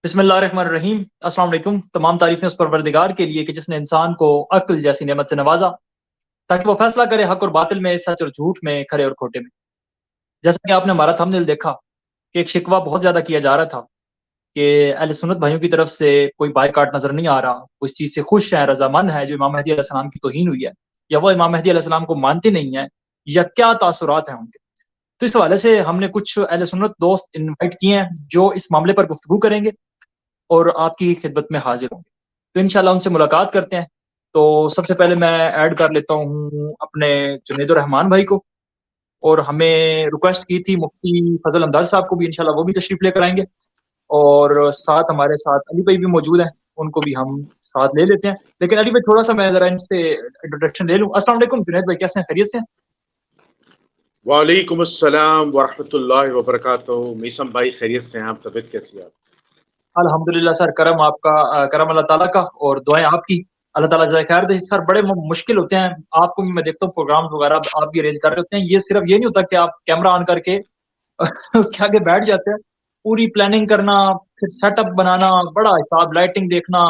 بسم اللہ الرحمن الرحیم۔ السلام علیکم۔ تمام تعریفیں اس پروردگار کے لیے کہ جس نے انسان کو عقل جیسی نعمت سے نوازا تاکہ وہ فیصلہ کرے حق اور باطل میں، سچ اور جھوٹ میں، کھرے اور کھوٹے میں۔ جیسا کہ آپ نے ہمارا تھمبنیل دیکھا کہ ایک شکوہ بہت زیادہ کیا جا رہا تھا کہ اہل سنت بھائیوں کی طرف سے کوئی بائیکاٹ نظر نہیں آ رہا، وہ اس چیز سے خوش ہیں، رضامند ہیں جو امام مہدی علیہ السلام کی توہین ہوئی ہے، یا وہ امام مہدی علیہ السلام کو مانتے نہیں ہیں، یا کیا تاثرات ہیں ان کے۔ تو اس حوالے سے ہم نے کچھ اہل سنت دوست انوائٹ کیے ہیں جو اس معاملے پر گفتگو کریں گے اور آپ کی خدمت میں حاضر ہوں گے۔ تو انشاءاللہ ان سے ملاقات کرتے ہیں۔ تو سب سے پہلے میں ایڈ کر لیتا ہوں اپنے جنید الرحمان بھائی کو، اور ہمیں ریکویسٹ کی تھی مفتی فضل امداد صاحب کو بھی، انشاءاللہ وہ بھی تشریف لے کر آئیں گے، اور ساتھ ہمارے ساتھ علی بھائی بھی موجود ہیں، ان کو بھی ہم ساتھ لے لیتے ہیں۔ لیکن علی بھائی تھوڑا سا میں ذرا ان سے انٹروڈکشن لے لوں۔ السلام علیکم جنید بھائی، کیسے ہیں؟ خیریت سے ہیں؟ وعلیکم السلام ورحمۃ اللہ وبرکاتہ۔ میسم بھائی خیریت سے ہیں؟ آپ طبیعت کیسی ہے آپ؟ الحمدللہ سر، کرم آپ کا، کرم اللہ تعالیٰ کا، اور دعائیں آپ کی، اللہ تعالیٰ جزائے خیر دے۔ سر بڑے مشکل ہوتے ہیں، آپ کو بھی میں دیکھتا ہوں پروگرامز وغیرہ آپ بھی ارینج کر رہے ہوتے ہیں، یہ صرف یہ نہیں ہوتا کہ آپ کیمرہ آن کر کے اس کے آگے بیٹھ جاتے ہیں، پوری پلاننگ کرنا، پھر سیٹ اپ بنانا، بڑا حساب، لائٹنگ دیکھنا،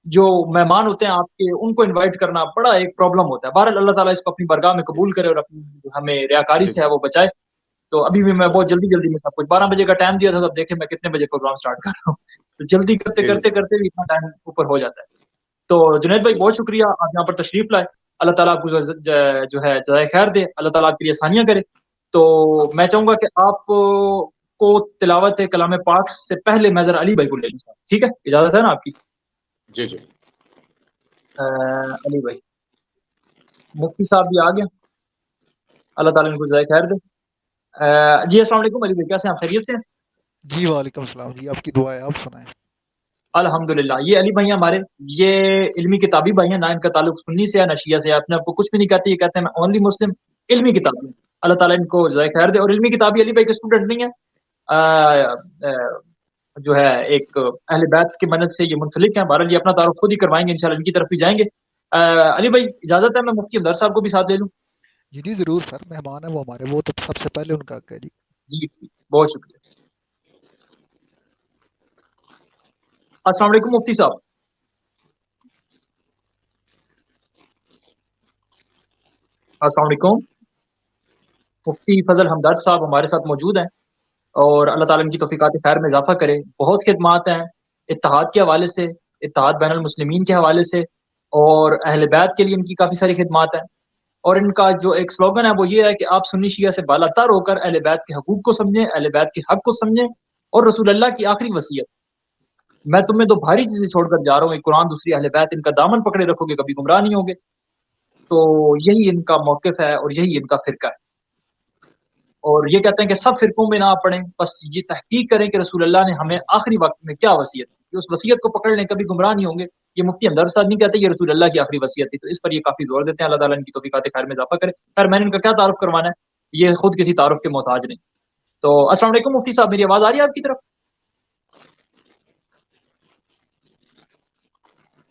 جو مہمان ہوتے ہیں آپ کے ان کو انوائٹ کرنا، بڑا ایک پرابلم ہوتا ہے۔ بہرحال اللہ تعالیٰ اس کو اپنی بارگاہ میں قبول کرے اور اپنی ہمیں ریاکاری جی سے ہے وہ بچائے۔ تو ابھی بھی میں بہت جلدی جلدی میں سب کچھ 12 بجے کا ٹائم دیا تھا، تب دیکھیں میں کتنے بجے پروگرام سٹارٹ کر رہا ہوں، تو جلدی کرتے جی کرتے کرتے بھی اتنا ٹائم اوپر ہو جاتا ہے۔ تو جنید بھائی بہت شکریہ، آپ یہاں پر تشریف لائے، اللہ تعالیٰ آپ کو جو ہے جزائے خیر دے، اللہ تعالیٰ آپ کے لیے آسانیاں کرے۔ تو میں چاہوں گا کہ آپ کو تلاوت کلام پاک سے پہلے میں ذرا علی بھائی کو لے لوں، ٹھیک ہے؟ اجازت ہے نا آپ کی؟ جی جی علی بھائی، مفتی صاحب بھی آ گئے، اللہ تعالیٰ ان کو جزائے خیر دے۔ جی السلام علیکم علی بھائی، کیسے ہیں آپ؟ خیریت سے ہیں؟ جی وعلیکم السلام جی، آپ کی دعا ہے، آپ سنائیں۔ الحمدللہ۔ یہ علی بھائی ہمارے، یہ علمی کتابی بھائی ہیں، نہ ان کا تعلق سنی سے ہے نہ شیعہ سے ہے، اپنے آپ کو کچھ بھی نہیں کہتے، یہ کہتے ہیں میں اونلی مسلم، علمی کتابی ہوں۔ اللہ تعالیٰ ان کو جزائے خیر دے۔ اور علمی کتابی علی بھائی کے اسٹوڈنٹ نہیں ہے، جو ہے ایک اہل بیت کے منہج سے یہ منسلک ہیں۔ بہرحال یہ اپنا تعارف خود ہی کروائیں گے، انشاءاللہ ان کی طرف بھی جائیں گے۔ علی بھائی اجازت ہے میں مفتی امداد صاحب کو بھی ساتھ لے لوں؟ جی جی ضرور سر، مہمان ہے وہ ہمارے، وہ تو سب سے پہلے ان کا حق ہے جی۔ جی ٹھیک، بہت شکریہ۔ السلام علیکم مفتی صاحب۔ السلام علیکم۔ مفتی فضل حمداد صاحب ہمارے ساتھ موجود ہیں، اور اللہ تعالیٰ ان کی توفیقات خیر میں اضافہ کرے۔ بہت خدمات ہیں اتحاد کے حوالے سے، اتحاد بین المسلمین کے حوالے سے، اور اہل بیت کے لیے ان کی کافی ساری خدمات ہیں۔ اور ان کا جو ایک سلوگن ہے وہ یہ ہے کہ آپ سنی شیعہ سے بالا تر ہو کر اہل بیت کے حقوق کو سمجھیں، اہل بیت کے حق کو سمجھیں، اور رسول اللہ کی آخری وصیت، میں تمہیں دو بھاری چیزیں چھوڑ کر جا رہا ہوں، ایک قرآن، دوسری اہل بیت، ان کا دامن پکڑے رکھو گے کبھی گمراہ نہیں ہوگے۔ تو یہی ان کا موقف ہے اور یہی ان کا فرقہ ہے۔ اور یہ کہتے ہیں کہ سب فرقوں میں نہ پڑیں، بس یہ تحقیق کریں کہ رسول اللہ نے ہمیں آخری وقت میں کیا وصیت کی، اس وصیت کو پکڑ لیں، کبھی گمراہ نہیں ہوں گے۔ یہ مفتی اندر صاحب نہیں کہتے، یہ رسول اللہ کی آخری وصیت تھی، تو اس پر یہ کافی زور دیتے ہیں۔ اللہ تعالیٰ ان کی توفیقات خیر میں اضافہ کرے۔ خیر میں نے ان کا کیا تعارف کروانا ہے، یہ خود کسی تعارف کے محتاج نہیں۔ تو السلام علیکم مفتی صاحب، میری آواز آ رہی ہے آپ کی طرف؟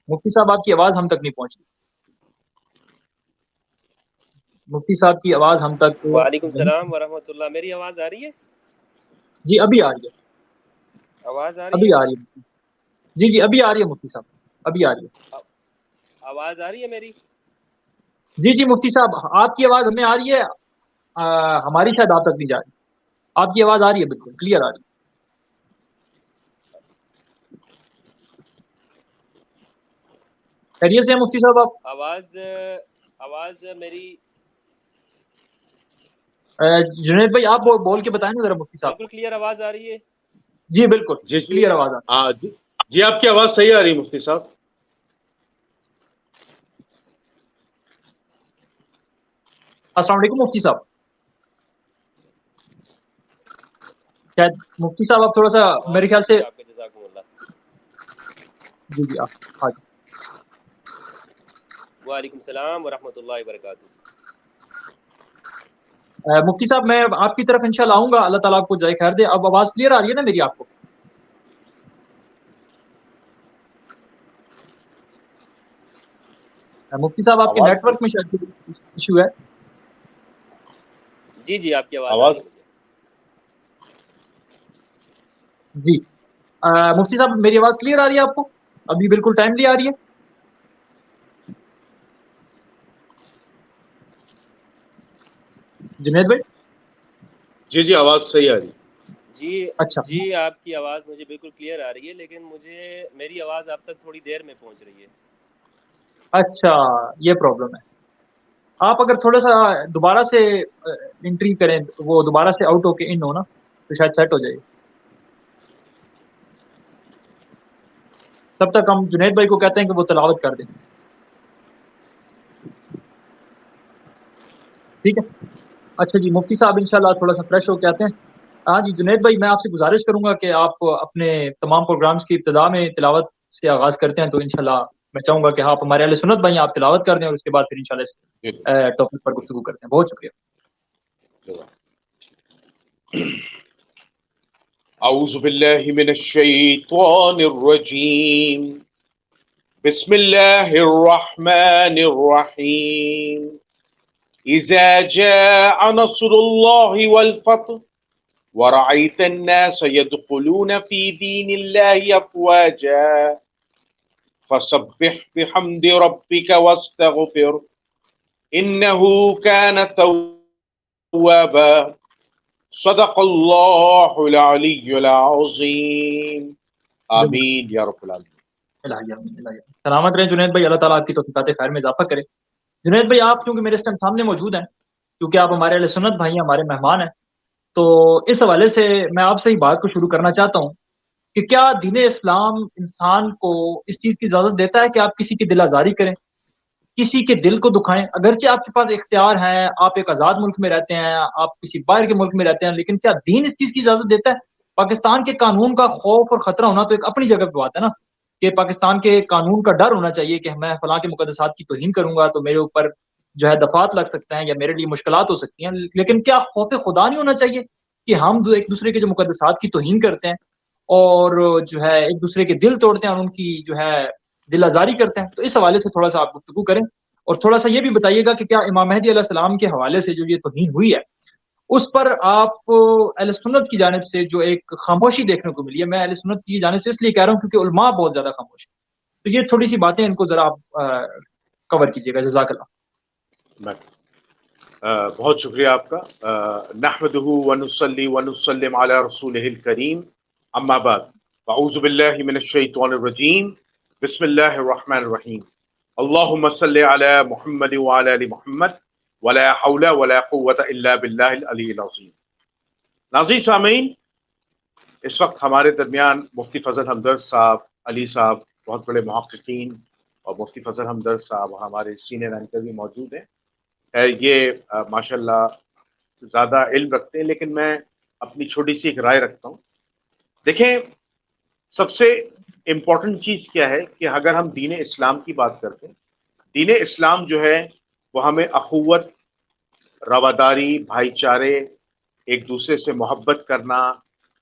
مفتی صاحب آپ کی آواز ہم تک نہیں پہنچی، مفتی صاحب کی آواز ہم تک وعلیکم نہیں۔ السلام ورحمۃ اللہ، میری آواز آ رہی ہے؟ جی ابھی آ رہی ہے، آواز آ رہی ابھی ہے؟ آ رہی ہے۔ جی جی ابھی آ رہی ہے مفتی صاحب، ابھی آ رہی ہے۔ آواز آ رہی ہے میری؟ جی جی مفتی صاحب آپ کی آواز ہمیں آ رہی ہے، ہماری شاید آپ تک نہیں جا رہی، آپ کی آواز آ رہی ہے، بالکل کلیئر آ رہی ہے۔ خیریت سے ہیں مفتی صاحب آپ؟ آواز میری جنید بھائی آپ اچھا بول کے بتائیں نا ذرا مفتی صاحب بالکل کو۔ کلیئر آواز آ رہی ہے؟ جی بالکل جی جی کلیئر آواز آ رہی جی جی آپ کی آواز صحیح آ رہی ہے مفتی صاحب۔ ہے۔ السلام علیکم مفتی صاحب، شاید مفتی صاحب آپ تھوڑا سا بہت میرے خیال سے، شکریہ آپ کا، جزاکم اللہ۔ جی جی آپ آج وعلیکم السلام ورحمۃ اللہ وبرکاتہ۔ مفتی صاحب میں آپ کی طرف انشاءاللہ آؤں گا، اللہ تعالیٰ آپ کو جزائے خیر دے۔ اب آواز کلیئر آ رہی ہے نا میری آپ کو؟ مفتی صاحب آپ کے آواز نیٹ ورک میں شاید ایشو ہے۔ جی جی آپ کی آواز آ آواز رہی ہے مجھے۔ جی مفتی صاحب میری آواز کلیئر آ رہی ہے آپ کو؟ ابھی بالکل ٹائملی آ رہی ہے؟ جنید بھائی جی جی آواز صحیح آ رہی ہے. جی اچھا جی آپ کی آواز مجھے بالکل کلیئر آ رہی ہے، لیکن میری آواز آپ تک تھوڑی دیر میں پہنچ رہی ہے. اچھا یہ پرابلم ہے. آپ اگر تھوڑا سا دوبارہ سے انٹری کریں، وہ دوبارہ سے آؤٹ ہو کے ان ہونا تو شاید سیٹ ہو جائے. تب تک ہم جنید بھائی کو کہتے ہیں کہ وہ تلاوت کر دیں. ٹھیک ہے. اچھا جی مفتی صاحب انشاءاللہ تھوڑا سا فریش ہو کے آتے ہیں. ہاں جی جنید بھائی میں آپ سے گزارش کروں گا کہ آپ اپنے تمام پروگرامز کی ابتدا میں تلاوت سے آغاز کرتے ہیں، تو انشاءاللہ میں چاہوں گا کہ آپ ہمارے اہل سنت بھائی آپ تلاوت کر دیں اور اس کے بعد پھر انشاءاللہ جی اس ٹاپک پر گفتگو کرتے ہیں. بہت شکریہ. اعوذ باللہ من الشیطان الرجیم. بسم اللہ الرحمن الرحیم. اذا جاء نصر اللہ والفتح ورأيت الناس يدخلون في دين الله أفواجا فسبح بحمد ربك واستغفر إنه كان توابا. صدق اللہ العلی العظیم. آمین یا رب العالمین. الہی آمین، الہی آمین. سلامت رہیں جنید بھائی، اللہ تعالیٰ آپ کی توفیقات خیر میں اضافہ کرے. جنید بھائی آپ کیونکہ میرے اس ٹائم سامنے موجود ہیں، کیونکہ آپ ہمارے اہل سنت بھائی ہیں، ہمارے مہمان ہیں، تو اس حوالے سے میں آپ سے ہی بات کو شروع کرنا چاہتا ہوں کہ کیا دین اسلام انسان کو اس چیز کی اجازت دیتا ہے کہ آپ کسی کی دل آزاری کریں، کسی کے دل کو دکھائیں؟ اگرچہ آپ کے پاس اختیار ہے، آپ ایک آزاد ملک میں رہتے ہیں، آپ کسی باہر کے ملک میں رہتے ہیں، لیکن کیا دین اس چیز کی اجازت دیتا ہے؟ پاکستان کے قانون کا خوف اور خطرہ ہونا تو ایک اپنی جگہ پہ بات ہے نا، کہ پاکستان کے قانون کا ڈر ہونا چاہیے کہ میں فلاں کے مقدسات کی توہین کروں گا تو میرے اوپر جو ہے دفعات لگ سکتے ہیں یا میرے لیے مشکلات ہو سکتی ہیں. لیکن کیا خوف خدا نہیں ہونا چاہیے کہ ہم ایک دوسرے کے جو مقدسات کی توہین کرتے ہیں اور جو ہے ایک دوسرے کے دل توڑتے ہیں اور ان کی جو ہے دل آزاری کرتے ہیں؟ تو اس حوالے سے تھوڑا سا آپ گفتگو کریں اور تھوڑا سا یہ بھی بتائیے گا کہ کیا امام مہدی علیہ السلام کے حوالے سے جو یہ توہین ہوئی ہے اس پر آپ اہل سنت کی جانب سے جو ایک خاموشی دیکھنے کو ملی ہے، میں اہل سنت کی جانب سے اس لیے کہہ رہا ہوں کیونکہ علماء بہت زیادہ خاموش ہیں، تو یہ تھوڑی سی باتیں ان کو ذرا آپ کور کیجیے گا. جزاک اللہ. بہت شکریہ آپ کا. نحمدہ ونصلی ونسلم علی رسولہ الکریم. اما بعد اعوذ باللہ من الشیطان الرجیم. بسم اللہ الرحمن الرحیم. اللہم صلی علی محمد وعلی آل محمد ولا حول ولا قوة الا باللہ العلی العظیم. ناظرین سامعین، اس وقت ہمارے درمیان مفتی فضل ہمدرد صاحب، علی صاحب بہت بڑے محققین، اور مفتی فضل ہمدرد صاحب ہمارے سینئر اینکر بھی موجود ہیں. یہ ماشاءاللہ زیادہ علم رکھتے ہیں، لیکن میں اپنی چھوٹی سی ایک رائے رکھتا ہوں. دیکھیں، سب سے امپورٹنٹ چیز کیا ہے کہ اگر ہم دین اسلام کی بات کرتے ہیں، دین اسلام جو ہے وہ ہمیں اخوت، رواداری، بھائی چارے، ایک دوسرے سے محبت کرنا،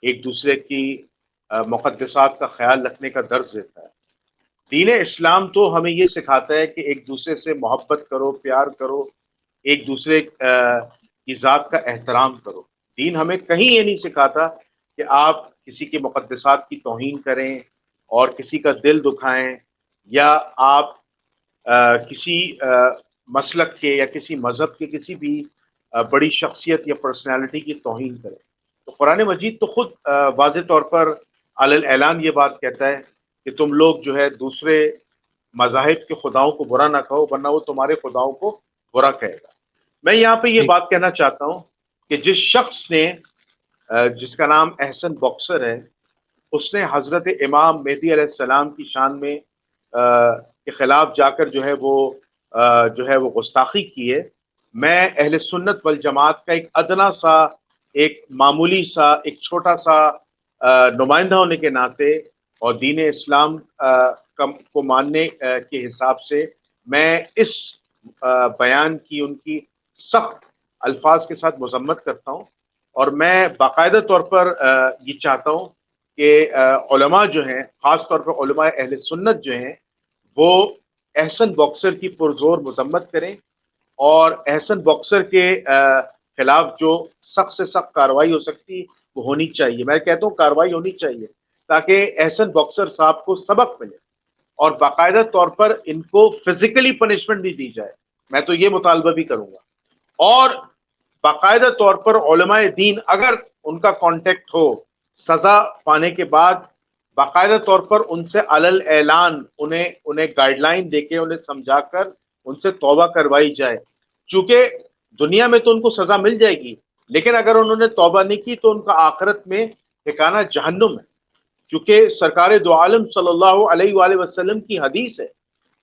ایک دوسرے کی مقدسات کا خیال رکھنے کا درس دیتا ہے. دین اسلام تو ہمیں یہ سکھاتا ہے کہ ایک دوسرے سے محبت کرو، پیار کرو، ایک دوسرے کی ذات کا احترام کرو. دین ہمیں کہیں یہ نہیں سکھاتا کہ آپ کسی کے مقدسات کی توہین کریں اور کسی کا دل دکھائیں، یا آپ کسی مسلک کے یا کسی مذہب کے کسی بھی بڑی شخصیت یا پرسنالٹی کی توہین کریں. تو قرآن مجید تو خود واضح طور پر علی الاعلان یہ بات کہتا ہے کہ تم لوگ جو ہے دوسرے مذاہب کے خداؤں کو برا نہ کہو، ورنہ وہ تمہارے خداؤں کو برا کہے گا. میں یہاں پہ یہ بات کہنا چاہتا ہوں کہ جس شخص نے جس کا نام احسن باکسر ہے، اس نے حضرت امام مہدی علیہ السلام کی شان میں کے خلاف جا کر جو ہے وہ گستاخی کی ہے. میں اہل سنت والجماعت کا ایک ادنا سا، ایک معمولی سا، ایک چھوٹا سا نمائندہ ہونے کے ناطے اور دین اسلام کو ماننے کے حساب سے میں اس بیان کی ان کی سخت الفاظ کے ساتھ مذمت کرتا ہوں. اور میں باقاعدہ طور پر یہ چاہتا ہوں کہ علماء جو ہیں، خاص طور پر علماء اہل سنت جو ہیں، وہ احسن باکسر کی پرزور مذمت کریں، اور احسن باکسر کے خلاف جو سخت سے سخت کارروائی ہو سکتی وہ ہونی چاہیے. میں کہتا ہوں کارروائی ہونی چاہیے تاکہ احسن باکسر صاحب کو سبق ملے اور باقاعدہ طور پر ان کو فزیکلی پنشمنٹ بھی دی جائے. میں تو یہ مطالبہ بھی کروں گا. اور باقاعدہ طور پر علماء دین اگر ان کا کانٹیکٹ ہو سزا پانے کے بعد باقاعدہ طور پر ان سے علل اعلان انہیں گائیڈ لائن دے کے انہیں سمجھا کر ان سے توبہ کروائی جائے. چونکہ دنیا میں تو ان کو سزا مل جائے گی، لیکن اگر انہوں نے توبہ نہیں کی تو ان کا آخرت میں ٹھکانہ جہنم ہے. کیونکہ سرکار دو عالم صلی اللہ علیہ وآلہ وسلم کی حدیث ہے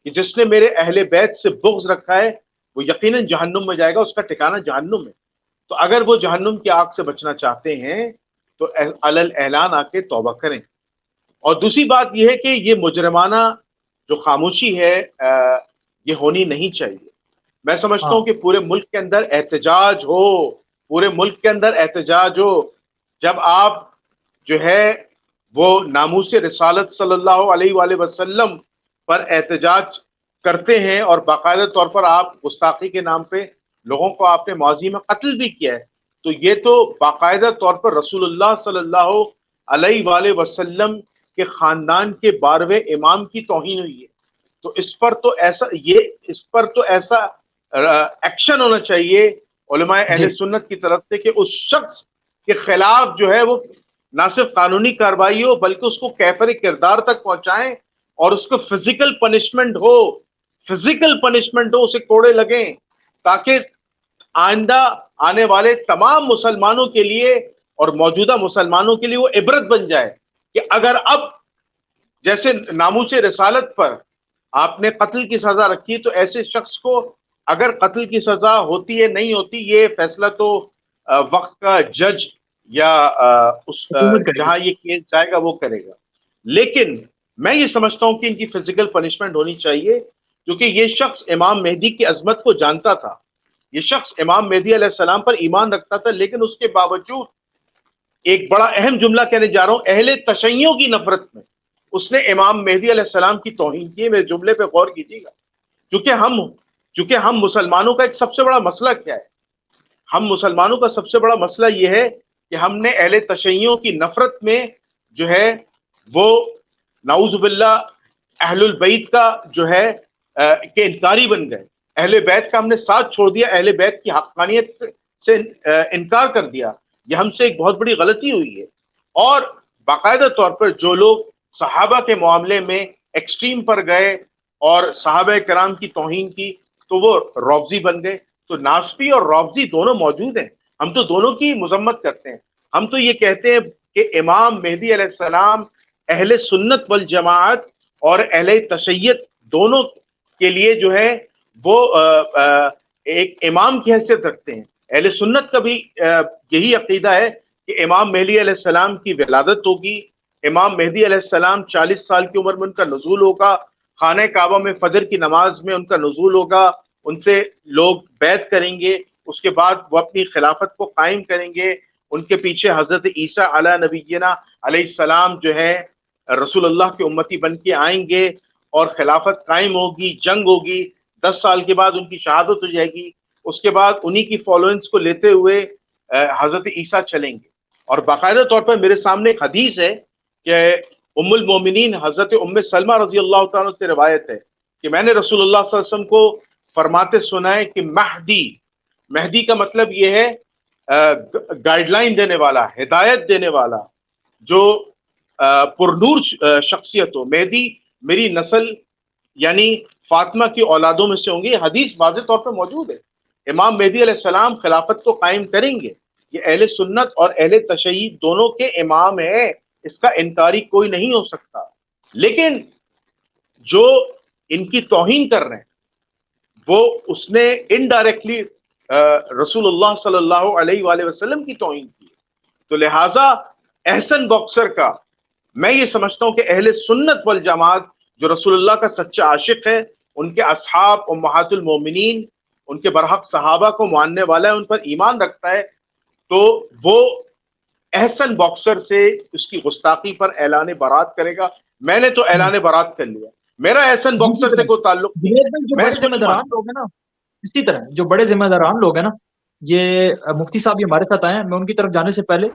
کہ جس نے میرے اہل بیت سے بغض رکھا ہے وہ یقیناً جہنم میں جائے گا، اس کا ٹھکانہ جہنم ہے. تو اگر وہ جہنم کی آگ سے بچنا چاہتے ہیں تو علل اعلان آ کے توبہ کریں. اور دوسری بات یہ ہے کہ یہ مجرمانہ جو خاموشی ہے یہ ہونی نہیں چاہیے. میں سمجھتا ہوں کہ پورے ملک کے اندر احتجاج ہو، پورے ملک کے اندر احتجاج ہو. جب آپ جو ہے وہ ناموس رسالت صلی اللہ علیہ وآلہ وسلم پر احتجاج کرتے ہیں اور باقاعدہ طور پر آپ گستاخی کے نام پہ لوگوں کو آپ نے ماضی میں قتل بھی کیا ہے، تو یہ تو باقاعدہ طور پر رسول اللہ صلی اللہ علیہ وآلہ وسلم کے خاندان کے 12ویں امام کی توہین ہوئی ہے. تو اس پر تو ایسا ایکشن ہونا چاہیے علماء اہل سنت کی طرف سے کہ اس شخص کے خلاف جو ہے وہ نہ صرف قانونی کارروائی ہو بلکہ اس کو کیفر کردار تک پہنچائیں اور اس کو فزیکل پنشمنٹ ہو، اسے کوڑے لگیں، تاکہ آئندہ آنے والے تمام مسلمانوں کے لیے اور موجودہ مسلمانوں کے لیے وہ عبرت بن جائے کہ اگر اب جیسے ناموس رسالت پر آپ نے قتل کی سزا رکھی تو ایسے شخص کو اگر قتل کی سزا ہوتی ہے نہیں ہوتی یہ فیصلہ تو وقت کا جج یا جہاں یہ کیس جائے گا وہ کرے گا. لیکن میں یہ سمجھتا ہوں کہ ان کی فزیکل پنشمنٹ ہونی چاہیے کیونکہ یہ شخص امام مہدی کی عظمت کو جانتا تھا، یہ شخص امام مہدی علیہ السلام پر ایمان رکھتا تھا، لیکن اس کے باوجود ایک بڑا اہم جملہ کہنے جا رہا ہوں، اہل تشیعوں کی نفرت میں اس نے امام مہدی علیہ السلام کی توہین کی. میرے جملے پہ غور کیجیے گا. کیونکہ ہم مسلمانوں کا ایک سب سے بڑا مسئلہ کیا ہے؟ ہم مسلمانوں کا سب سے بڑا مسئلہ یہ ہے کہ ہم نے اہل تشیعوں کی نفرت میں جو ہے وہ نعوذ باللہ اہل البیت کا جو ہے کہ انکاری بن گئے. اہل بیت کا ہم نے ساتھ چھوڑ دیا، اہل بیت کی حقانیت سے انکار کر دیا. یہ ہم سے ایک بہت بڑی غلطی ہوئی ہے. اور باقاعدہ طور پر جو لوگ صحابہ کے معاملے میں ایکسٹریم پر گئے اور صحابہ کرام کی توہین کی تو وہ رافضی بن گئے. تو ناسبی اور رافضی دونوں موجود ہیں، ہم تو دونوں کی مذمت کرتے ہیں. ہم تو یہ کہتے ہیں کہ امام مہدی علیہ السلام اہل سنت والجماعت اور اہل تشیعت دونوں کے لیے جو ہے وہ ایک امام کی حیثیت رکھتے ہیں. اہل سنت کا بھی یہی عقیدہ ہے کہ امام مہدی علیہ السلام کی ولادت ہوگی، امام مہدی علیہ السلام 40 سال کی عمر میں ان کا نزول ہوگا، خانہ کعبہ میں فجر کی نماز میں ان کا نزول ہوگا، ان سے لوگ بیعت کریں گے، اس کے بعد وہ اپنی خلافت کو قائم کریں گے. ان کے پیچھے حضرت عیسیٰ علی نبینا علیہ السلام جو ہے رسول اللہ کے امتی بن کے آئیں گے اور خلافت قائم ہوگی، جنگ ہوگی، 10 سال کے بعد ان کی شہادت ہو جائے گی. اس کے بعد انہی کی فالوئنس کو لیتے ہوئے حضرت عیسیٰ چلیں گے. اور باقاعدہ طور پر میرے سامنے ایک حدیث ہے کہ ام المومنین حضرت ام سلمہ رضی اللہ تعالیٰ سے روایت ہے کہ میں نے رسول اللہ صلی اللہ علیہ وسلم کو فرماتے سنا ہے کہ مہدی کا مطلب یہ ہے گائیڈ لائن دینے والا، ہدایت دینے والا، جو پرنور شخصیت ہو. مہدی میری نسل یعنی فاطمہ کی اولادوں میں سے ہوں گے. یہ حدیث واضح طور پر موجود ہے. امام مہدی علیہ السلام خلافت کو قائم کریں گے. یہ اہل سنت اور اہل تشیع دونوں کے امام ہیں، اس کا انکاری کوئی نہیں ہو سکتا. لیکن جو ان کی توہین کر رہے ہیں وہ اس نے انڈائریکٹلی رسول اللہ صلی اللہ علیہ وآلہ وسلم کی توہین کی. تو لہٰذا احسن باکسر کا میں یہ سمجھتا ہوں کہ اہل سنت والجماعت جو رسول اللہ کا سچا عاشق ہے، ان کے اصحاب امہات المومنین، ان کے برحق صحابہ کو ماننے والا ہے، ان پر ایمان رکھتا ہے، تو وہ احسن باکسر سے اس کی گستاخی پر اعلان برات کرے گا. میں نے تو اعلان برات کر لیا، میرا احسن باکسر سے کوئی تعلق نہیں. اسی طرح جو بڑے ذمہ داران لوگ ہیں نا، یہ مفتی صاحب یہ ہمارے ساتھ آئے ہیں، میں ان کی طرف جانے سے پہلے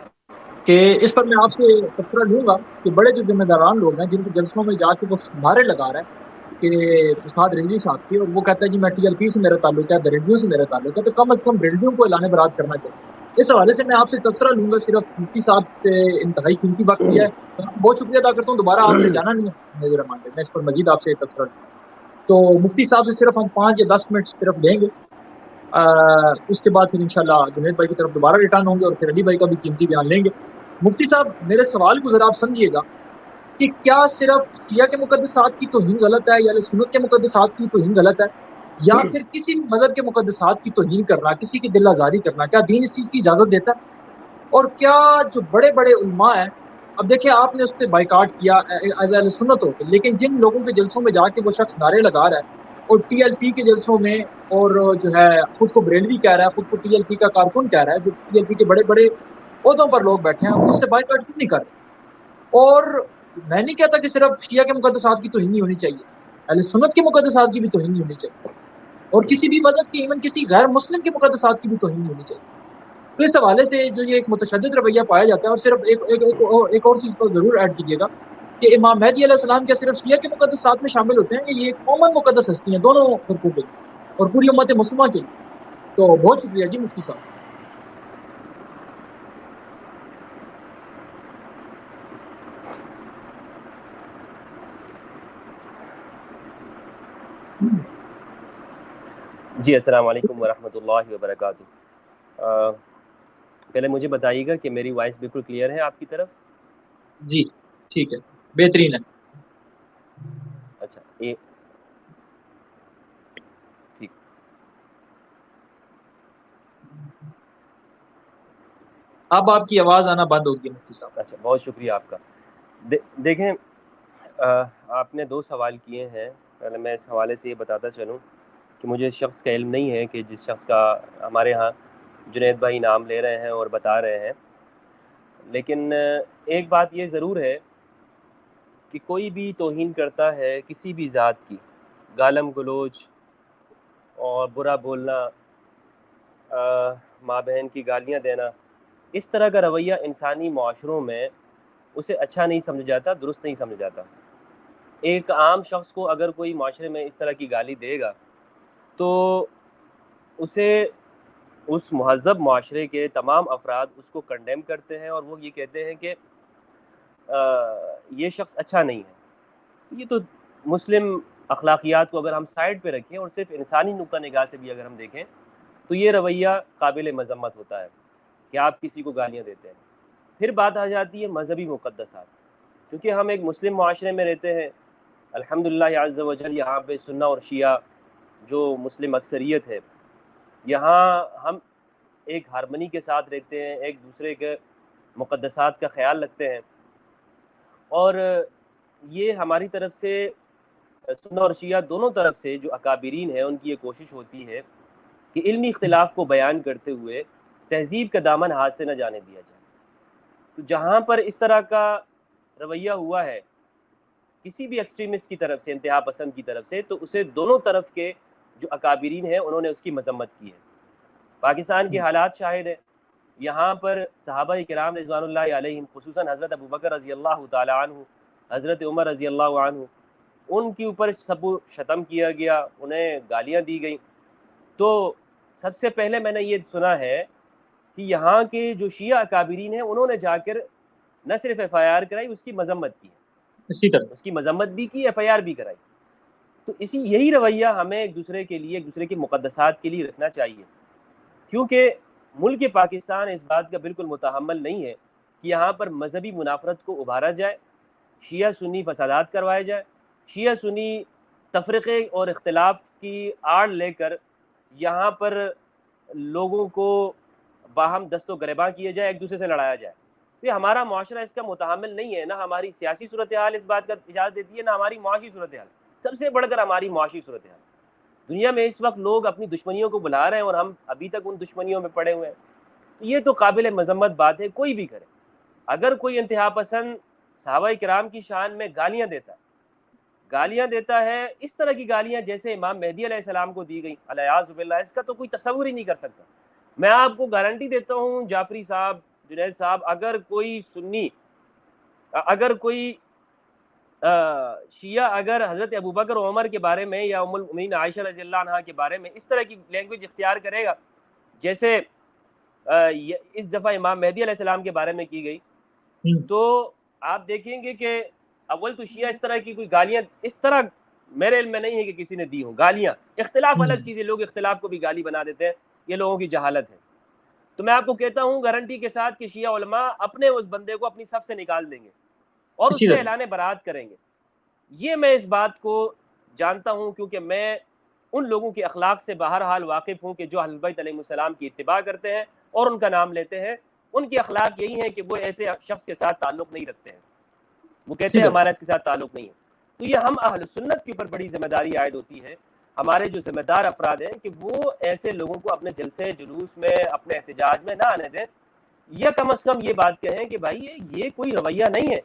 کہ اس پر میں آپ سے تبصرہ لوں گا کہ بڑے جو ذمہ داران لوگ ہیں جن کے جلسوں میں جا کے وہ نعرے لگا رہا ہے کہ استاد رضوی صاحب کی، اور وہ کہتا ہے جی میں ٹی ایل پی سے میرا تعلق ہے، برنڈیوں سے میرا تعلق ہے، تو کم از کم برنڈیوں کو اعلان برات کرنا چاہیے۔ اس حوالے سے میں آپ سے تبصرہ لوں گا، صرف مفتی صاحب سے انتہائی قیمتی وقت دیا ہے، تو آپ کو بہت شکریہ ادا کرتا ہوں، دوبارہ آپ نے جانا نہیں ہے میرے رحمان میں اس پر مزید آپ سے تبصرہ لوں۔ تو مفتی صاحب سے صرف ہم 5 یا 10 منٹ صرف لیں گے، اس کے بعد پھر انشاءاللہ جنید بھائی کی طرف دوبارہ ریٹرن ہوں گے اور پھر علی بھائی کا بھی قیمتی بیان لیں گے۔ مفتی صاحب میرے سوال کو ذرا آپ سمجھیے گا کہ کیا صرف شیعہ کے مقدسات کی توہین غلط ہے، یا سنت کے مقدسات کی توہین غلط ہے، یا پھر کسی بھی مذہب کے مقدسات کی توہین کرنا، کسی کی دل آزاری کرنا، کیا دین اس چیز کی اجازت دیتا ہے؟ اور کیا جو بڑے بڑے علماء ہیں، اب دیکھیں آپ نے اس سے بائیکاٹ کیا ایز اہل سنت ہو کے، لیکن جن لوگوں کے جلسوں میں جا کے وہ شخص نعرے لگا رہا ہے اور ٹی ایل پی کے جلسوں میں، اور جو ہے خود کو بریلوی کہہ رہا ہے، خود کو ٹی ایل پی کا کارکن کہہ رہا ہے، جو ٹی ایل پی کے بڑے بڑے عہدوں پر لوگ بیٹھے ہیں، اس سے بائیکاٹ کیوں نہیں کر رہے؟ اور میں نہیں کہتا کہ صرف شیعہ کے مقدسات کی توہین نہیں ہونی چاہیے، اہل سنت کے مقدسات کی بھی توہین نہیں ہونی چاہیے، اور کسی بھی مذہب کی، ایون کسی غیر مسلم کے مقدسات کی بھی توہین نہیں ہونی چاہیے۔ تو اس حوالے سے جو یہ ایک متشدد رویہ پایا جاتا ہے، اور صرف ایک اور چیز کو ضرور ایڈ کیجیے گا کہ امام مہدی علیہ السلام کیا صرف شیعہ کے مقدسات میں شامل ہوتے ہیں، کہ یہ ایک کامن مقدس ہستی ہیں دونوں فرقوں کے لیے اور پوری امت مسلمہ کے لیے؟ تو بہت شکریہ جی مفتی صاحب۔ جی السلام علیکم ورحمۃ اللہ وبرکاتہ۔ پہلے مجھے بتائیے گا کہ میری وائس بالکل کلیئر ہے آپ کی طرف؟ جی ٹھیک ہے، بہترین ہے۔ اچھا یہ ٹھیک۔ اب آپ کی آواز آنا بند ہوگی مفتی صاحب۔ اچھا بہت شکریہ آپ کا۔ دیکھیں آپ نے 2 سوال کیے ہیں، پہلے میں اس حوالے سے یہ بتاتا چلوں کہ مجھے اس شخص کا علم نہیں ہے کہ جس شخص کا ہمارے ہاں جنید بھائی نام لے رہے ہیں اور بتا رہے ہیں، لیکن ایک بات یہ ضرور ہے کہ کوئی بھی توہین کرتا ہے کسی بھی ذات کی، گالم گلوچ اور برا بولنا، ماں بہن کی گالیاں دینا، اس طرح کا رویہ انسانی معاشروں میں اسے اچھا نہیں سمجھا جاتا، درست نہیں سمجھا جاتا۔ ایک عام شخص کو اگر کوئی معاشرے میں اس طرح کی گالی دے گا تو اسے اس مہذب معاشرے کے تمام افراد اس کو کنڈیم کرتے ہیں اور وہ یہ کہتے ہیں کہ یہ شخص اچھا نہیں ہے۔ یہ تو مسلم اخلاقیات کو اگر ہم سائڈ پہ رکھیں اور صرف انسانی نقطہ نگاہ سے بھی اگر ہم دیکھیں تو یہ رویہ قابل مذمت ہوتا ہے کہ آپ کسی کو گالیاں دیتے ہیں۔ پھر بات آ جاتی ہے مذہبی مقدسات، کیونکہ ہم ایک مسلم معاشرے میں رہتے ہیں، الحمدللہ عز و جل یہاں پہ سنہ اور شیعہ جو مسلم اکثریت ہے، یہاں ہم ایک ہارمنی کے ساتھ رہتے ہیں، ایک دوسرے کے مقدسات کا خیال رکھتے ہیں، اور یہ ہماری طرف سے سنہ اور شیعہ دونوں طرف سے جو اکابرین ہیں ان کی یہ کوشش ہوتی ہے کہ علمی اختلاف کو بیان کرتے ہوئے تہذیب کا دامن ہاتھ سے نہ جانے دیا جائے۔ تو جہاں پر اس طرح کا رویہ ہوا ہے کسی بھی ایکسٹریمسٹ کی طرف سے، انتہا پسند کی طرف سے، تو اسے دونوں طرف کے جو اکابرین ہیں انہوں نے اس کی مذمت کی ہے۔ پاکستان کے حالات شاہد ہیں، یہاں پر صحابہ کرام رضوان اللہ علیہم، خصوصاً حضرت ابوبکر رضی اللہ تعالی عنہ، حضرت عمر رضی اللہ عنہ، ان کے اوپر سب و شتم کیا گیا، انہیں گالیاں دی گئیں۔ تو سب سے پہلے میں نے یہ سنا ہے کہ یہاں کے جو شیعہ اکابرین ہیں انہوں نے جا کر نہ صرف ایف آئی آر کرائی، اس کی مذمت کی، اسی طرح اس کی مذمت بھی کی، ایف آئی آر بھی کرائی۔ تو یہی رویہ ہمیں ایک دوسرے کے لیے، ایک دوسرے کی مقدسات کے لیے رکھنا چاہیے، کیونکہ ملک پاکستان اس بات کا بالکل متحمل نہیں ہے کہ یہاں پر مذہبی منافرت کو ابھارا جائے، شیعہ سنی فسادات کروائے جائے، شیعہ سنی تفرقے اور اختلاف کی آڑ لے کر یہاں پر لوگوں کو باہم دست و گریباں کیے جائے، ایک دوسرے سے لڑایا جائے۔ تو یہ ہمارا معاشرہ اس کا متحمل نہیں ہے، نہ ہماری سیاسی صورتحال اس بات کا اجازت دیتی ہے، نہ ہماری معاشی صورتحال، سب سے بڑھ کر ہماری معاشی صورتحال۔ دنیا میں اس وقت لوگ اپنی دشمنیوں کو بلا رہے ہیں اور ہم ابھی تک ان دشمنیوں میں پڑے ہوئے ہیں۔ یہ تو قابل مذمت بات ہے، کوئی بھی کرے۔ اگر کوئی انتہا پسند صحابہ کرام کی شان میں گالیاں دیتا ہے اس طرح کی گالیاں جیسے امام مہدی علیہ السلام کو دی گئی، علیہ باللہ، اس کا تو کوئی تصور ہی نہیں کر سکتا۔ میں آپ کو گارنٹی دیتا ہوں، جعفری صاحب جنید صاحب، اگر کوئی سنی، اگر کوئی شیعہ اگر حضرت ابوبکر و عمر کے بارے میں یا ام المؤمنین عائشہ رضی اللہ عنہا کے بارے میں اس طرح کی لینگویج اختیار کرے گا جیسے اس دفعہ امام مہدی علیہ السلام کے بارے میں کی گئی، تو آپ دیکھیں گے کہ اول تو شیعہ اس طرح کی کوئی گالیاں اس طرح میرے علم میں نہیں ہے کہ کسی نے دی ہوں. گالیاں، اختلاف الگ چیز ہے، لوگ اختلاف کو بھی گالی بنا دیتے ہیں، یہ لوگوں کی جہالت ہے. تو میں آپ کو کہتا ہوں گارنٹی کے ساتھ کہ شیعہ علماء اپنے اس بندے کو اپنی صف سے نکال دیں گے اور اس سے اعلان برات کریں گے. یہ میں اس بات کو جانتا ہوں کیونکہ میں ان لوگوں کے اخلاق سے بہرحال واقف ہوں کہ جو اہل بیت علیہ السلام کی اتباع کرتے ہیں اور ان کا نام لیتے ہیں. ان کی اخلاق یہی ہے کہ وہ ایسے شخص کے ساتھ تعلق نہیں رکھتے ہیں، وہ کہتے ہیں ہمارا اس کے ساتھ تعلق نہیں ہے. تو یہ ہم اہل سنت کے اوپر بڑی ذمہ داری عائد ہوتی ہے، ہمارے جو ذمہ دار افراد ہیں کہ وہ ایسے لوگوں کو اپنے جلسے جلوس میں اپنے احتجاج میں نہ آنے دیں، یا کم از کم یہ بات کہیں کہ بھائی یہ کوئی رویہ نہیں ہے.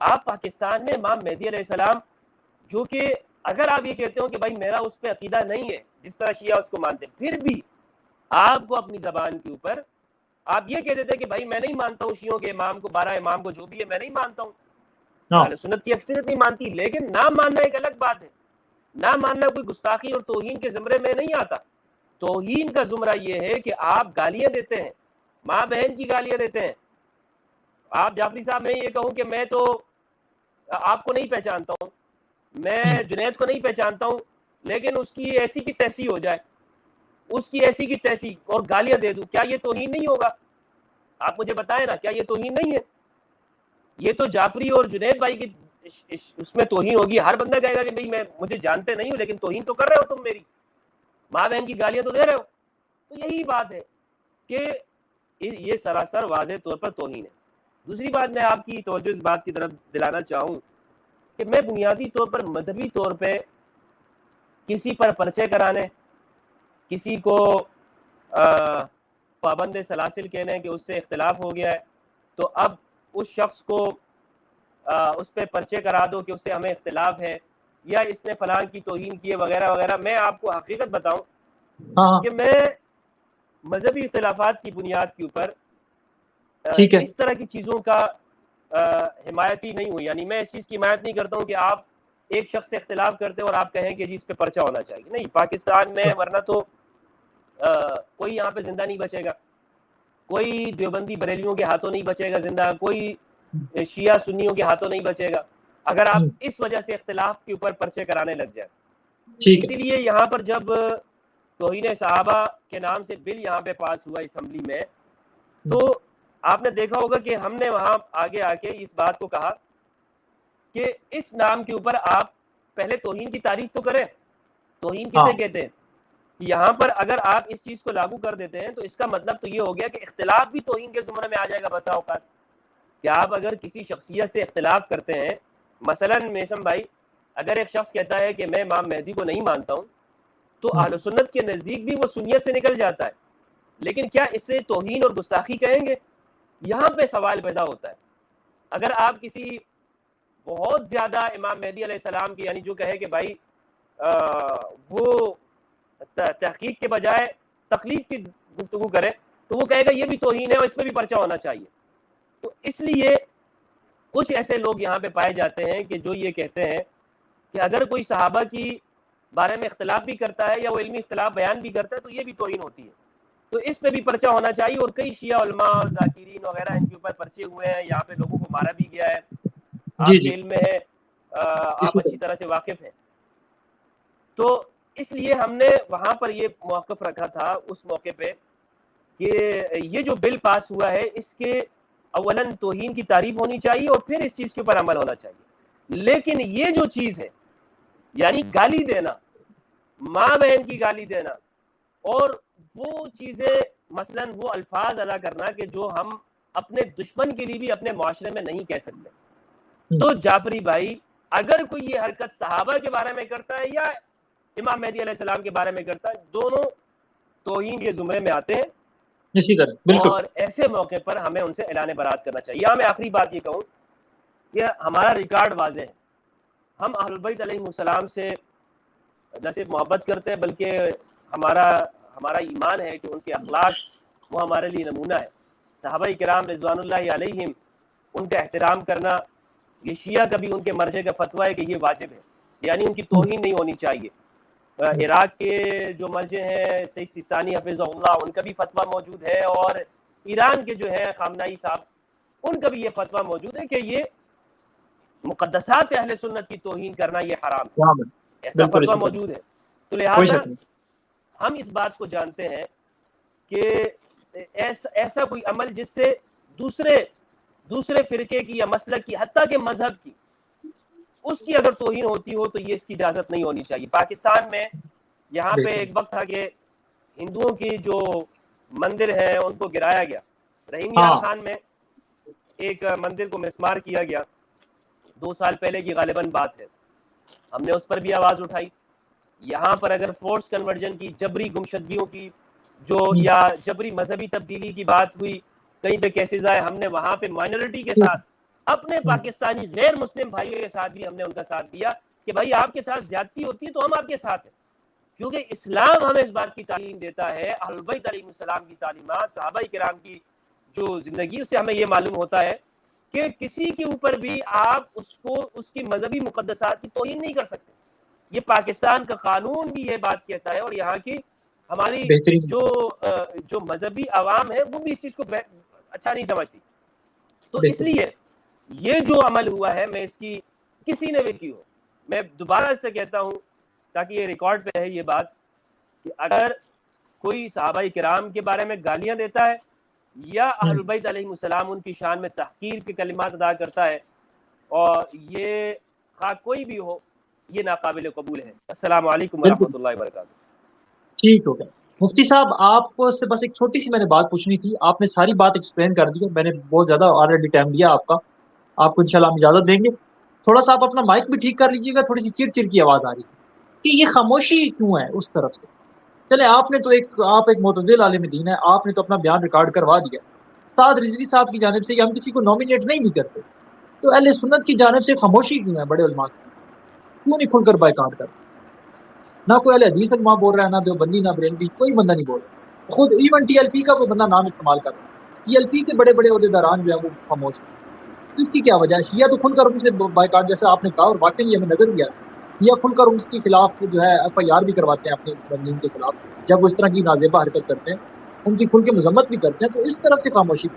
آپ پاکستان میں امام مہدی علیہ السلام، جو کہ اگر آپ یہ کہتے ہو کہ بھائی میرا اس پہ عقیدہ نہیں ہے جس طرح شیعہ اس کو مانتے ہیں، پھر بھی آپ کو اپنی زبان کے اوپر آپ یہ کہہ دیتے کہ بھائی میں نہیں مانتا ہوں شیعوں کے امام کو، 12 امام کو، جو بھی ہے میں نہیں مانتا ہوں. اہل سنت کی اکثریت نہیں مانتی، لیکن نہ ماننا ایک الگ بات ہے. نہ ماننا کوئی گستاخی اور توہین کے زمرے میں نہیں آتا. توہین کا زمرہ یہ ہے کہ آپ گالیاں دیتے ہیں، ماں بہن کی گالیاں دیتے ہیں. آپ جعفری صاحب، میں یہ کہوں کہ میں تو آپ کو نہیں پہچانتا ہوں، میں جنید کو نہیں پہچانتا ہوں، لیکن اس کی ایسی کی تیسی ہو جائے، اس کی ایسی کی تیسی، اور گالیاں دے دوں، کیا یہ توہین نہیں ہوگا؟ آپ مجھے بتائیں نا، کیا یہ توہین نہیں ہے؟ یہ تو جعفری اور جنید بھائی کی اس میں توہین ہوگی. ہر بندہ کہے گا کہ بھئی میں مجھے جانتے نہیں ہوں لیکن توہین تو کر رہے ہو تم، میری ماں بہن کی گالیاں تو دے رہے ہو. تو یہی بات ہے کہ یہ سراسر واضح طور پر توہین ہے. دوسری بات میں آپ کی توجہ اس بات کی طرف دلانا چاہوں کہ میں بنیادی طور پر مذہبی طور پہ کسی پر پرچے کرانے، کسی کو پابند سلاسل کہنے کہ اس سے اختلاف ہو گیا ہے تو اب اس شخص کو اس پہ پرچے کرا دو کہ اس سے ہمیں اختلاف ہے، یا اس نے فلاں کی توہین کی ہے وغیرہ وغیرہ. میں آپ کو حقیقت بتاؤں کہ میں مذہبی اختلافات کی بنیاد کے اوپر اس طرح کی چیزوں کا حمایتی نہیں ہوں. یعنی میں اس چیز کی حمایت نہیں کرتا ہوں کہ آپ ایک شخص سے اختلاف کرتے اور آپ کہیں کہ جی اس پہ پرچہ ہونا چاہیے. نہیں، پاکستان میں ورنہ تو کوئی یہاں پہ زندہ نہیں بچے گا، کوئی دیوبندی بریلیوں کے ہاتھوں نہیں بچے گا زندہ، کوئی شیعہ سنیوں کے ہاتھوں نہیں بچے گا اگر آپ اس وجہ سے اختلاف کے اوپر پرچے کرانے لگ جائیں. اسی لیے یہاں پر جب توہین صحابہ کے نام سے بل یہاں پہ پاس ہوا اسمبلی میں، تو آپ نے دیکھا ہوگا کہ ہم نے وہاں آگے آ کے اس بات کو کہا کہ اس نام کے اوپر آپ پہلے توہین کی تعریف تو کریں. توہین کسے کہتے ہیں؟ یہاں پر اگر آپ اس چیز کو لاگو کر دیتے ہیں تو اس کا مطلب تو یہ ہو گیا کہ اختلاف بھی توہین کے زمرے میں آ جائے گا بسا اوقات. کہ آپ اگر کسی شخصیت سے اختلاف کرتے ہیں، مثلا میسم بھائی اگر ایک شخص کہتا ہے کہ میں امام مہدی کو نہیں مانتا ہوں تو اہل سنت کے نزدیک بھی وہ سنیت سے نکل جاتا ہے، لیکن کیا اس سے توہین اور گستاخی کہیں گے؟ یہاں پہ سوال پیدا ہوتا ہے. اگر آپ کسی بہت زیادہ امام مہدی علیہ السلام کی، یعنی جو کہے کہ بھائی وہ تحقیق کے بجائے تقلید کی گفتگو کرے، تو وہ کہے گا یہ بھی توہین ہے اور اس پہ بھی پرچہ ہونا چاہیے. تو اس لیے کچھ ایسے لوگ یہاں پہ پائے جاتے ہیں کہ جو یہ کہتے ہیں کہ اگر کوئی صحابہ کی بارے میں اختلاف بھی کرتا ہے یا وہ علمی اختلاف بیان بھی کرتا ہے تو یہ بھی توہین ہوتی ہے، تو اس پہ بھی پرچہ ہونا چاہیے. اور کئی شیعہ علماء اور ذاکرین وغیرہ ان کے اوپر پرچے ہوئے ہیں، یہاں پہ لوگوں کو مارا بھی گیا ہے. آپ کے علم میں ہے، آپ اچھی طرح سے واقف ہیں. تو اس لیے ہم نے وہاں پر یہ موقف رکھا تھا اس موقع پہ کہ یہ جو بل پاس ہوا ہے اس کے اولاً توہین کی تعریف ہونی چاہیے اور پھر اس چیز کے اوپر عمل ہونا چاہیے. لیکن یہ جو چیز ہے یعنی گالی دینا، ماں بہن کی گالی دینا، اور وہ چیزیں مثلاً وہ الفاظ ادا کرنا کہ جو ہم اپنے دشمن کے لیے بھی اپنے معاشرے میں نہیں کہہ سکتے. تو جعفری بھائی اگر کوئی یہ حرکت صحابہ کے بارے میں کرتا ہے یا امام مہدی علیہ السلام کے بارے میں کرتا ہے، دونوں توہین کے زمرے میں آتے ہیں. اور ایسے موقع پر ہمیں ان سے اعلان برات کرنا چاہیے. یہاں میں آخری بات یہ کہوں کہ ہمارا ریکارڈ واضح ہے، ہم اہل بیت علیہ السلام سے نہ صرف محبت کرتے ہیں بلکہ ہمارا ایمان ہے کہ ان کے اخلاق وہ ہمارے لیے نمونہ ہے. صحابہ کرام رضوان اللہ علیہم ان کا احترام کرنا، یہ شیعہ کا بھی ان کے مرجع کا فتویٰ ہے کہ یہ واجب ہے، یعنی ان کی توہین نہیں ہونی چاہیے۔ عراق کے جو مرجع ہیں سید سیستانی حفظہ اللہ، ان کا بھی فتویٰ موجود ہے، اور ایران کے جو ہے خامنائی صاحب، ان کا بھی یہ فتویٰ موجود ہے کہ یہ مقدسات اہل سنت کی توہین کرنا یہ حرام ہے، ایسا فتویٰ موجود ہے۔ تو لہٰذا ہم اس بات کو جانتے ہیں کہ ایسا کوئی عمل جس سے دوسرے فرقے کی یا مسلک کی، حتیٰ کہ مذہب کی، اس کی اگر توہین ہوتی ہو تو یہ اس کی اجازت نہیں ہونی چاہیے۔ پاکستان میں یہاں پہ ایک وقت تھا کہ ہندوؤں کی جو مندر ہیں ان کو گرایا گیا، رحیم یار خان میں ایک مندر کو مسمار کیا گیا، 2 سال پہلے کی غالباً بات ہے، ہم نے اس پر بھی آواز اٹھائی۔ یہاں پر اگر فورس کنورژن کی، جبری گمشدگیوں کی جو یا جبری مذہبی تبدیلی کی بات ہوئی، کہیں پہ کیسز آئے، ہم نے وہاں پہ مائنورٹی کے ساتھ، اپنے پاکستانی غیر مسلم بھائیوں کے ساتھ بھی ہم نے ان کا ساتھ دیا کہ بھائی آپ کے ساتھ زیادتی ہوتی ہے تو ہم آپ کے ساتھ ہیں، کیونکہ اسلام ہمیں اس بات کی تعلیم دیتا ہے، اہل بیت علیہ السلام کی تعلیمات، صحابہ کرام کی جو زندگی، اس سے ہمیں یہ معلوم ہوتا ہے کہ کسی کے اوپر بھی آپ اس کی مذہبی مقدسات کی توہین نہیں کر سکتے۔ یہ پاکستان کا قانون بھی یہ بات کہتا ہے، اور یہاں کی ہماری جو مذہبی عوام ہے وہ بھی اس چیز کو اچھا نہیں سمجھتی۔ تو اس لیے یہ جو عمل ہوا ہے، میں اس کی کسی نے بھی کی ہو، میں دوبارہ سے کہتا ہوں تاکہ یہ ریکارڈ پہ ہے یہ بات، کہ اگر کوئی صحابہ کرام کے بارے میں گالیاں دیتا ہے یا اہل بیت علیہ السلام ان کی شان میں تحقیر کے کلمات ادا کرتا ہے، اور یہ خواہ کوئی بھی ہو، یہ ناقابل قبول ہے۔ السلام علیکم ورحمۃ اللہ وبرکاتہ۔ ٹھیک ہو گیا مفتی صاحب، آپ سے بس ایک چھوٹی سی میں نے بات پوچھنی تھی، آپ نے ساری بات ایکسپلین کر دی، میں نے بہت زیادہ آلریڈی ٹائم لیا آپ کا، آپ کو انشاءاللہ ہم اجازت دیں گے۔ تھوڑا سا آپ اپنا مائک بھی ٹھیک کر لیجیے گا، تھوڑی سی چر چر کی آواز آ رہی ہے کہ یہ خاموشی کیوں ہے اس طرف سے؟ چلے آپ نے تو آپ ایک معتدل عالم دین ہے، آپ نے تو اپنا بیان ریکارڈ کروا دیا۔ استاد رضوی صاحب کی جانب سے ہم کسی کو نامینیٹ نہیں کرتے، تو اہل سنت کی جانب سے خاموشی کیوں ہے؟ بڑے علماء کیوں نہیں کھل کر بائیکاٹ کرتے؟ نہ کوئی اہل حدیث علماء بول رہا ہے، نہ دیوبندی، نہ بریلوی، کوئی بندہ نہیں بول رہا، خود ایون ٹی ایل پی کا کوئی بندہ نام استعمال کر رہا ہے، ٹی ایل پی کے بڑے بڑے عہدیداران جو ہیں وہ خاموش ہیں۔ اس کی کیا وجہ ہے؟ شیعہ تو کھل کر ان سے بائیکاٹ جیسا آپ نے کہا، اور واقعی ہمیں نظر دیا، شیعہ کھل کر اس کے خلاف جو ہے ایف آئی آر بھی کرواتے ہیں اپنے بندین کے خلاف، جب وہ اس طرح کی نازیبہ حرکت کرتے ہیں ان کی کھل کے مذمت بھی کرتے ہیں۔ تو اس طرف سے خاموشی،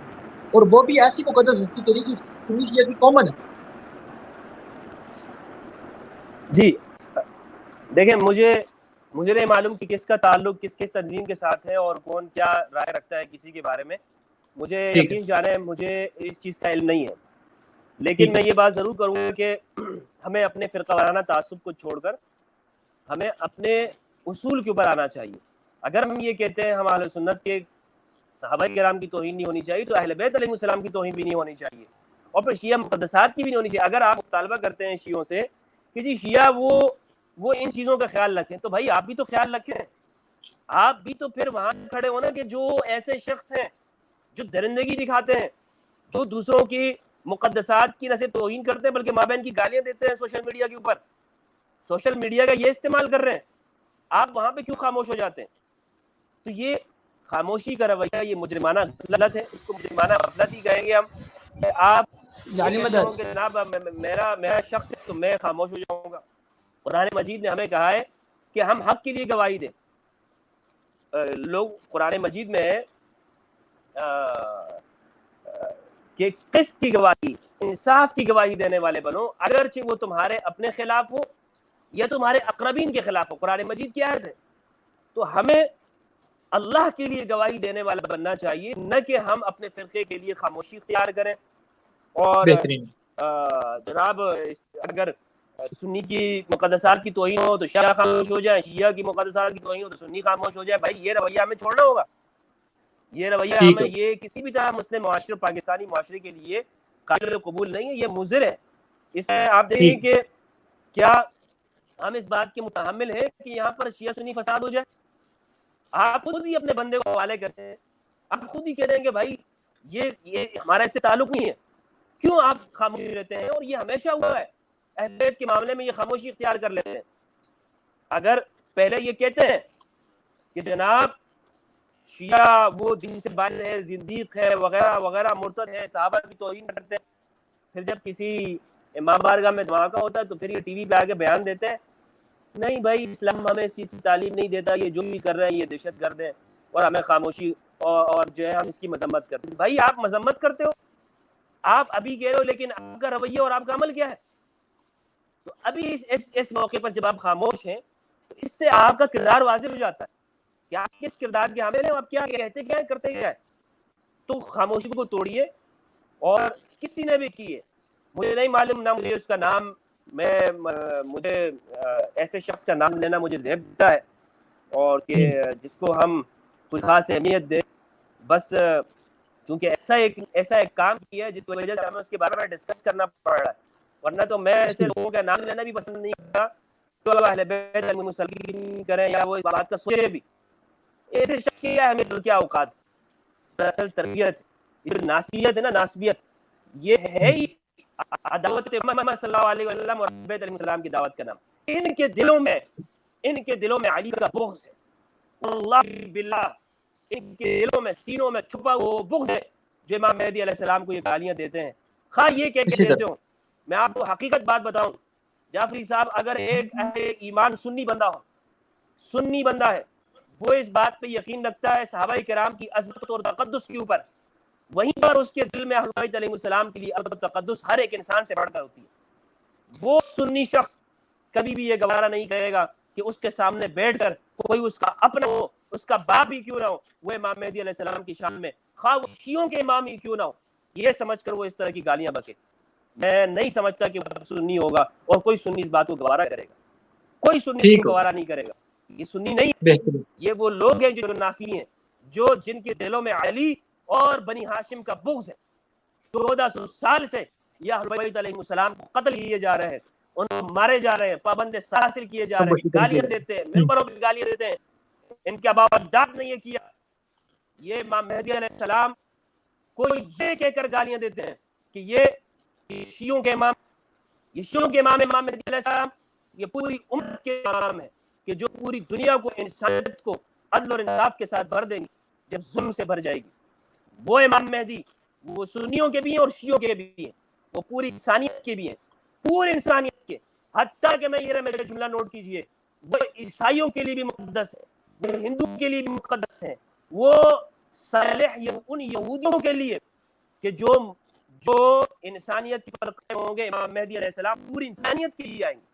اور وہ بھی ایسی مقدس ہستی کے لیے جو سنی شیعہ کی کامن ہے۔ جی دیکھیں، مجھے نہیں معلوم کہ کس کا تعلق کس تنظیم کے ساتھ ہے اور کون کیا رائے رکھتا ہے کسی کے بارے میں، مجھے یقین جانے مجھے اس چیز کا علم نہیں ہے، لیکن میں یہ بات ضرور کروں گا کہ ہمیں اپنے فرقہ وارانہ تعصب کو چھوڑ کر ہمیں اپنے اصول کے اوپر آنا چاہیے۔ اگر ہم یہ کہتے ہیں ہم اہل سنت کے صحابہ کرام کی توہین نہیں ہونی چاہیے، تو اہل بیت علیہ السلام کی توہین بھی نہیں ہونی چاہیے، اور پھر شیعہ مقدسات کی بھی نہیں ہونی چاہیے۔ اگر آپ مطالبہ کرتے ہیں شیعوں سے کہ جی شیعہ وہ ان چیزوں کا خیال رکھیں، تو بھائی آپ بھی تو خیال رکھیں، آپ بھی تو پھر وہاں کھڑے ہونا کہ جو ایسے شخص ہیں جو درندگی دکھاتے ہیں، جو دوسروں کی مقدسات کی نہ صرف توہین کرتے ہیں بلکہ مابین کی گالیاں دیتے ہیں سوشل میڈیا کے اوپر، سوشل میڈیا کا یہ استعمال کر رہے ہیں، آپ وہاں پہ کیوں خاموش ہو جاتے ہیں؟ تو یہ خاموشی کا رویہ یہ مجرمانہ غفلت ہے، اس کو مجرمانہ غفلت ہی کہیں گے ہم۔ آپ کہتے ہوں کہ جناب میرا شخص ہے تو میں خاموش ہو جاؤں گا۔ قرآن مجید نے ہمیں کہا ہے کہ ہم حق کے لیے گواہی دیں۔ لوگ قرآن مجید میں کہ قسط کی گواہی، انصاف کی گواہی دینے والے بنو، اگرچہ وہ تمہارے اپنے خلاف ہو یا تمہارے اقربین کے خلاف ہو۔ قرآن مجید کی آیت ہے۔ تو ہمیں اللہ کے لیے گواہی دینے والا بننا چاہیے، نہ کہ ہم اپنے فرقے کے لیے خاموشی اختیار کریں۔ اور جناب اگر سنی کی مقدسات کی توہین ہو تو شیعہ خاموش ہو جائے، شیعہ کی مقدسات کی توہین ہو تو سنی خاموش ہو جائے۔ بھائی یہ رویہ ہمیں چھوڑنا ہوگا، یہ رویہ ہمیں یہ کسی بھی طرح مسلم معاشرے، پاکستانی معاشرے کے لیے قابل قبول نہیں ہے، یہ مضر ہے۔ اس میں آپ دیکھیں کہ کیا ہم اس بات کے متحمل ہیں کہ یہاں پر شیعہ سنی فساد ہو جائے؟ آپ خود ہی اپنے بندے کو حوالے کرتے ہیں، آپ خود ہی کہہ رہے ہیں کہ بھائی یہ ہمارا اس سے تعلق نہیں ہے، کیوں آپ خاموش رہتے ہیں؟ اور یہ ہمیشہ ہوا ہے، اہل بیت کے معاملے میں یہ خاموشی اختیار کر لیتے ہیں۔ اگر پہلے یہ کہتے ہیں کہ جناب شیعہ وہ دین سے باہر ہے، زندیق ہے، وغیرہ وغیرہ، مرتد ہے، صحابہ کی توہین کرتے ہیں. پھر جب کسی امام بارگاہ میں دھماکہ ہوتا ہے تو پھر یہ ٹی وی پہ آ کے بیان دیتے ہیں نہیں بھائی اسلام ہمیں اس چیز کی تعلیم نہیں دیتا، یہ جو بھی کر رہے ہیں یہ دہشت گرد ہیں، اور ہمیں خاموشی اور جو ہے ہم اس کی مذمت کرتے ہیں. بھائی آپ مذمت کرتے ہو، آپ ابھی کہہ رہے ہو، لیکن آپ کا رویہ اور آپ کا عمل کیا ہے؟ تو ابھی اس موقع پر جب آپ خاموش ہیں تو اس سے آپ کا کردار واضح ہو جاتا ہے کہ آپ کس کردار کے حامل ہیں، آپ کیا کہتے کیا ہیں، کرتے کیا ہیں. تو خاموشی کو توڑیے. اور کسی نے بھی کی ہے، مجھے نہیں معلوم، نہ مجھے اس کا نام، مجھے ایسے شخص کا نام لینا مجھے زیب دیتا ہے، اور کہ جس کو ہم کوئی خاص اہمیت دیں. بس چونکہ ایسا ایک کام کیا ہے جس وجہ سے ہمیں اس کے بارے میں ڈسکس کرنا پڑ رہا ہے، ورنہ تو میں ایسے لوگوں کا نام لینا بھی پسند نہیں کرتا جو اہل بیت علیہم السلام کریں یا وہ اس بات کا سوچے بھی. ایسے شخص کی ہمیں کیا اوقات. اصل تربیت یہ ناسبیت ہے نا، ناسبیت یہ ہے ہی عداوت محمد صلی اللہ علیہ وسلم اور بیت علیہ السلام کی دعوت کا نام. ان کے دلوں میں علی کا بغض ہے، اللہ باللہ ان کے دلوں میں سینوں میں چھپا وہ بغض ہے جو امام مہدی علیہ السلام کو یہ گالیاں دیتے ہیں. خواہ یہ کہہ کے دیتے ہوں. میں آپ کو حقیقت بات بتاؤں جعفری صاحب، اگر ایک اہل ایمان سنی بندہ ہے، وہ اس بات پہ یقین رکھتا ہے صحابہ کرام کی عظمت اور تقدس کے اوپر، وہیں پر اس کے دل میں اہل بیت علیہ السلام کے لیے عظمت اور تقدس ہر ایک انسان سے بڑھ کر ہوتی ہے. وہ سنی شخص کبھی بھی یہ گوارا نہیں کرے گا کہ اس کے سامنے بیٹھ کر کوئی اس کا اپنا ہو، اس کا باپ ہی کیوں نہ ہو، وہ امام مہدی علیہ السلام کی شان میں، خواہ وہ شیعوں کے امام ہی کیوں نہ ہو، یہ سمجھ کر وہ اس طرح کی گالیاں بکے. میں نہیں سمجھتا کہ وہ سنی ہوگا اور کوئی سنی اس بات کو گوارا کرے گا. کوئی سنی اس کو گوارا نہیں کرے گا. یہ سنی نہیں، یہ وہ لوگ ہیں جو ناسبی ہیں، جن کے دلوں میں علی اور بنی ہاشم کا بغض ہے. 1400 سال سے یہ اہل بیت علیہ السلام کو قتل کیے جا رہے ہیں، ان کو مارے جا رہے ہیں، پابند سلاسل کیے جا رہے ہیں، گالیاں دیتے ہیں، ممبروں پہ گالیاں دیتے ہیں. ان کے باوجود نے یہ کیا. یہ امام مہدی علیہ السلام کو یہ کہہ کر گالیاں دیتے ہیں کہ یہ شیعوں کے امام امام مہدی علیہ السلام یہ پوری امت کے امام ہے کہ جو پوری دنیا کو، انسانیت کو عدل اور انصاف کے ساتھ بھر دیں گی جب ظلم سے بھر جائے گی. وہ امام مہدی وہ سنیوں کے بھی ہیں اور شیعوں کے بھی ہیں، وہ پوری انسانیت کے بھی ہیں، پوری انسانیت کے. حتیٰ کہ میرا جملہ نوٹ کیجئے، وہ عیسائیوں کے لیے بھی مقدس ہے، وہ ہندو کے لیے بھی مقدس ہے، وہ صالح ان یہودیوں کے لیے کہ جو انسانیت کی پر قائم ہوں گے. امام مہدی علیہ السلام پوری انسانیت کے لیے آئیں گے،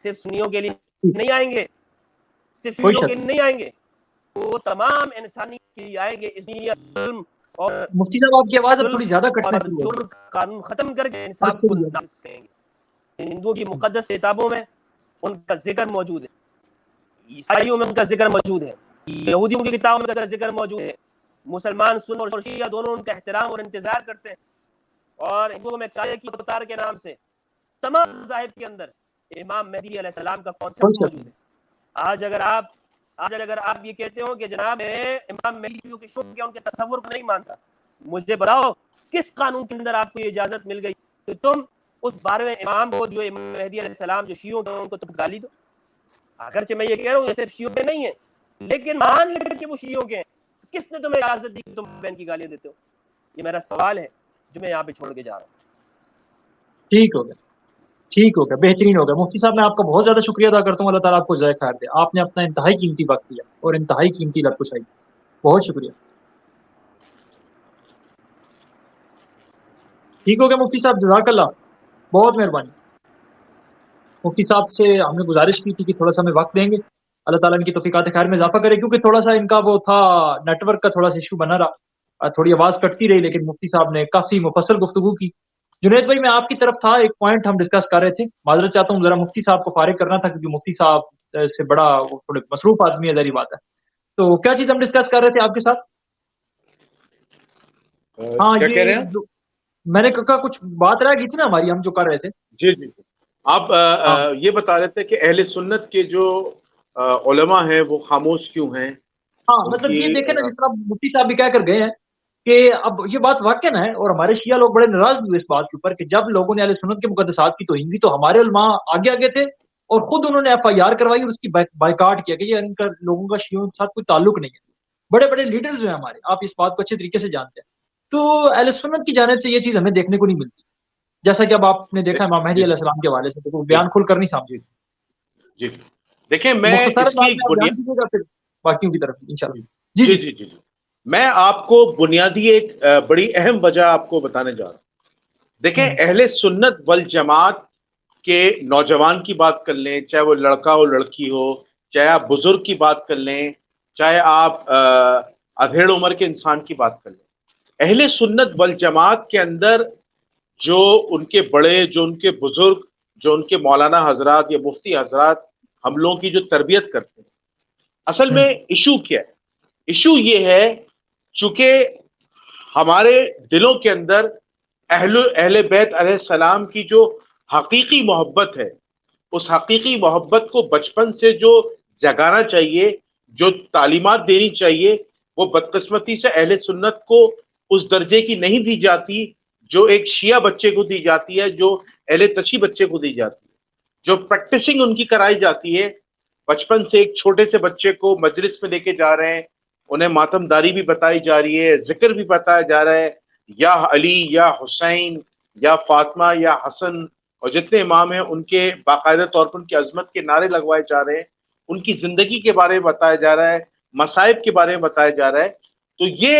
صرف سنیوں کے لیے نہیں آئیں گے، صرف شیعوں کے لیے نہیں آئیں گے، وہ تمام انسانیت کے لیے آئیں گے. اس دنیا ظلم اور مفتی صاحب آپ کی آواز اب تھوڑی زیادہ کٹنے لگی ہے. قانون ختم کر کے انصاف کو نافذ کریں گے. ہندوؤں کی مقدس کتابوں میں ان کا ذکر موجود ہے، عیسائیوں میں ان کا ذکر موجود ہے، یہودیوں کی کتابوں میں ان کا ذکر موجود ہے. مسلمان سن اور شیعہ دونوں ان کا احترام اور انتظار کرتے ہیں. اور ہندوؤں میں کائے کی اوتار کے نام سے تمام مذاہب کے اندر امام مہدی علیہ السلام کا کانسیپٹ موجود ہے. آج اگر آپ یہ کہتے ہو کہ جناب امام مہدی کے شوق کیا ان کے تصور کو نہیں مانتا، مجھے بتاؤ کس قانون کے اندر آپ کو یہ اجازت مل گئی کہ تم اس 12ویں امام کو جو امام مہدی علیہ السلام جو شیعوں کے ان کو تم گالی دو؟ اگرچہ میں یہ کہہ رہا ہوں یہ صرف شیعوں کے نہیں ہیں، لیکن مان لے کہ وہ شیعوں کے ہیں، کس نے تمہیں اجازت دی کہ تم بہن کی گالیاں دیتے ہو؟ یہ میرا سوال ہے جو میں یہاں پہ چھوڑ کے جا رہا ہوں. ٹھیک ہو گیا، بہترین ہو گیا. مفتی صاحب میں آپ کا بہت زیادہ شکریہ ادا کرتا ہوں، اللہ تعالیٰ آپ کو جزائے خیر دے. آپ نے اپنا انتہائی قیمتی وقت دیا اور انتہائی قیمتی لبکشائی، بہت شکریہ. ٹھیک ہو گیا مفتی صاحب، جزاک اللہ، بہت مہربانی. مفتی صاحب سے ہم نے گزارش کی تھی کہ تھوڑا سا ہمیں وقت دیں گے، اللہ تعالیٰ ان کی توفیقات خیر میں اضافہ کرے، کیونکہ تھوڑا سا ان کا وہ تھا نیٹ ورک کا تھوڑا سا ایشو بنا رہا، تھوڑی آواز کٹتی رہی، لیکن مفتی صاحب نے کافی مفصل گفتگو کی. جنید بھائی میں آپ کی طرف تھا، ایک پوائنٹ ہم ڈسکس کر رہے تھے، معذرت چاہتا ہوں ذرا مفتی صاحب کو فارغ کرنا تھا کیونکہ مفتی صاحب سے بڑا تھوڑے مصروف آدمی ہے، ظاہری بات ہے. تو کیا چیز ہم ڈسکس کر رہے تھے آپ کے ساتھ؟ ہاں کیا کہہ رہے ہیں میں نے کہا کچھ بات رہ گئی تھی نا ہماری، ہم جو کر رہے تھے. جی آپ یہ بتا رہے تھے کہ اہل سنت کے جو علماء ہیں وہ خاموش کیوں ہیں. ہاں مطلب یہ دیکھیں نا، جس طرح مفتی صاحب بھی کہہ کر گئے ہیں کہ اب یہ بات واقع ہے، اور ہمارے شیعہ لوگ بڑے ناراض ہوئے اس بات کے اوپر کہ جب لوگوں نے اہل سنت کے مقدسات کی توہین کی تو ہمارے علماء آگے تھے اور خود انہوں نے ایف آئی آر کروائی اور اس کی بائیکاٹ کیا کہ یہ ان کا لوگوں کا شیعوں کے ساتھ کوئی تعلق نہیں ہے. بڑے بڑے لیڈرز جو ہیں ہمارے، آپ اس بات کو اچھے طریقے سے جانتے ہیں، تو اہل سنت کی جانب سے یہ چیز ہمیں دیکھنے کو نہیں ملتی، جیسا کہ اب آپ نے دیکھا امام مہدی جی علیہ السلام کے حوالے سے، تو جی بیان کھل کر نہیں سامنے. جی جی دیکھیں میں مختصر اس کی بات میں آپ بیان کیجیے گا، پھر باقیوں کی طرف انشاءاللہ. جی جی جی جی جی جی میں آپ کو بنیادی ایک بڑی اہم وجہ آپ کو بتانے جا رہا ہوں. دیکھیں اہل سنت والجماعت کے نوجوان کی بات کر لیں، چاہے وہ لڑکا ہو لڑکی ہو، چاہے آپ بزرگ کی بات کر لیں، چاہے آپ ادھیڑ عمر کے انسان کی بات کر لیں، اہل سنت والجماعت کے اندر جو ان کے بڑے، جو ان کے بزرگ، جو ان کے مولانا حضرات یا مفتی حضرات ہم لوگوں کی جو تربیت کرتے ہیں، اصل میں ایشو کیا ہے؟ ایشو یہ ہے چونکہ ہمارے دلوں کے اندر اہل بیت علیہ السلام کی جو حقیقی محبت ہے، اس حقیقی محبت کو بچپن سے جو جگانا چاہیے، جو تعلیمات دینی چاہیے، وہ بدقسمتی سے اہل سنت کو اس درجے کی نہیں دی جاتی جو ایک شیعہ بچے کو دی جاتی ہے، جو اہل تشیع بچے کو دی جاتی ہے. جو پریکٹسنگ ان کی کرائی جاتی ہے بچپن سے، ایک چھوٹے سے بچے کو مجلس میں لے کے جا رہے ہیں، انہیں ماتم داری بھی بتائی جا رہی ہے، ذکر بھی بتایا جا رہا ہے، یا علی یا حسین یا فاطمہ یا حسن، اور جتنے امام ہیں ان کے باقاعدہ طور پر ان کی عظمت کے نعرے لگوائے جا رہے ہیں، ان کی زندگی کے بارے میں بتایا جا رہا ہے، مصائب کے بارے میں بتایا جا رہا ہے. تو یہ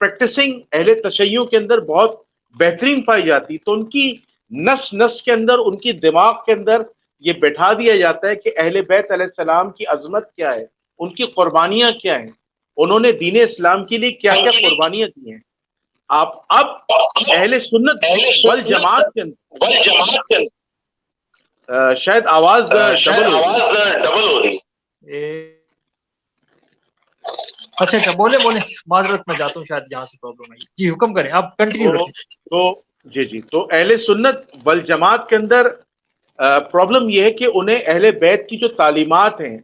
پریکٹسنگ اہل تشیع کے اندر بہت بہترین پائی جاتی. تو ان کی نس نس کے اندر، ان کی دماغ کے اندر یہ بٹھا دیا جاتا ہے کہ اہل بیت علیہ السلام کی عظمت کیا ہے، ان کی قربانیاں کیا ہیں، انہوں نے دین اسلام کے لیے کیا کیا قربانیاں دی ہیں. آپ اب اہل سنت والجماعت کے اندر شاید آواز ڈبل ہو رہی ہے. اچھا بولے معذرت میں جاتا ہوں، شاید یہاں سے پرابلم آئی. جی حکم کریں، آپ کنٹینیو رکھیں. تو اہل سنت والجماعت کے اندر پرابلم یہ ہے کہ انہیں اہل بیت کی جو تعلیمات ہیں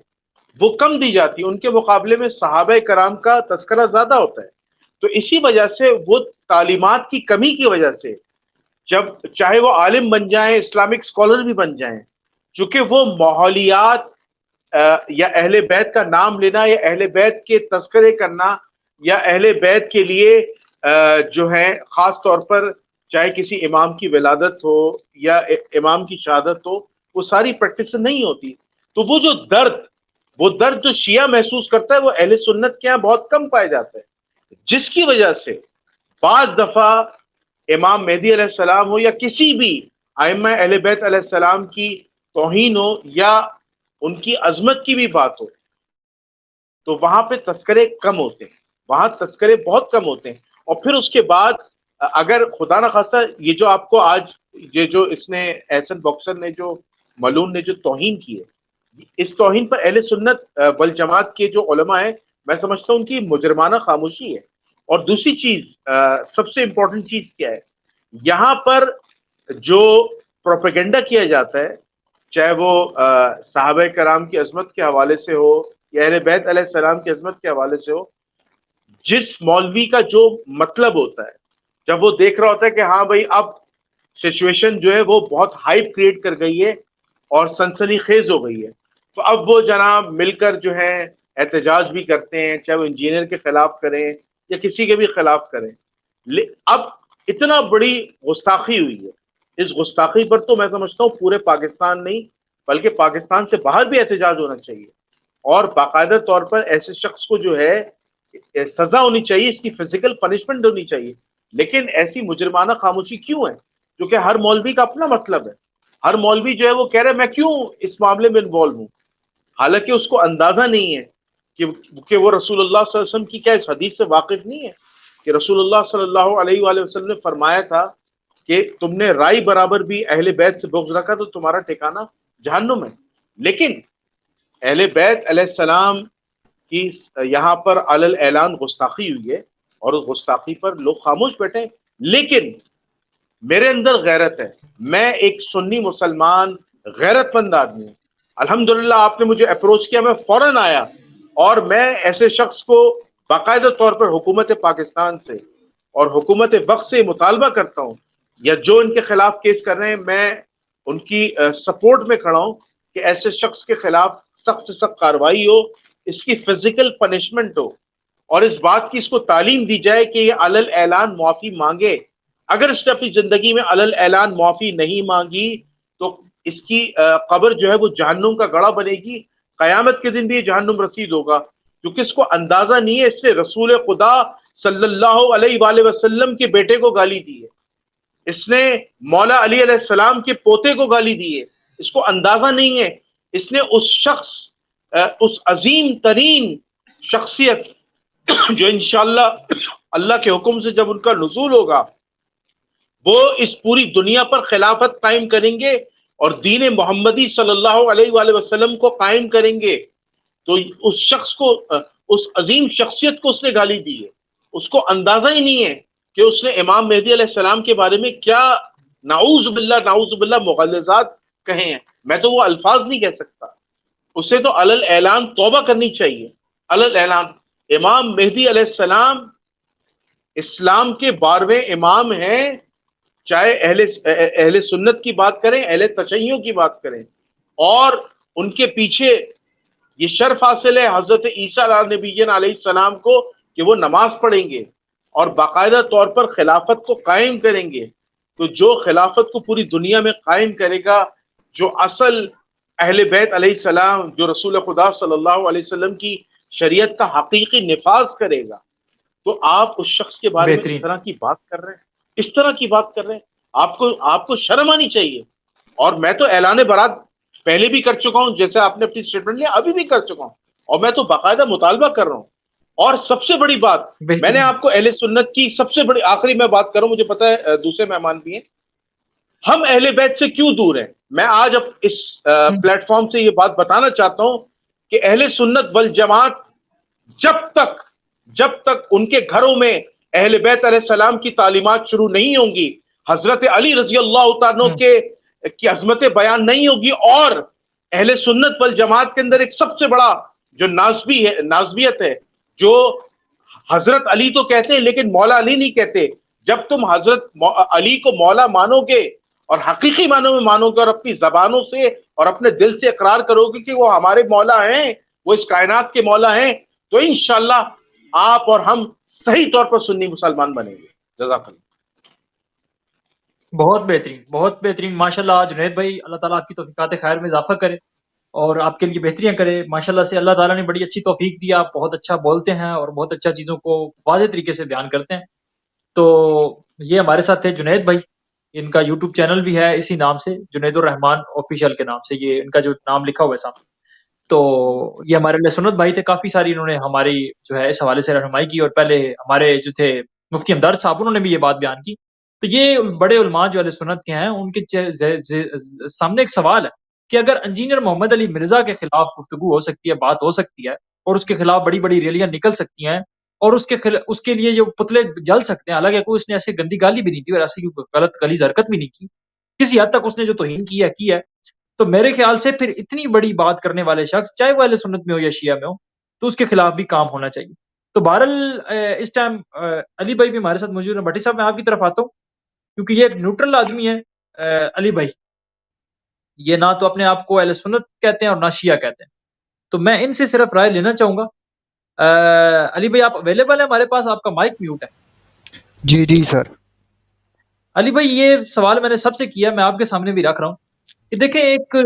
وہ کم دی جاتی، ان کے مقابلے میں صحابہ کرام کا تذکرہ زیادہ ہوتا ہے. تو اسی وجہ سے وہ تعلیمات کی کمی کی وجہ سے جب چاہے وہ عالم بن جائیں، اسلامک اسکالر بھی بن جائیں، چونکہ وہ ماحولیات یا اہل بیت کا نام لینا، یا اہل بیت کے تذکرے کرنا، یا اہل بیت کے لیے جو ہے خاص طور پر چاہے کسی امام کی ولادت ہو یا امام کی شہادت ہو، وہ ساری پریکٹس نہیں ہوتی. تو وہ درد جو شیعہ محسوس کرتا ہے وہ اہل سنت کے یہاں بہت کم پائے جاتا ہے، جس کی وجہ سے بعض دفعہ امام مہدی علیہ السلام ہو یا کسی بھی ائمہ اہل بیت علیہ السلام کی توہین ہو یا ان کی عظمت کی بھی بات ہو، تو وہاں پہ تذکرے کم ہوتے ہیں، وہاں تذکرے بہت کم ہوتے ہیں. اور پھر اس کے بعد اگر خدا نخواستہ یہ جو آپ کو آج یہ جو اس نے احسن باکسر نے جو ملون نے جو توہین کی ہے، اس توہین پر اہل سنت والجماعت کے جو علماء ہیں، میں سمجھتا ہوں ان کی مجرمانہ خاموشی ہے. اور دوسری چیز، سب سے امپورٹنٹ چیز کیا ہے، یہاں پر جو پروپیگنڈا کیا جاتا ہے، چاہے وہ صحابہ کرام کی عظمت کے حوالے سے ہو یا اہل بیت علیہ السلام کی عظمت کے حوالے سے ہو، جس مولوی کا جو مطلب ہوتا ہے، جب وہ دیکھ رہا ہوتا ہے کہ ہاں بھائی اب سچویشن جو ہے وہ بہت ہائپ کریٹ کر گئی ہے اور سنسنی خیز ہو گئی ہے، تو اب وہ جناب مل کر جو ہے احتجاج بھی کرتے ہیں، چاہے وہ انجینئر کے خلاف کریں یا کسی کے بھی خلاف کریں. اب اتنا بڑی گستاخی ہوئی ہے، اس گستاخی پر تو میں سمجھتا ہوں پورے پاکستان نہیں بلکہ پاکستان سے باہر بھی احتجاج ہونا چاہیے، اور باقاعدہ طور پر ایسے شخص کو جو ہے سزا ہونی چاہیے، اس کی فزیکل پنشمنٹ ہونی چاہیے. لیکن ایسی مجرمانہ خاموشی کیوں ہے؟ کیونکہ ہر مولوی کا اپنا مطلب ہے، ہر مولوی جو ہے وہ کہہ رہا ہے میں کیوں اس معاملے میں انوالو ہوں، حالانکہ اس کو اندازہ نہیں ہے کہ وہ رسول اللہ صلی اللہ علیہ وسلم کی کیا اس حدیث سے واقف نہیں ہے کہ رسول اللہ صلی اللہ علیہ وآلہ وسلم نے فرمایا تھا کہ تم نے رائی برابر بھی اہل بیت سے بغض رکھا تو تمہارا ٹھکانہ جہنم ہے. لیکن اہل بیت علیہ السلام کی یہاں پر علی الاعلان گستاخی ہوئی ہے اور اس گستاخی پر لوگ خاموش بیٹھے. لیکن میرے اندر غیرت ہے، میں ایک سنی مسلمان غیرت مند آدمی ہوں. الحمدللہ آپ نے مجھے اپروچ کیا، میں فوراً آیا اور میں ایسے شخص کو باقاعدہ طور پر حکومت پاکستان سے اور حکومت وقت سے مطالبہ کرتا ہوں، یا جو ان کے خلاف کیس کر رہے ہیں میں ان کی سپورٹ میں کھڑا ہوں کہ ایسے شخص کے خلاف سخت سے سخت کارروائی ہو، اس کی فزیکل پنشمنٹ ہو. اور اس بات کی اس کو تعلیم دی جائے کہ یہ علل اعلان معافی مانگے. اگر اس نے اپنی زندگی میں علل اعلان معافی نہیں مانگی تو اس کی قبر جو ہے وہ جہنم کا گڑھا بنے گی. قیامت کے دن بھی یہ جہنم رسید ہوگا، کیونکہ اس کو اندازہ نہیں ہے اس نے رسول خدا صلی اللہ علیہ وآلہ وسلم کے بیٹے کو گالی دی ہے، اس نے مولا علی علیہ السلام کے پوتے کو گالی دی ہے. اس کو اندازہ نہیں ہے. اس نے اس شخص، اس عظیم ترین شخصیت جو انشاءاللہ اللہ کے حکم سے جب ان کا نزول ہوگا وہ اس پوری دنیا پر خلافت قائم کریں گے اور دین محمدی صلی اللہ علیہ وآلہ وسلم کو قائم کریں گے، تو اس شخص کو، اس عظیم شخصیت کو اس نے گالی دی ہے. اس کو اندازہ ہی نہیں ہے کہ اس نے امام مہدی علیہ السلام کے بارے میں کیا نعوذ باللہ مغلظات کہے ہیں. میں تو وہ الفاظ نہیں کہہ سکتا. اسے تو علل اعلان توبہ کرنی چاہیے. علل اعلان امام مہدی علیہ السلام اسلام کے 12ویں امام ہیں، چاہے اہل سنت کی بات کریں، اہل تشیع کی بات کریں، اور ان کے پیچھے یہ شرف حاصل ہے حضرت عیسیٰ علیہ نبی علیہ السلام کو کہ وہ نماز پڑھیں گے اور باقاعدہ طور پر خلافت کو قائم کریں گے. تو جو خلافت کو پوری دنیا میں قائم کرے گا، جو اصل اہل بیت علیہ السلام، جو رسول خدا صلی اللہ علیہ وسلم کی شریعت کا حقیقی نفاذ کرے گا، تو آپ اس شخص کے بارے میں اس بہترین. طرح کی بات کر رہے ہیں، اس طرح کی بات کر رہے ہیں. آپ کو شرم آنی چاہیے. اور میں تو اعلان برات پہلے بھی کر چکا ہوں، جیسے آپ نے اپنی اسٹیٹمنٹ لیا، ابھی بھی کر چکا ہوں، اور میں تو باقاعدہ مطالبہ کر رہا ہوں. اور سب سے بڑی بات، میں نے بہترین. آپ کو اہل سنت کی سب سے بڑی، آخری میں بات کروں، مجھے پتا ہے دوسرے مہمان بھی ہیں، ہم اہل بیت سے کیوں دور ہیں. میں آج اب اس پلیٹ فارم سے یہ بات بتانا چاہتا ہوں کہ اہل سنت والجماعت جب تک ان کے گھروں میں اہل بیت علیہ السلام کی تعلیمات شروع نہیں ہوں گی، حضرت علی رضی اللہ تعالیٰ کی عظمتیں بیان نہیں ہوگی، اور اہل سنت والجماعت کے اندر ایک سب سے بڑا جو نازبیت ہے، جو حضرت علی تو کہتے ہیں لیکن مولا علی نہیں کہتے. جب تم حضرت علی کو مولا مانو گے اور حقیقی معنوں میں مانو گے اور اپنی زبانوں سے اور اپنے دل سے اقرار کرو گے کہ وہ ہمارے مولا ہیں، وہ اس کائنات کے مولا ہیں، تو انشاءاللہ آپ اور ہم صحیح طور پر سنی مسلمان بنیں گے. جزاک اللہ. بہت بہترین، بہت بہترین. ماشاءاللہ جنید بھائی، اللہ تعالیٰ آپ کی توفیقات خیر میں اضافہ کرے اور آپ کے لیے بہتریاں کرے. ماشاءاللہ سے اللہ تعالیٰ نے بڑی اچھی توفیق دی. آپ بہت اچھا بولتے ہیں اور بہت اچھا چیزوں کو واضح طریقے سے بیان کرتے ہیں. تو یہ ہمارے ساتھ تھے جنید بھائی. ان کا یوٹیوب چینل بھی ہے اسی نام سے، جنید الرحمان آفیشیل کے نام سے، یہ ان کا جو نام لکھا ہوا ہے سامنے. تو یہ ہمارے لیے سنت بھائی تھے. کافی ساری انہوں نے ہماری جو ہے اس حوالے سے رہنمائی کی، اور پہلے ہمارے جو تھے مفتی ہمدرد صاحب، انہوں نے بھی یہ بات بیان کی. تو یہ بڑے علماء جو اہل سنت کے ہیں، ان کے سامنے ایک سوال ہے کہ اگر انجینئر محمد علی مرزا کے خلاف گفتگو ہو سکتی ہے، بات ہو سکتی ہے، اور اس کے خلاف بڑی بڑی ریلیاں نکل سکتی ہیں، اور اس کے لیے جو پتلے جل سکتے ہیں، حالانکہ کوئی اس نے ایسے گندی گالی بھی نہیں دی اور ایسی غلط غلیظ حرکت بھی نہیں کی، کسی حد تک اس نے جو توہین کی ہے، تو میرے خیال سے پھر اتنی بڑی بات کرنے والے شخص، چاہے وہ اہل سنت میں ہو یا شیعہ میں ہو، تو اس کے خلاف بھی کام ہونا چاہیے. تو بہرحال اس ٹائم علی بھائی بھی ہمارے ساتھ موجود ہیں. بھٹی صاحب، میں آپ کی طرف آتا ہوں کیونکہ یہ ایک نیوٹرل آدمی ہے. علی بھائی یہ نہ تو اپنے آپ کو اہل سنت کہتے ہیں اور نہ شیعہ کہتے ہیں، تو میں ان سے صرف رائے لینا چاہوں گا. علی بھائی آپ اویلیبل ہیں؟ ہمارے پاس آپ کا مائک میوٹ ہے. جی جی سر. علی بھائی یہ سوال میں نے سب سے کیا، میں آپ کے سامنے بھی رکھ رہا ہوں کہ دیکھیں، ایک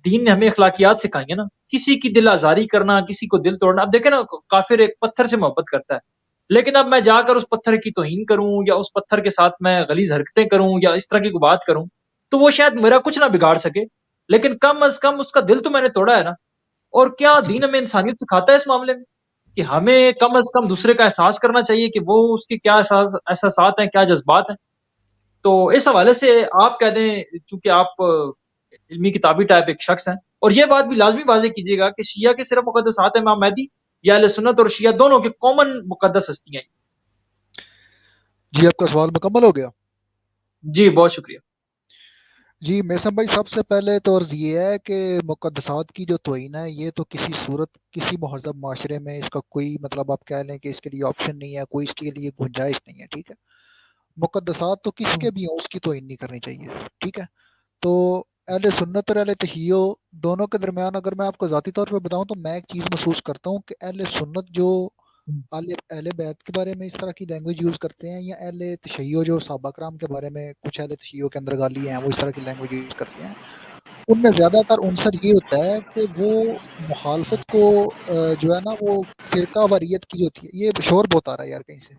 دین نے ہمیں اخلاقیات سکھائی ہیں نا، کسی کی دل آزاری کرنا، کسی کو دل توڑنا. اب دیکھیں نا، کافر ایک پتھر سے محبت کرتا ہے، لیکن اب میں جا کر اس پتھر کی توہین کروں یا اس پتھر کے ساتھ میں غلیظ حرکتیں کروں یا اس طرح کی کوئی بات کروں، تو وہ شاید میرا کچھ نہ بگاڑ سکے، لیکن کم از کم اس کا دل تو میں نے توڑا ہے نا. اور کیا دین ہمیں انسانیت سکھاتا ہے اس معاملے میں کہ ہمیں کم از کم دوسرے کا احساس کرنا چاہیے کہ وہ اس کے کیا احساسات ہیں، کیا جذبات ہیں. تو اس حوالے سے آپ کہہ دیں، چونکہ آپ علمی کتابی ٹائپ ایک شخص ہیں، اور یہ بات بھی لازمی واضح کیجیے گا کہ شیعہ کے صرف مقدسات ہیں امام مہدی، یا اہل سنت اور شیعہ دونوں کے کامن مقدس ہستیاں ہیں؟ جی آپ کا سوال مکمل ہو گیا. جی بہت شکریہ. جی میسم بھائی، سب سے پہلے تو عرض یہ ہے کہ مقدسات کی جو توہین ہے، یہ تو کسی صورت، کسی مہذب معاشرے میں اس کا کوئی مطلب آپ کہہ لیں کہ اس کے لیے آپشن نہیں ہے، کوئی اس کے لیے گنجائش نہیں ہے. ٹھیک ہے، مقدسات تو کس کے بھی ہوں، اس کی توہین نہیں کرنی چاہیے. ٹھیک ہے، تو اہل سنت اور اہل تشیع دونوں کے درمیان اگر میں آپ کو ذاتی طور پہ بتاؤں تو میں ایک چیز محسوس کرتا ہوں کہ اہل سنت جو اہل بیت کے بارے میں اس طرح کی لینگویج یوز کرتے ہیں، یا اہل تشیع جو صحابہ کرام کے بارے میں کچھ اہل تشیع کے اندر گالی ہیں وہ اس طرح کی لینگویج یوز کرتے ہیں؟ ان میں زیادہ تر عنصر یہ ہوتا ہے کہ وہ مخالفت کو جو ہے نا وہ فرقہ واریت کی جو ہوتی ہے، یہ شور بہت آ رہا ہے یار کہیں سے،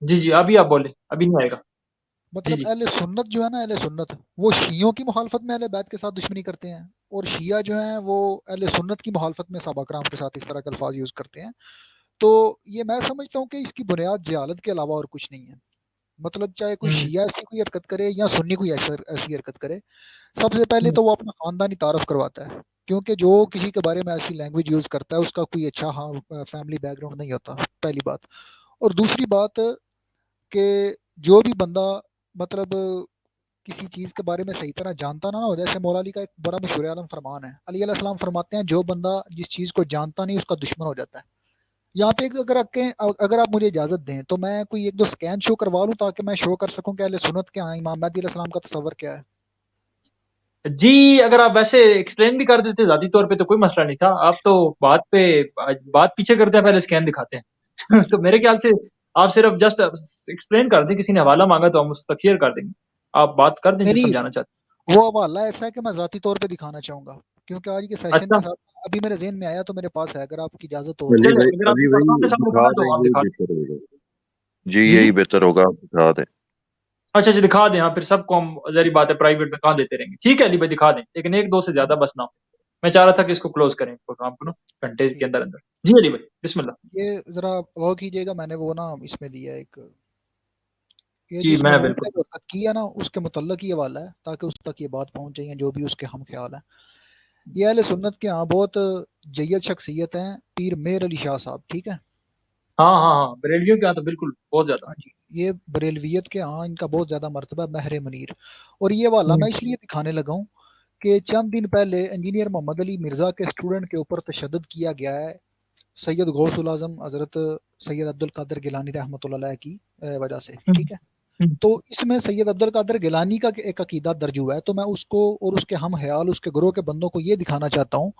جی جی ابھی آپ بولیں، ابھی نہیں آئے گا. جی مطلب جی اہل سنت جو ہے نا، اہل سنت وہ شیعوں کی مخالفت میں اہل بیت کے ساتھ دشمنی کرتے ہیں، اور شیعہ جو ہیں وہ اہل سنت کی مخالفت میں صحابہ کرام کے ساتھ اس طرح کے الفاظ یوز کرتے ہیں. تو یہ میں سمجھتا ہوں کہ اس کی بنیاد جہالت کے علاوہ اور کچھ نہیں ہے. مطلب چاہے کوئی شیعہ ایسی کوئی حرکت کرے یا سنی کوئی ایسی حرکت کرے، سب سے پہلے تو وہ اپنا خاندانی تعارف کرواتا ہے، کیونکہ جو کسی کے بارے میں ایسی لینگویج یوز کرتا ہے اس کا کوئی اچھا فیملی بیک گراؤنڈ نہیں ہوتا، پہلی بات. اور دوسری بات کہ جو بھی بندہ مطلب کسی چیز کے بارے میں صحیح طرح جانتا نہ ہو، جیسے مولا علی کا ایک بڑا مشہور عالم فرمان ہے، علی علیہ السلام فرماتے ہیں جو بندہ جس چیز کو جانتا نہیں اس کا دشمن ہو جاتا ہے. یہاں پہ اگر آپ مجھے اجازت دیں تو میں کوئی ایک دو سکین شو کروا لوں تاکہ میں شو کر سکوں کہ اہل سنت کے ہاں امام مہدی علیہ السلام کا تصور کیا ہے. جی اگر آپ ویسے ایکسپلین بھی کر دیتے ذاتی طور پہ تو کوئی مسئلہ نہیں تھا. آپ تو بات پیچھے کرتے ہیں، پہلے اسکین دکھاتے ہیں. تو میرے خیال سے آپ صرف جسٹ ایکسپلین کر دیں، کسی نے حوالہ مانگا تو ہم اس تک شیئر کر دیں گے. آپ بات کر دیں جو نہیں، سمجھانا چاہتے وہ حوالہ ایسا ہے کہ میں ذاتی طور پہ دکھانا چاہوں گا، کیونکہ آج کے ہیں. سیشن اچھا کے ساتھ ابھی میرے ذہن میں آیا تو میرے پاس ہے، اگر آپ کی اجازت ہو تو. علی چلے بھائی، اگر آپ علی کے بھائی سامنے دکھا کھڑا ہے دیں، تو آپ یہی دکھا دیں. بہتر ہوگا. جی جی جی یہی بہتر ہوگا، آپ دکھا دیں. اچھا اچھا دکھا دیں. ہاں پھر سب کو ہم ظاہری بات ہے پرائیویٹ میں کہاں دیتے رہیں گے. ٹھیک ہے علی بھائی دکھا دیں، لیکن ایک دو سے زیادہ بس نہ ہو. میں چاہ رہا تھا کہ اس کو کلوز کریں پروگرام کو نا گھنٹے کے ٹھیک، اندر اندر. جی علی بھائی بسم اللہ. یہ ذرا غور کیجیے گا، میں نے وہ نا اس میں دیا ایک، یہ جی جس میں مرحوم بالکل. نے حرکت کی ہے نا اس کے متعلق یہ والا ہے تاکہ اس تک یہ بات پہنچ جائے جو بھی اس کے ہم خیال ہیں. یہ اہل سنت کے ہاں بہت جید شخصیت ہیں پیر میر علی شاہ صاحب، ٹھیک ہے. ہاں ہاں ہاں بریلویوں کے یہاں تو بالکل بہت زیادہ. ہاں جی، یہ بریلویت کے ہاں ان کا بہت زیادہ مرتبہ مہر منیر. اور یہ والا میں اس لیے دکھانے لگا ہوں کہ چند دن پہلے انجینئر محمد علی مرزا کے اسٹوڈنٹ کے اوپر تشدد کیا گیا ہے سید غوث الاعظم حضرت سید عبد القادر گیلانی رحمۃ اللہ علیہ کی وجہ سے، ٹھیک ہے. تو اس میں سید عبد القادر گیلانی کا ایک عقیدہ درج ہوا ہے، تو میں اس کو اور اس کے ہم خیال اس کے گروہ کے بندوں کو یہ دکھانا چاہتا ہوں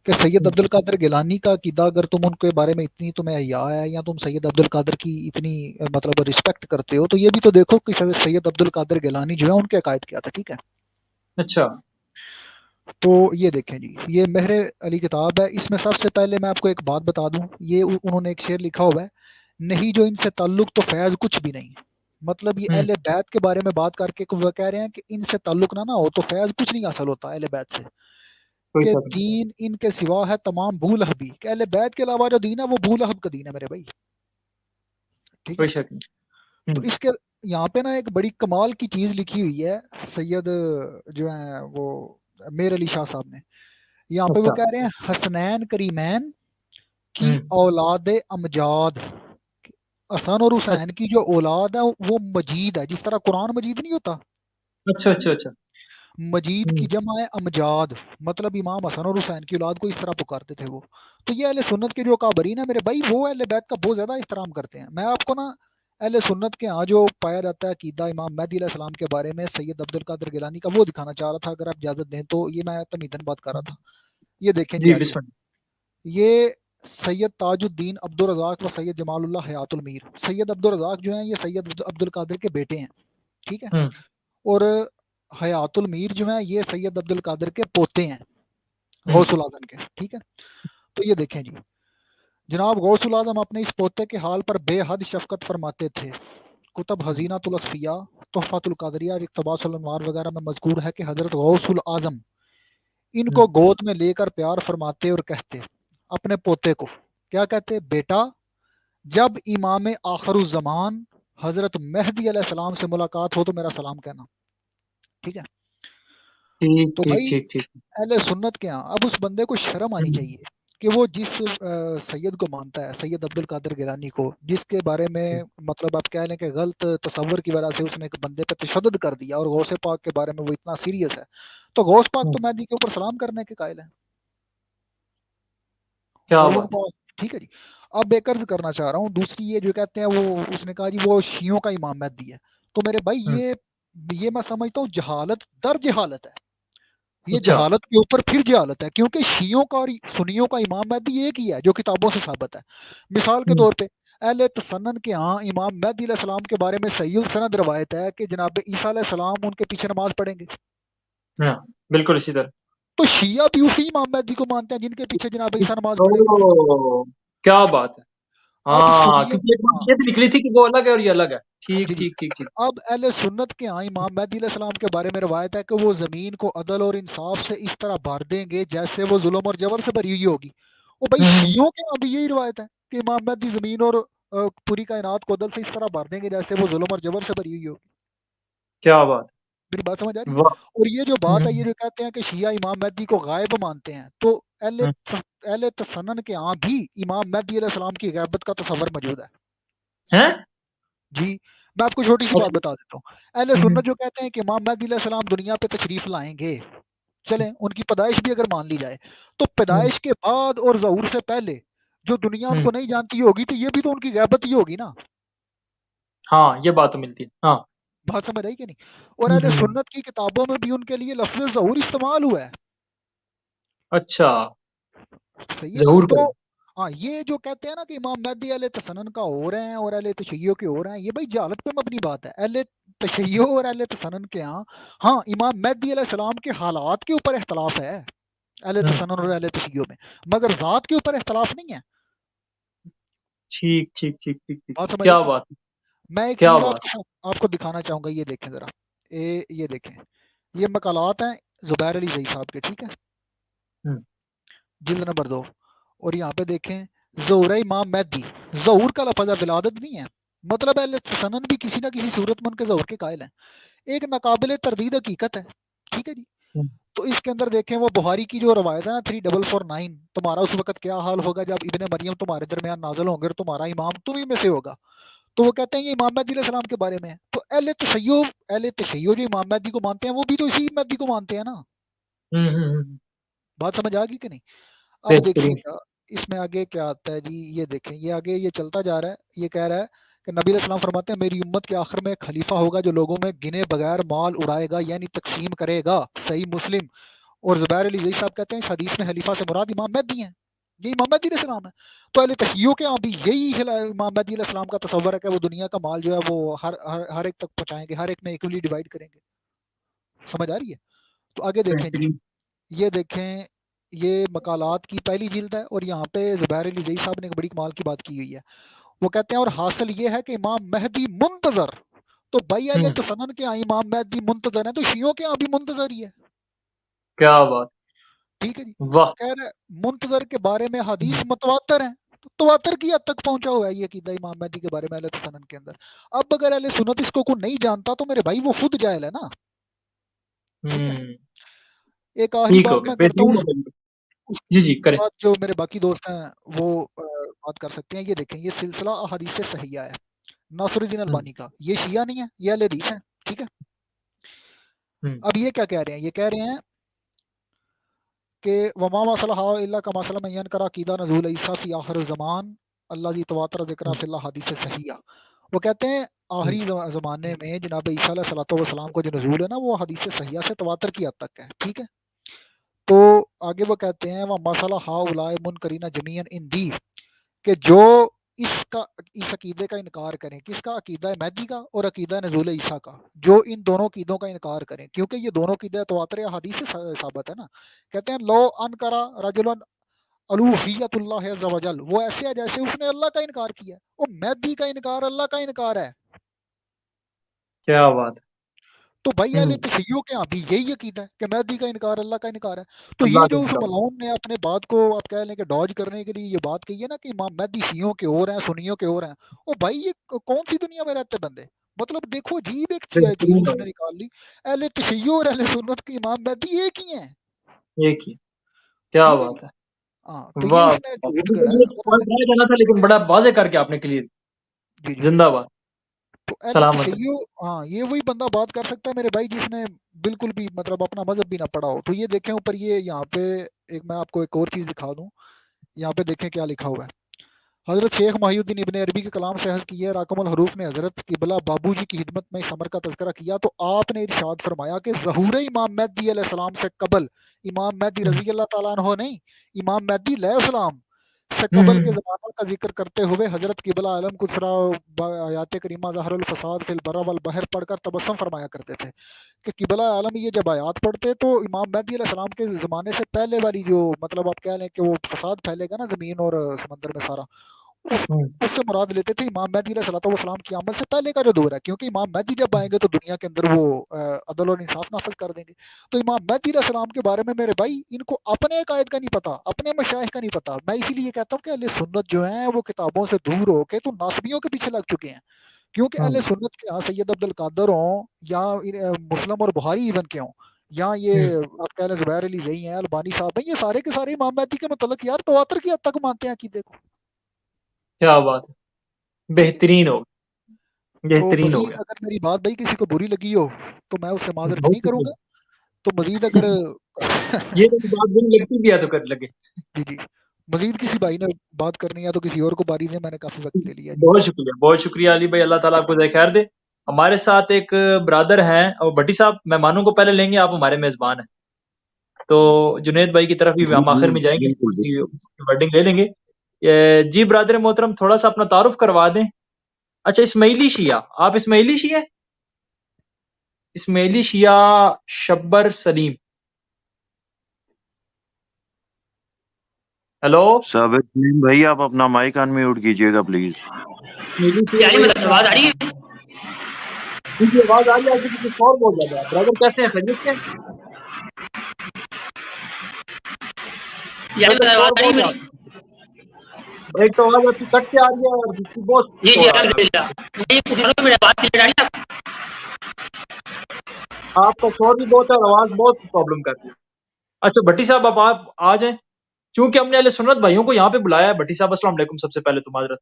کہ سید عبد القادر گیلانی کا عقیدہ اگر تم ان کے بارے میں اتنی تمہیں حیا ہے یا تم سید عبد القادر کی اتنی مطلب رسپیکٹ کرتے ہو، تو یہ بھی تو دیکھو کہ سید عبد القادر گیلانی جو ہے ان کے عقائد کیا تھا، ٹھیک ہے. اچھا تو یہ دیکھیں جی، یہ مہر علی کتاب ہے. اس میں سب سے پہلے میں آپ کو ایک بات بتا دوں، یہ انہوں نے ایک شعر لکھا ہوا ہے، نہیں جو ان سے تعلق تو فیض کچھ بھی نہیں. مطلب یہ اہل بیت کے بارے میں بات کر کے وہ کہہ رہے ہیں کہ ان سے تعلق نہ ہو تو فیض کچھ نہیں حاصل ہوتا اہل بیت سے، کوئی کہ شک نہیں. دین ان کے سوا ہے تمام بھو لہبی، کہ اہل بیت کے علاوہ جو دین ہے وہ بھو لہب کا دین ہے میرے بھائی، ٹھیک ہے. کوئی شک نہیں. تو اس کے یہاں پہ نا ایک بڑی کمال کی چیز لکھی ہوئی ہے سید جو ہیں وہ میر علی شاہ صاحب نے. یہاں پہ وہ اچھا کہہ رہے ہیں حسنین کریمین کی اولاد امجاد، حسن اور حسین کی جو اولاد ہے وہ مجید ہے، جس طرح قرآن مجید نہیں ہوتا، اچھا اچھا اچھا. مجید کی جمع ہے امجاد، مطلب امام حسن اور حسین کی اولاد کو اس طرح پکارتے تھے وہ. تو یہ اہل سنت کے جو کابرین ہیں میرے بھائی وہ اہل بیت کا بہت زیادہ احترام کرتے ہیں. میں آپ کو نا اہل سنت کے ہاں جو پایا جاتا ہے عقیدہ امام مہدی علیہ السلام کے بارے میں سید عبد القادر گیلانی کا وہ دکھانا چاہ رہا تھا، اگر آپ اجازت دیں تو. یہ میں تمیدن بات کر رہا تھا. یہ دیکھیں جی جی آگے، بسم اللہ. یہ سید تاج الدین عبد الرزاق و سید جمال اللہ حیات المیر. سید عبد الرزاق جو ہیں یہ سید عبد القادر کے بیٹے ہیں، ٹھیک ہے. اور حیات المیر جو ہیں یہ سید عبد القادر کے پوتے ہیں غوث الاعظم کے، ٹھیک ہے. تو یہ دیکھیں جی، جناب غوث الاعظم اپنے اس پوتے کے حال پر بے حد شفقت فرماتے تھے. کتب حزینۃ الاصفیاء، تحفۃ القادریہ، اقتباس الانوار وغیرہ میں مذکور ہے کہ حضرت غوث الاعظم ان کو گود میں لے کر پیار فرماتے اور کہتے اپنے پوتے کو، کیا کہتے؟ بیٹا جب امام آخر الزمان حضرت مہدی علیہ السلام سے ملاقات ہو تو میرا سلام کہنا، ٹھیک ہے. ٹھیک تو ٹھیک بھائی ٹھیک ٹھیک. اہل سنت کے ہاں اب اس بندے کو شرم آنی چاہیے کہ وہ جس سید کو مانتا ہے، سید عبد القادر گیلانی کو، جس کے بارے میں مطلب آپ کہہ لیں کہ غلط تصور کی وجہ سے اس نے ایک بندے پہ تشدد کر دیا، اور غوث پاک کے بارے میں وہ اتنا سیریس ہے، تو غوث پاک تو مہدی کے اوپر سلام کرنے کے قائل ہیں. کیا اور وہ بات. ٹھیک ہے جی. اب بے قرض کرنا چاہ رہا ہوں دوسری، یہ جو کہتے ہیں وہ اس نے کہا جی وہ شیعوں کا امام مہدی ہے. تو میرے بھائی یہ میں سمجھتا ہوں جہالت در جہالت ہے. یہ اچھا جہالت کے اوپر پھر جہالت ہے، کیونکہ شیعوں کا اور سنیوں کا امام مہدی ایک ہی ہے جو کتابوں سے ثابت ہے۔ مثال کے طور پہ اہل تسنن کے ہاں امام مہدی علیہ السلام کے بارے میں صحیح السند روایت ہے کہ جناب عیسیٰ علیہ السلام ان کے پیچھے نماز پڑھیں گے، ہاں بالکل اسی طرح۔ تو شیعہ بھی اسی امام مہدی کو مانتے ہیں جن کے پیچھے جناب عیسیٰ نماز پڑھیں گے۔ اوہ، کیا بات ہے! اب ہاں سنیوں کیونکہ ایک بات ہاں یہ بھی نکلی تھی کہ وہ الگ ہے اور یہ الگ ہے۔ ٹھیک جی جی، ٹھیک ٹھیک ٹھیک۔ اب اہل سنت کے ہاں امام مہدی علیہ السلام کے بارے میں روایت ہے کہ وہ زمین کو عدل اور انصاف سے اس طرح بھر دیں گے جیسے وہ ظلم اور جبر سے بھری ہوئی ہوگی۔ وہ بھائی شیعوں کے ہاں بھی یہی روایت ہے کہ امام مہدی زمین اور پوری کائنات کو عدل سے اس طرح بھر دیں گے جیسے وہ ظلم اور جبر سے بھری ہوئی ہوگی۔ کیا بات! میری بات سمجھ آ رہی ہے؟ واہ! اور یہ جو بات ہے، یہ جو کہتے ہیں کہ شیعہ امام مہدی کو غائب مانتے ہیں، تو اہل تسنن کے ہاں بھی امام مہدی علیہ السلام کی غیبت کا تصور موجود ہے۔ ہیں؟ جی، میں آپ کو چھوٹی سی بات اچھا۔ بتا دیتا ہوں۔ اہل سنت جو کہتے ہیں کہ امام مہدی علیہ السلام دنیا پہ تشریف لائیں گے، چلیں ان کی پیدائش بھی اگر مان لی جائے، تو پیدائش کے بعد اور ظہور سے پہلے جو دنیا ان کو نہیں جانتی ہوگی تو یہ بھی تو ان کی غیبت ہی ہوگی نا۔ ہاں یہ بات تو ملتی ہے۔ ہاں بات سمجھ آئی کہ نہیں؟ اور اہل سنت کی کتابوں میں بھی ان کے لیے لفظ ظہور استعمال ہوا ہے۔ اچھا، صحیح ہے نا؟ ظہور تو کریں۔ ہاں، یہ جو کہتے ہیں نا کہ امام مہدی اہل تسنن کا ہو رہے ہیں اور اہل تشیع کے ہو رہے ہیں، یہ بھائی جہالت پہ مبنی بات ہے۔ اہل تشیع اور اہل تسنن کے ہاں امام مہدی علیہ السلام کے حالات کے اوپر اختلاف ہے اہل تسنن اور اہل تشیع میں، مگر ذات کے اوپر اختلاف نہیں ہے۔ ٹھیک ٹھیک ٹھیک ٹھیک ٹھیک۔ بات سمجھ کیا آئی کہ بات! نہیں؟ میں ایک کیا چیز بات! آپ کو دکھانا چاہوں گا، یہ دیکھیں ذرا، یہ دیکھیں، یہ مقالات ہیں زبیر علی زئی صاحب کے، ٹھیک ہے، جلد نمبر 2، اور یہاں پہ دیکھیں ظہور امام مہدی، ظہور کا لفظ ہے، ولادت نہیں ہے، مطلب اہل تسنن بھی کسی نہ کسی صورت میں ان کے ظہور کے قائل ہیں۔ ایک ناقابل تردید حقیقت ہے، ٹھیک ہے جی۔ تو اس کے اندر دیکھیں وہ بخاری کی جو روایت ہے نا 3449، تمہارا اس وقت کیا حال ہوگا جب ابن مریم تمہارے درمیان نازل ہوں گے اور تمہارا امام تمہیں میں سے ہوگا، تو وہ کہتے ہیں یہ امام مہدی علیہ السلام کے بارے میں ہے۔ تو اہل تشیع جو امام مہدی کو مانتے ہیں وہ بھی تو اسی مہدی کو مانتے ہیں نا۔ بات سمجھ آ گئی کہ نہیں؟ اب دیکھیے بہترین۔ گا اس میں آگے کیا آتا ہے جی، یہ دیکھیں، یہ آگے یہ چلتا جا رہا ہے، یہ کہہ رہا ہے کہ نبی علیہ السلام فرماتے ہیں میری امت کے آخر میں ایک خلیفہ ہوگا جو لوگوں میں گنے بغیر مال اڑائے گا، یعنی تقسیم کرے گا، صحیح مسلم۔ اور زبیر علی زئی صاحب کہتے ہیں اس حدیث میں خلیفہ سے مراد امام مہدی ہیں، یہ امام مہدی علیہ السلام ہے۔ تو اہل تشیع کے ہاں بھی یہی امام مہدی علیہ السلام کا تصور ہے کہ وہ دنیا کا مال جو ہے وہ ہر ایک تک پہنچائیں گے، ہر ایک میں ایکولی ڈیوائڈ کریں گے۔ سمجھ آ رہی ہے؟ تو آگے دیکھیں جی، بہترین۔ یہ دیکھیں، یہ مقالات کی پہلی جلد ہے، اور یہاں پہ زبیر علی زئی صاحب نے ایک بڑی کمال کی بات کی ہوئی ہے۔ وہ کہتے ہیں اور حاصل یہ ہے کہ امام مہدی منتظر، تو بھائی اہل تسنن کے ہاں امام مہدی منتظر ہیں، تو شیعوں کے ہاں بھی منتظر ہی ہے، کیا بات! ٹھیک ہے جی۔ واہ! کہہ رہے منتظر کے بارے میں حدیث متواتر ہیں، تو تواتر کی حد تک پہنچا ہوا ہے یہ عقیدہ امام مہدی کے بارے میں اہل تسنن کے اندر۔ اب اگر اہل سنت اس کو کوئی نہیں جانتا تو میرے بھائی وہ خود جاہل ہے نا، ٹھیک ہے۔ ایک آخری ٹھیک ہو بات گیا، میں کرتا بہترین ہوں، ہو گیا۔ اس جی جی کے کریں۔ بعد جو میرے باقی دوست ہیں وہ بات کر سکتے ہیں۔ یہ دیکھیں، یہ سلسلہ احادیث صحیحہ ہے ناصر الدین البانی کا، یہ شیعہ نہیں ہے، یہ اہل حدیث ہے، ٹھیک ہے۔ اب یہ کیا کہہ رہے ہیں؟ یہ کہہ رہے ہیں کہ وما مسئلہ الا کا مسئلہ میں کرا عقیدہ نزول عیسیٰ فی آخر الزمان اللہ جی تواتر ذکر فی اللہ حدیث صحیحہ۔ وہ کہتے ہیں آخری زمانے میں جناب عیسیٰ علیہ الصلوۃ والسلام کو جو نزول ہے نا وہ حدیث صحیحہ سے تواتر کی حد تک ہے، ٹھیک ہے۔ تو آگے وہ کہتے ہیں وہ مسئلہ ہاؤلائے منکرین جمیعا اندی، کہ جو اس عقیدے کا انکار کریں، کس کا؟ عقیدہ مہدی کا اور عقیدہ نزول عیسیٰ کا، جو ان دونوں عقیدوں کا انکار کریں، کیونکہ یہ دونوں عقیدے تواتر حدیث سے ثابت ہے نا۔ کہتے ہیں لو انکرا رجلا الوہیت اللہ عز وجل، وہ ایسے ہے جیسے اس نے اللہ کا انکار کیا، وہ مہدی کا انکار اللہ کا انکار ہے۔ کیا بات! تو بھائی اہل تشیع کے ہاں بھی یہی عقیدہ ہے کہ مہدی کا انکار اللہ کا انکار ہے۔ تو اللہ یہ کا جو اس انکار۔ ملعون نے اپنے بات کو آپ کہہ لیں کہ ڈاج کرنے کے لیے یہ بات کہی ہے نا کہ امام مہدی شیعوں کے اور ہیں، سنیوں کے اور ہیں، او بھائی یہ کون سی دنیا میں رہتے بندے؟ مطلب دیکھو عجیب ایک چیز بہترین اس ہو نے گیا، نکال لی، اہل تشیع اور اہل سنت کے امام مہدی ایک ہی ہیں، ایک ہی۔ کیا ٹھیک ہے جی۔ بات ہے! ہاں تو یہ واہ! اس نے جھوٹ گڑا یہ ہے اور پوائنٹ رہ جانا تھا لیکن بڑا واضح کر کے آپ نے کلیئر۔ جی جی۔ زندہ باد، تو اہل سلامت رہے۔ تشیع، ہاں یہ وہی بندہ بات کر سکتا ہے میرے بھائی جس نے بالکل بھی مطلب اپنا مذہب بھی نہ پڑھا ہو۔ تو یہ دیکھیں اوپر، یہ یہاں پہ ایک میں آپ کو ایک اور چیز دکھا دوں، یہاں پہ دیکھیں کیا لکھا ہوا ہے۔ حضرت شیخ محی الدین ابن عربی کے کلام سے حض کی ہے، راکم الحروف نے حضرت قبلہ بابو جی کی خدمت میں اس امر کا تذکرہ کیا تو آپ نے ارشاد فرمایا کہ ظہور امام مہدی علیہ السلام سے قبل، امام مہدی رضی اللہ تعالیٰ عنہ نہیں، امام مہدی علیہ السلام سے قبل کے زمانوں کا ذکر کرتے ہوئے حضرت قبلہ عالم کسرا آیات کریمہ ظہر الفساد فی البر والبحر پڑھ کر تبسم فرمایا کرتے تھے کہ قبلہ عالم یہ جب آیات پڑھتے تو امام مہدی علیہ السلام کے زمانے سے پہلے والی جو مطلب آپ کہہ لیں کہ وہ فساد پھیلے گا نا زمین اور سمندر میں سارا، اس سے مراد لیتے تھے امام مہدی علیہ السلام کی عمل سے پہلے کا جو دور ہے، کیونکہ امام مہدی جب آئیں گے تو دنیا کے اندر وہ عدل اور انصاف نافذ کر دیں گے۔ تو امام مہدی علیہ السلام کے بارے میں میرے بھائی ان کو اپنے عقائد کا نہیں پتا، اپنے مشائخ کا نہیں پتا۔ میں اسی لیے کہتا ہوں کہ اہل سنت جو ہیں وہ کتابوں سے دور ہو کے تو ناسبیوں کے پیچھے لگ چکے ہیں، کیونکہ اہل سنت کے یہاں سید عبد القادر ہوں یا مسلم اور بخاری ایون کے ہوں یا یہ آپ کہہ لیں زبیر علی زئی ہیں، البانی صاحب ہیں، یہ سارے کے سارے امام مہدی کے متعلق یار تواتر کی حد تک مانتے ہیں عقیدے کو۔ کیا بات ہے، بہترین ہو تو بہترین ہو مزید گیا، اگر میری بات بھائی کسی کو بری لگی ہو تو میں اس سے معذرت بہت نہیں کروں شکریہ۔ گا، تو مزید اگر یہ تو بات بری لگتی بھی ہے تو کر لگے۔ جی جی، مزید کسی بھائی نے بات کرنی ہے تو کسی اور کو باری دیں، میں نے کافی وقت لے لیا جی۔ بہت شکریہ علی بھائی، اللہ تعالیٰ آپ کو جزائے خیر دے۔ ہمارے ساتھ ایک برادر ہیں اور بھٹی صاحب مہمانوں کو پہلے لیں گے، آپ ہمارے میزبان ہیں، تو جنید بھائی کی طرف بھی جی ہم جی آخر میں جائیں گے، بالکل اسی بالکل۔ ورڈنگ لے لیں گے۔ جی برادر محترم، تھوڑا سا اپنا تعارف کروا دیں۔ اچھا، اسماعیلی شیعہ، آپ اسماعیلی شیعہ؟ اسماعیلی شیعہ شبر سلیم، ہیلو؟ ثابت سلیم بھائی آپ اپنا مائک ان میوٹ کیجیے گا پلیز۔ اسماعیلی شیعہ بھائی اپنا آواز آ رہی ہے؟ ان کی آواز آ رہی ہے، آگے کچھ اور بہت زیادہ ہے۔ برادر کیسے ہیں، خیریت سے ہیں؟ یعنی برادر آواز شور آ رہی ہے بہت میری؟ زیادہ ہے، ایک تو آواز آپ کی کٹ کے آ رہی ہے اور دوسری بہت جی جی شور آ رہا ہے۔ الحمدللہ، میں یہ پوچھ رہا ہوں کہ میری آواز کلیئر آ رہی ہے آپ؟ آپ کا شور بھی بہت ہے اور آواز بہت پرابلم کر رہی ہے۔ اچھا بھٹی صاحب، اب آپ آ جائیں، چونکہ ہم نے اہل سنت بھائیوں کو یہاں پہ بلایا ہے۔ بھٹی صاحب السلام علیکم، سب سے پہلے تو معذرت۔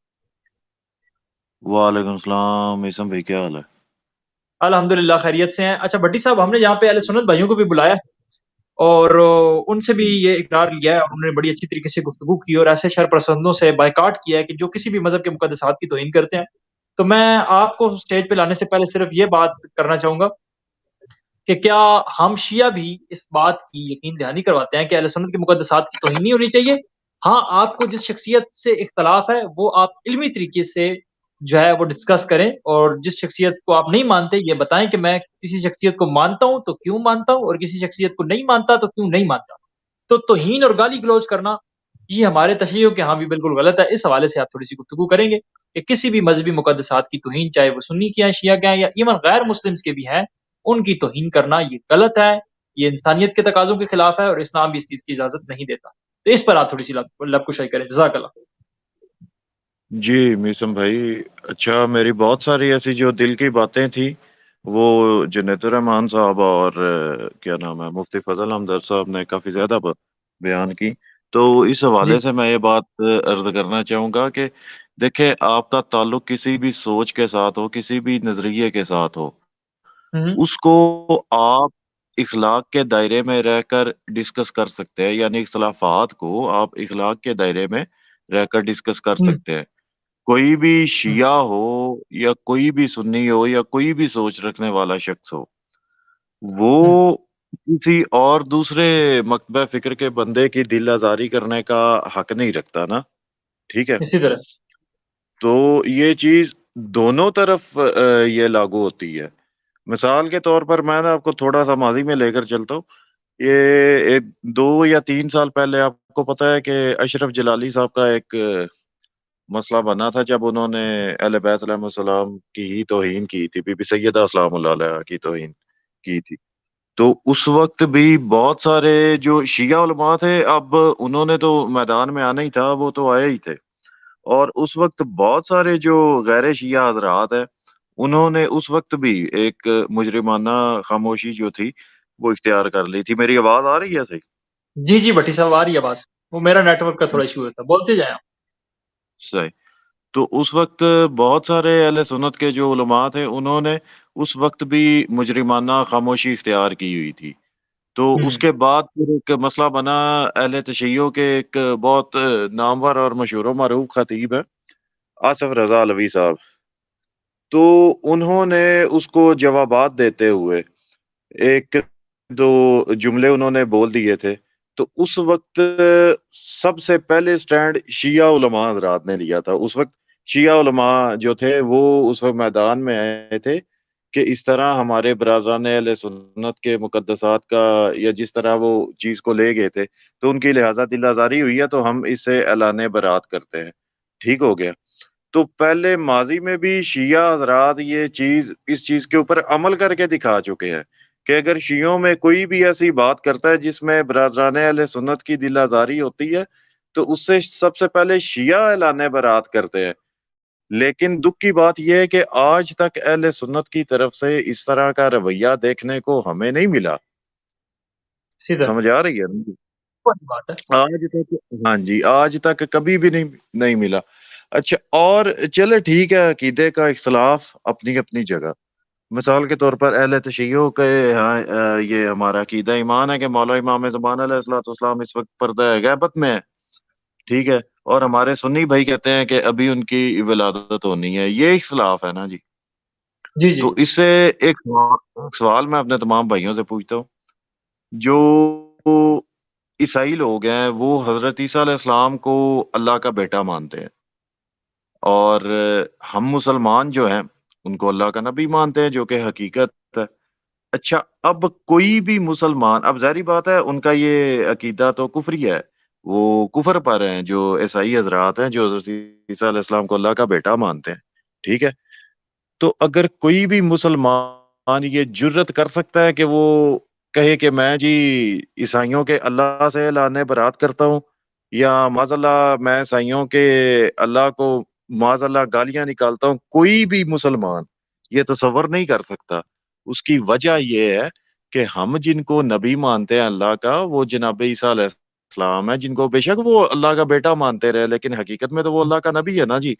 وعلیکم السلام اسم بھائی، کیا حال ہے؟ الحمدللہ خیریت سے ہیں۔ اچھا بھٹی صاحب، ہم نے یہاں پہ اہل سنت بھائیوں کو بھی بلایا ہے اور ان سے بھی یہ اقرار لیا ہے اور انہوں نے بڑی اچھی طریقے سے گفتگو کی اور ایسے شر پسندوں سے بائیکاٹ کیا ہے کہ جو کسی بھی مذہب کے مقدسات کی توہین کرتے ہیں۔ تو میں آپ کو اسٹیج پہ لانے سے پہلے صرف یہ بات کرنا چاہوں گا کہ کیا ہم شیعہ بھی اس بات کی یقین دہانی کرواتے ہیں کہ اہل سنت کے مقدسات کی توہین نہیں ہونی چاہیے؟ ہاں، آپ کو جس شخصیت سے اختلاف ہے وہ آپ علمی طریقے سے جو ہے وہ ڈسکس کریں، اور جس شخصیت کو آپ نہیں مانتے یہ بتائیں کہ میں کسی شخصیت کو مانتا ہوں تو کیوں مانتا ہوں، اور کسی شخصیت کو نہیں مانتا تو کیوں نہیں مانتا۔ تو توہین اور گالی گلوچ کرنا یہ ہمارے تشیعوں کے ہاں بھی بالکل غلط ہے۔ اس حوالے سے آپ تھوڑی سی گفتگو کریں گے کہ کسی بھی مذہبی مقدسات کی توہین، چاہے وہ سنی کے ہیں، شیعہ کے ہیں، یا ایون غیر مسلمس کے بھی ہیں، ان کی توہین کرنا یہ غلط ہے، یہ انسانیت کے تقاضوں کے خلاف ہے اور اسلام بھی اس چیز کی اجازت نہیں دیتا۔ تو اس پر آپ تھوڑی سی لب کشائی کریں، جزاک اللہ۔ جی میسم بھائی، اچھا میری بہت ساری ایسی جو دل کی باتیں تھیں وہ جنید الرحمان صاحب اور کیا نام ہے مفتی فضل احمد صاحب نے کافی زیادہ بیان کی، تو اس جی حوالے سے میں یہ بات عرض کرنا چاہوں گا کہ دیکھیں آپ کا تعلق کسی بھی سوچ کے ساتھ ہو، کسی بھی نظریے کے ساتھ ہو، اس کو آپ اخلاق کے دائرے میں رہ کر ڈسکس کر سکتے ہیں، یعنی اختلافات کو آپ اخلاق کے دائرے میں رہ کر ڈسکس کر سکتے ہیں۔ کوئی بھی شیعہ ہو یا کوئی بھی سنی ہو یا کوئی بھی سوچ رکھنے والا شخص ہو، وہ کسی اور دوسرے مکتبہ فکر کے بندے کی دل آزاری کرنے کا حق نہیں رکھتا نا، ٹھیک ہے؟ اسی طرح تو یہ چیز دونوں طرف یہ لاگو ہوتی ہے۔ مثال کے طور پر میں نے آپ کو تھوڑا سا ماضی میں لے کر چلتا ہوں، یہ 2 یا 3 سال پہلے آپ کو پتا ہے کہ اشرف جلالی صاحب کا ایک مسئلہ بنا تھا جب انہوں نے اہل بیت علیہ السلام کی ہی توہین کی تھی، بی بی سیدہ سلام اللہ علیہا کی توہین کی تھی۔ تو اس وقت بھی بہت سارے جو شیعہ علماء تھے، اب انہوں نے تو میدان میں آنا ہی تھا، وہ تو آئے ہی تھے، اور اس وقت بہت سارے جو غیر شیعہ حضرات ہیں انہوں نے اس وقت بھی ایک مجرمانہ خاموشی جو تھی وہ اختیار کر لی تھی۔ میری آواز آ رہی ہے صحیح؟ جی جی بھٹی صاحب آ رہی ہے آواز، وہ میرا نیٹ ورک کا تھوڑا ایشو ہوتا ہے، بولتے جائیں آپ۔ صحیح۔ تو اس وقت بہت سارے اہل سنت کے جو علماء تھے انہوں نے اس وقت بھی مجرمانہ خاموشی اختیار کی ہوئی تھی، تو اس کے بعد پھر ایک مسئلہ بنا، اہل تشیعوں کے ایک بہت نامور اور مشہور و معروف خطیب ہے آصف رضا علوی صاحب، تو انہوں نے اس کو جوابات دیتے ہوئے ایک دو جملے انہوں نے بول دیے تھے، تو اس وقت سب سے پہلے سٹینڈ شیعہ علماء حضرات نے لیا تھا۔ اس وقت شیعہ علماء جو تھے وہ اس وقت میدان میں آئے تھے کہ اس طرح ہمارے برادران اہل سنت کے مقدسات کا یا جس طرح وہ چیز کو لے گئے تھے تو ان کی لہٰذا دل آزاری ہوئی ہے، تو ہم اس سے اعلان برات کرتے ہیں۔ ٹھیک ہو گیا۔ تو پہلے ماضی میں بھی شیعہ حضرات یہ چیز اس چیز کے اوپر عمل کر کے دکھا چکے ہیں کہ اگر شیعوں میں کوئی بھی ایسی بات کرتا ہے جس میں برادران اہل سنت کی دل آزاری ہوتی ہے تو اس سے سب سے پہلے شیعہ اعلان برات کرتے ہیں۔ لیکن دکھ کی بات یہ ہے کہ آج تک اہل سنت کی طرف سے اس طرح کا رویہ دیکھنے کو ہمیں نہیں ملا۔ سیدھا سمجھ آ رہی ہے نا؟ بڑی بات ہے۔ آج تک، ہاں جی، آج تک کبھی بھی نہیں ملا۔ اچھا، اور چلے ٹھیک ہے، عقیدے کا اختلاف اپنی اپنی جگہ، مثال کے طور پر اہل تشیعوں کے ہاں یہ ہمارا عقیدہ ایمان ہے کہ مولا امام زمان علیہ الصلوۃ والسلام اس وقت پردہ غیبت میں ہے، ٹھیک ہے، اور ہمارے سنی بھائی کہتے ہیں کہ ابھی ان کی ولادت ہونی ہے۔ یہ اختلاف ہے نا جی۔ جی جی تو اس سے ایک سوال میں اپنے تمام بھائیوں سے پوچھتا ہوں، جو عیسائی لوگ ہیں وہ حضرت عیسیٰ علیہ السلام کو اللہ کا بیٹا مانتے ہیں، اور ہم مسلمان جو ہیں ان کو اللہ کا نبی مانتے ہیں، جو کہ حقیقت ہے۔ اچھا، اب کوئی بھی مسلمان، اب ظاہری بات ہے ان کا یہ عقیدہ تو کفری ہے، وہ کفر پر ہیں جو عیسائی حضرات ہیں جو حضرت عیسیٰ علیہ السلام کو اللہ کا بیٹا مانتے ہیں، ٹھیک ہے۔ تو اگر کوئی بھی مسلمان یہ جرت کر سکتا ہے کہ وہ کہے کہ میں جی عیسائیوں کے اللہ سے اعلان برات کرتا ہوں، یا معاذ اللہ میں عیسائیوں کے اللہ کو معاذ اللہ گالیاں نکالتا ہوں، کوئی بھی مسلمان یہ تصور نہیں کر سکتا۔ اس کی وجہ یہ ہے کہ ہم جن کو نبی مانتے ہیں اللہ کا، وہ جناب عیسیٰ علیہ السلام ہے، جن کو بے شک وہ اللہ کا بیٹا مانتے رہے لیکن حقیقت میں تو وہ اللہ کا نبی ہے نا جی۔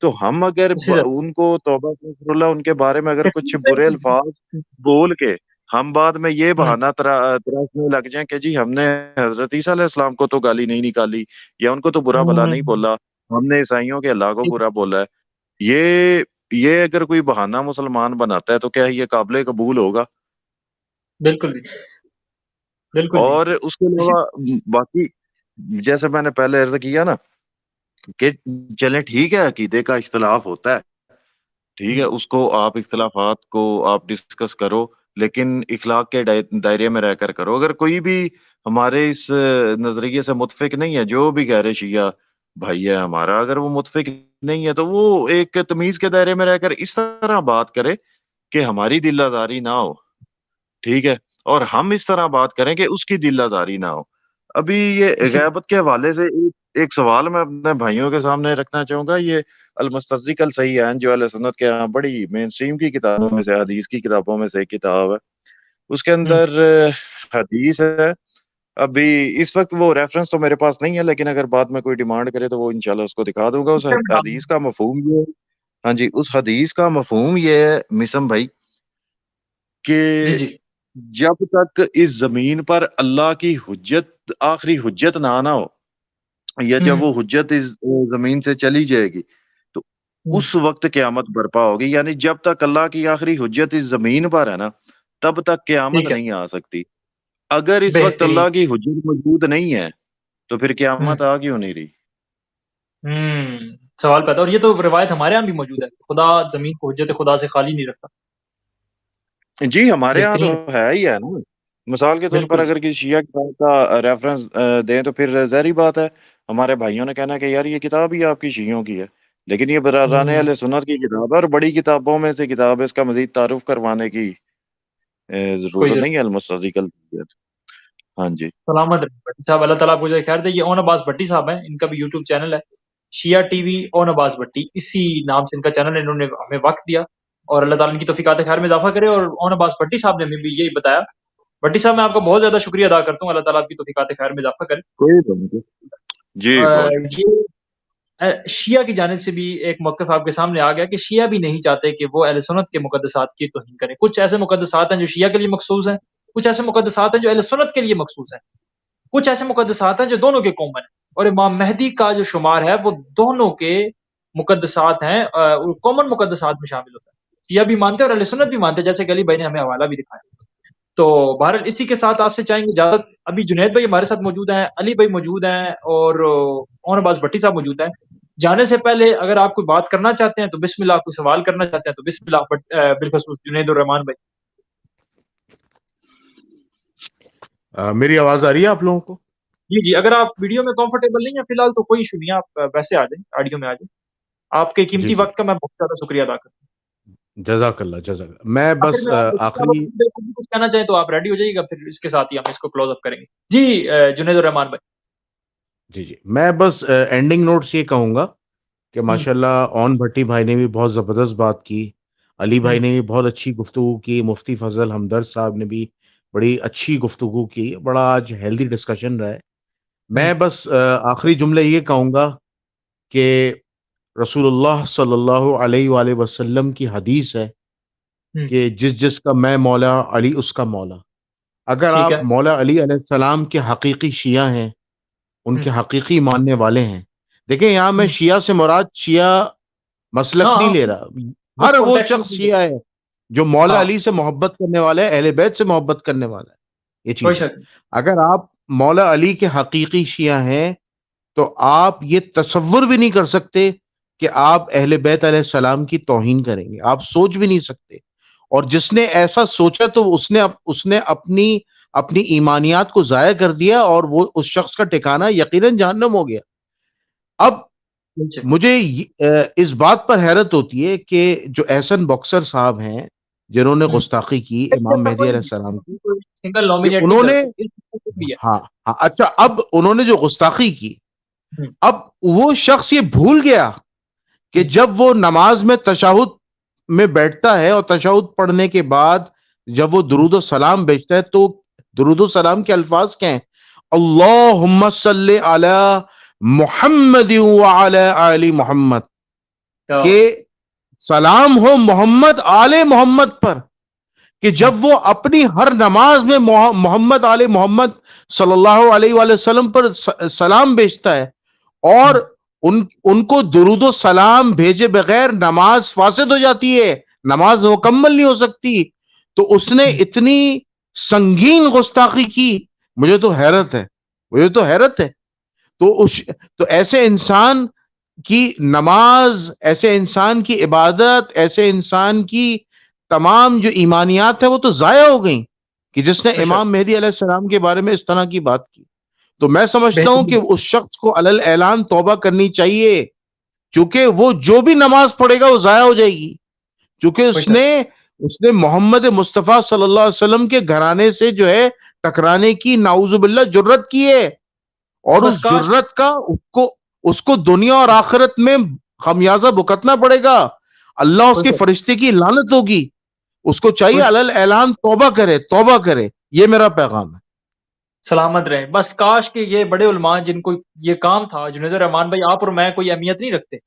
تو ہم اگر سیدھا ان کو توبہ استغفر اللہ ان کے بارے میں اگر کچھ برے الفاظ بول کے ہم بعد میں یہ بہانہ تراشنے لگ جائیں کہ جی ہم نے حضرت عیسیٰ علیہ السلام کو تو گالی نہیں نکالی یا ان کو تو برا بھلا نہیں بولا، ہم نے عیسائیوں کے اللہ کو برا بولا ہے، یہ اگر کوئی بہانہ مسلمان بناتا ہے تو کیا یہ قابل قبول ہوگا؟ بالکل بھی، بالکل بھی۔ اور اس کے علاوہ باقی جیسے میں نے پہلے عرض کیا نا کہ چلیں ٹھیک ہے، عقیدے کا اختلاف ہوتا ہے، ٹھیک ہے، اس کو آپ اختلافات کو آپ ڈسکس کرو لیکن اخلاق کے دائرے میں رہ کر کرو۔ اگر کوئی بھی ہمارے اس نظریے سے متفق نہیں ہے، جو بھی غیر شیعہ بھائی ہے ہمارا، اگر وہ متفق نہیں ہے تو وہ ایک تمیز کے دائرے میں رہ کر اس طرح بات کرے کہ ہماری دل آزاری نہ ہو، ٹھیک ہے، اور ہم اس طرح بات کریں کہ اس کی دل آزاری نہ ہو۔ ابھی یہ غیبت کے حوالے سے ایک سوال میں اپنے بھائیوں کے سامنے رکھنا چاہوں گا۔ یہ المستدرک الصحیحین جو اہل سنت کے یہاں بڑی مین اسٹریم کی کتابوں میں سے، حدیث کی کتابوں میں سے ایک کتاب ہے، اس کے اندر حدیث ہے۔ ابھی اس وقت وہ ریفرنس تو میرے پاس نہیں ہے، لیکن اگر بعد میں کوئی ڈیمانڈ کرے تو وہ انشاءاللہ اس کو دکھا دوں گا۔ اس حدیث کا مفہوم یہ ہے، ہاں جی، اس حدیث کا مفہوم یہ ہے مسم بھائی کہ جی جی جب تک اس زمین پر اللہ کی حجت، آخری حجت نہ ہو، یا جب وہ حجت اس زمین سے چلی جائے گی تو اس وقت قیامت برپا ہوگی، یعنی جب تک اللہ کی آخری حجت اس زمین پر ہے نا تب تک قیامت ٹھیک ہے، نہیں آ سکتی۔ اگر اس وقت بہترین۔ اللہ کی حجت موجود نہیں ہے تو پھر قیامت آ کیوں نہیں رہی؟ سوال پیدا، اور یہ تو روایت ہمارے یہاں بھی موجود ہے، خدا زمین کو حجت خدا سے خالی نہیں رکھتا۔ جی ہمارے یہاں تو بہترین، ہے ہی ہے نا۔ مثال کے طور پر بالکل اگر کسی شیعہ کتاب کا ریفرنس دیں تو پھر ظاہری بات ہے ہمارے بھائیوں نے کہنا کہ یار یہ کتاب ہی آپ کی شیعوں کی ہے، لیکن یہ برادران اہل سنت کی کتاب ہے اور بڑی کتابوں میں سے کتاب ہے، اس کا مزید تعارف کروانے کی کوئی ضرورت ضرورت۔ نہیں ہے المستدرک الصحیحین۔ ہاں جی، سلامت رہے بھٹی صاحب، اللہ تعالیٰ آپ کو جزائے خیر دے۔ یہ اون عباس بھٹی صاحب ہیں، ان کا بھی یوٹیوب چینل ہے شیعہ ٹی وی اون عباس بھٹی، اسی نام سے ان کا چینل ہے۔ انہوں نے ہمیں وقت دیا اور اللہ تعالیٰ ان کی توفیقات خیر میں اضافہ کرے، اور اون عباس بھٹی صاحب نے ہمیں بھی یہی بتایا۔ بھٹی صاحب میں آپ کا بہت زیادہ شکریہ ادا کرتا ہوں، اللہ تعالیٰ آپ کی توفیقات خیر میں اضافہ کرے۔ کوئی بات نہیں۔ جی بہت یہ شیعہ کی جانب سے بھی ایک موقف آپ کے سامنے آ گیا کہ شیعہ بھی نہیں چاہتے کہ وہ اہل سنت کے مقدسات کی توہین کریں۔ کچھ ایسے مقدسات ہیں جو شیعہ کے لیے مخصوص ہیں، کچھ ایسے مقدسات ہیں جو اہل سنت کے لیے مخصوص ہیں، کچھ ایسے مقدسات ہیں جو دونوں کے کامن ہیں، اور امام مہدی کا جو شمار ہے وہ دونوں کے مقدسات ہیں، کامن مقدسات میں شامل ہوتا ہے۔ شیعہ بھی مانتے ہیں اور اہل سنت بھی مانتے ہیں، جیسے کہ علی بھائی نے ہمیں حوالہ بھی دکھایا۔ تو بہرحال اسی کے ساتھ آپ سے چاہیں گے اجازت، ابھی جنید بھائی ہمارے ساتھ موجود ہیں، علی بھائی موجود ہیں، اور اون عباس بھٹی صاحب موجود ہیں۔ جانے سے پہلے اگر آپ کوئی بات کرنا چاہتے ہیں تو بسم اللہ، کوئی سوال کرنا چاہتے ہیں تو بسم اللہ، بالخصوص جنید الرحمان بھائی۔ میری آواز آ رہی ہے آپ لوگوں کو؟ جی جی، اگر آپ ویڈیو میں کمفرٹیبل نہیں ہیں فی الحال تو کوئی ایشو نہیں ہے، آپ ویسے آ جائیں، آڈیو میں آ جائیں۔ آپ کے قیمتی جی جی، وقت کا میں بہت زیادہ شکریہ ادا کرتا ہوں۔ جزاک اللہ جزاک اللہ۔ میں آخر بس میں آپ آخری کچھ کہنا چاہیں تو آپ ریڈی ہو جائیے گا، پھر اس کے ساتھ ہی ہم اس کو کلوز اپ کریں گے۔ جی جنید الرحمان بھائی۔ جی جی، میں بس اینڈنگ نوٹس یہ کہوں گا کہ ہوں، ماشاءاللہ اون بھٹی بھائی نے بھی بہت زبردست بات کی، علی بھائی ہوں، نے بھی بہت اچھی گفتگو کی، مفتی فضل ہمدرد صاحب نے بھی بڑی اچھی گفتگو کی، بڑا آج ہیلدی ڈسکشن رہا ہے۔ ہوں، میں بس آخری جملے یہ کہوں گا کہ رسول اللہ صلی اللہ علیہ وآلہ وسلم کی حدیث ہے ہوں، کہ جس کا میں مولا علی اس کا مولا۔ اگر ٹھیک ہے۔ آپ مولا علی علیہ السلام کے حقیقی شیعہ ہیں، ان ہوں، کے حقیقی ماننے والے ہیں، دیکھیں یہاں میں ہوں، شیعہ سے مراد شیعہ مسلک ہاں نہیں ہاں، لے رہا، اس ہر وہ کانٹیکسٹ میں شخص شیعہ ہے جو مولا ہاں، علی سے محبت کرنے والا ہے، اہل بیت سے محبت کرنے والا ہے، یہ کوئی چیز ہے۔ شک نہیں۔ اگر آپ مولا علی کے حقیقی شیعہ ہیں تو آپ یہ تصور بھی نہیں کر سکتے کہ آپ اہل بیت علیہ السلام کی توہین کریں گے، آپ سوچ بھی نہیں سکتے۔ اور جس نے ایسا سوچا تو اس نے اپنی ایمانیات کو ضائع کر دیا، اور وہ اس شخص کا ٹھکانہ یقیناً جہنم ہو گیا۔ اب کوئی شک مجھے اس بات پر حیرت ہوتی ہے کہ جو احسن بکسر صاحب ہیں جنہوں نے نہیں۔ گستاخی کی امام مہدی علیہ السلام کی، سنگل کہ نومینیٹ نہیں انہوں نے کرتے، بھی ہے۔ ہاں ہاں اچھا، اب انہوں نے جو گستاخی کی، ہوں، اب وہ شخص یہ بھول گیا کہ ہوں، جب وہ نماز میں تشہد میں بیٹھتا ہے اور تشہد پڑھنے کے بعد جب وہ ہوں، درود و سلام بھیجتا ہے تو درود و سلام کے الفاظ کیا ہیں؟ اللہم صلی علی محمد وعلی آل محمد، تو کہ سلام ہو محمد آل محمد پر، کہ ہوں، جب وہ اپنی ہر نماز میں محمد آل محمد صلی اللہ علیہ وآلہ وسلم پر سلام بھیجتا ہے، اور ہوں، ان کو درود و سلام بھیجے بغیر نماز فاسد ہو جاتی ہے، نماز مکمل نہیں ہو سکتی، تو اس نے ہوں، اتنی سنگین گستاخی کی، مجھے تو حیرت ہے، مجھے تو حیرت ہے۔ تو ایسے انسان کی نماز، ایسے انسان کی عبادت، ایسے انسان کی تمام جو ایمانیات ہیں وہ تو ضائع ہو گئیں کہ جس نے بے شک، امام مہدی علیہ السلام کے بارے میں اس طرح کی بات کی۔ تو میں سمجھتا ہوں کہ بہترین، اس شخص کو علل اعلان توبہ کرنی چاہیے، چونکہ وہ جو بھی نماز پڑھے گا وہ ضائع ہو جائے گی، چونکہ بے شک۔ اس نے محمد مصطفیٰ صلی اللہ علیہ وسلم کے گھرانے سے جو ہے ٹکرانے کی نعوذ باللہ جرت کی ہے، اور بس اس کاش، جرت کا اس کو دنیا اور آخرت میں خمیازہ بھگتنا پڑے گا، اللہ اس کوئی کے شک، فرشتے کی لعنت ہوگی، اس کو چاہیے کوئی شک، علل اعلان توبہ کرے، توبہ کرے، یہ میرا پیغام ہے۔ سلامت رہے۔ بس کاش کہ یہ بڑے علماء جن کو یہ کام تھا، جنید الرحمان بھائی آپ اور میں کوئی اہمیت نہیں رکھتے،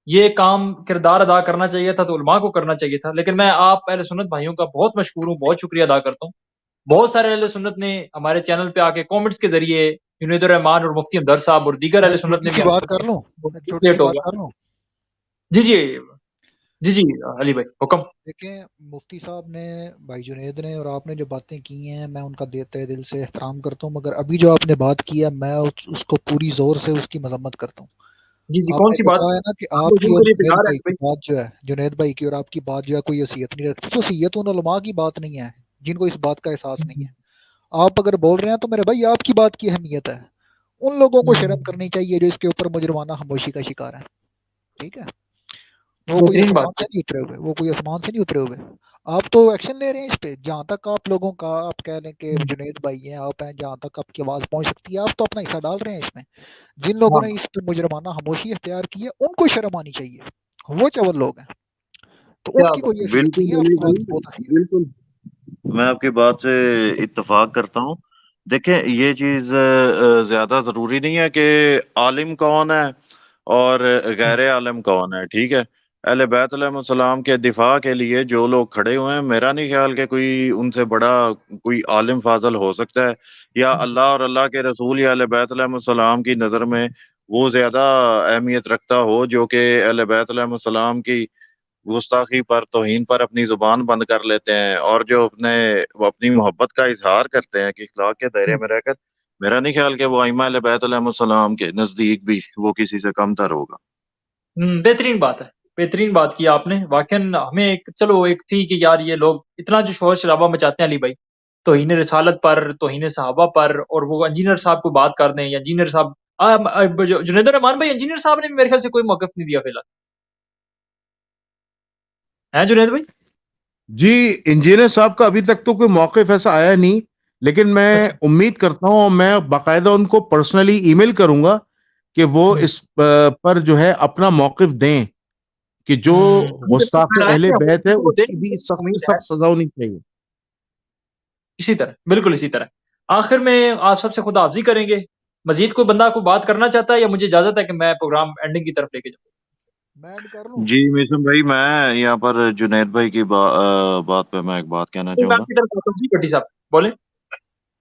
یہ کام کردار ادا کرنا چاہیے تھا تو علماء کو کرنا چاہیے تھا، لیکن میں آپ اہل سنت بھائیوں کا بہت مشکور ہوں، بہت شکریہ ادا کرتا ہوں۔ بہت سارے اہل سنت نے ہمارے چینل پہ آ کے کامنٹس کے ذریعے جنید الرحمان اور مفتی ہمدرد صاحب اور دیگر میں اہل ایک سنت چھوٹی نے بھی سی ہمیں بات کر لوں، ایک چھوٹی سی لیٹ ہو بات گیا۔ کر لوں۔ جی جی جی جی، علی بھائی حکم۔ دیکھیں مفتی صاحب نے، بھائی جنید نے اور آپ نے جو باتیں کی ہیں میں ان کا دیتے دل سے احترام کرتا ہوں، مگر ابھی جو آپ نے بات کی ہے میں اس کو پوری زور سے اس کی مذمت کرتا ہوں۔ جی جی، آپ کون نے سی جو بات؟ کہا ہے نا کہ آپ آپ کی ہجوم اور کے لیے جنید تیار ہے بھائی علی کی بھائی؟ بات جو ہے، جنید بھائی کی اور آپ کی بات جو ہے کوئی حیثیت نہیں رکھتی، تو حیثیت ان علماء کی بات نہیں ہے جن کو اس بات کا احساس نہیں ہے۔ آپ اگر بول رہے ہیں تو میرے بھائی آپ کی بات کی اہمیت ہے، ان لوگوں کو شرم کرنی چاہیے جو اس کے اوپر مجرمانہ خاموشی کا شکار ہے، ٹھیک ہے؟ وہ کوئی بہترین آسمان بات۔ سے نہیں اترے ہوئے، وہ کوئی آسمان سے نہیں اترے ہوئے، آپ تو ایکشن لے رہے ہیں اس پہ۔ جہاں تک آپ لوگوں کا، آپ کہہ لیں کہ جنید بھائی ہیں، آپ ہیں، جہاں تک آپ کی آواز پہنچ سکتی ہے آپ تو اپنا حصہ ڈال رہے ہیں اس میں۔ جن لوگوں ہاں، نے اس پہ مجرمانہ خاموشی اختیار کی ہے ان کو شرم آنی چاہیے، وہ چول لوگ ہیں، تو ان کیا کی بات۔ کوئی حیثیت نہیں ہے۔ بالکل آپ علی کی بات بھائی، بہت اچھی ہے۔ بالکل میں آپ کی بات سے اتفاق کرتا ہوں۔ دیکھیں یہ چیز زیادہ ضروری نہیں ہے کہ عالم کون ہے اور غیر عالم کون ہے، ٹھیک ہے؟ اہل بیت علیہ السلام کے دفاع کے لیے جو لوگ کھڑے ہوئے ہیں، میرا نہیں خیال کہ کوئی ان سے بڑا کوئی عالم فاضل ہو سکتا ہے، یا اللہ اور اللہ کے رسول یا اہل بیت علیہ السلام کی نظر میں وہ زیادہ اہمیت رکھتا ہو، جو کہ اہل بیت علیہ السلام کی گستاخی پر، توہین پر اپنی زبان بند کر لیتے ہیں، اور جو وہ اپنی محبت کا اظہار کرتے ہیں کہ اخلاق کے دائرے میں رہ کر، میرا نہیں خیال کہ وہ ائمہ اہل بیت علیہ السلام کے نزدیک بھی وہ کسی سے کم تر ہوگا۔ بہترین بات ہے، بہترین بات کی آپ نے واقعا۔ ہمیں چلو ایک تھی کہ یار یہ لوگ اتنا جو شور شرابہ مچاتے ہیں علی بھائی، توہین رسالت پر، توہین صحابہ پر، اور وہ انجینئر صاحب کو بات کر دیں، یا انجینئر صاحب جنید الرحمان بھائی، انجینئر صاحب نے بھی میرے خیال سے کوئی موقف نہیں دیا فی الحال، ہے جنید بھائی؟ جی انجینئر صاحب کا ابھی تک تو کوئی موقف ایسا آیا نہیں، لیکن میں اچھا۔ امید کرتا ہوں، میں باقاعدہ ان کو پرسنلی ای میل کروں گا کہ وہ اس پر جو ہے اپنا موقف دیں کہ جو گستاخ اہل بیت ہے اس کی بھی سخت سے سخت سزا ہونی چاہیے۔ اسی طرح، بالکل اسی طرح۔ آخر میں آپ سب سے خدا حافظی کریں گے، مزید کوئی بندہ کو بات کرنا چاہتا ہے یا مجھے اجازت ہے کہ میں پروگرام اینڈنگ کی طرف لے کے جاؤں؟ میں ایڈ کر لوں؟ جی میسم بھائی، میں یہاں پر جنید بھائی کی بات پہ میں ایک بات کہنا چاہوں میں گا۔ آپ کی طرف آتا ہوں جی، بٹی صاحب بولیں۔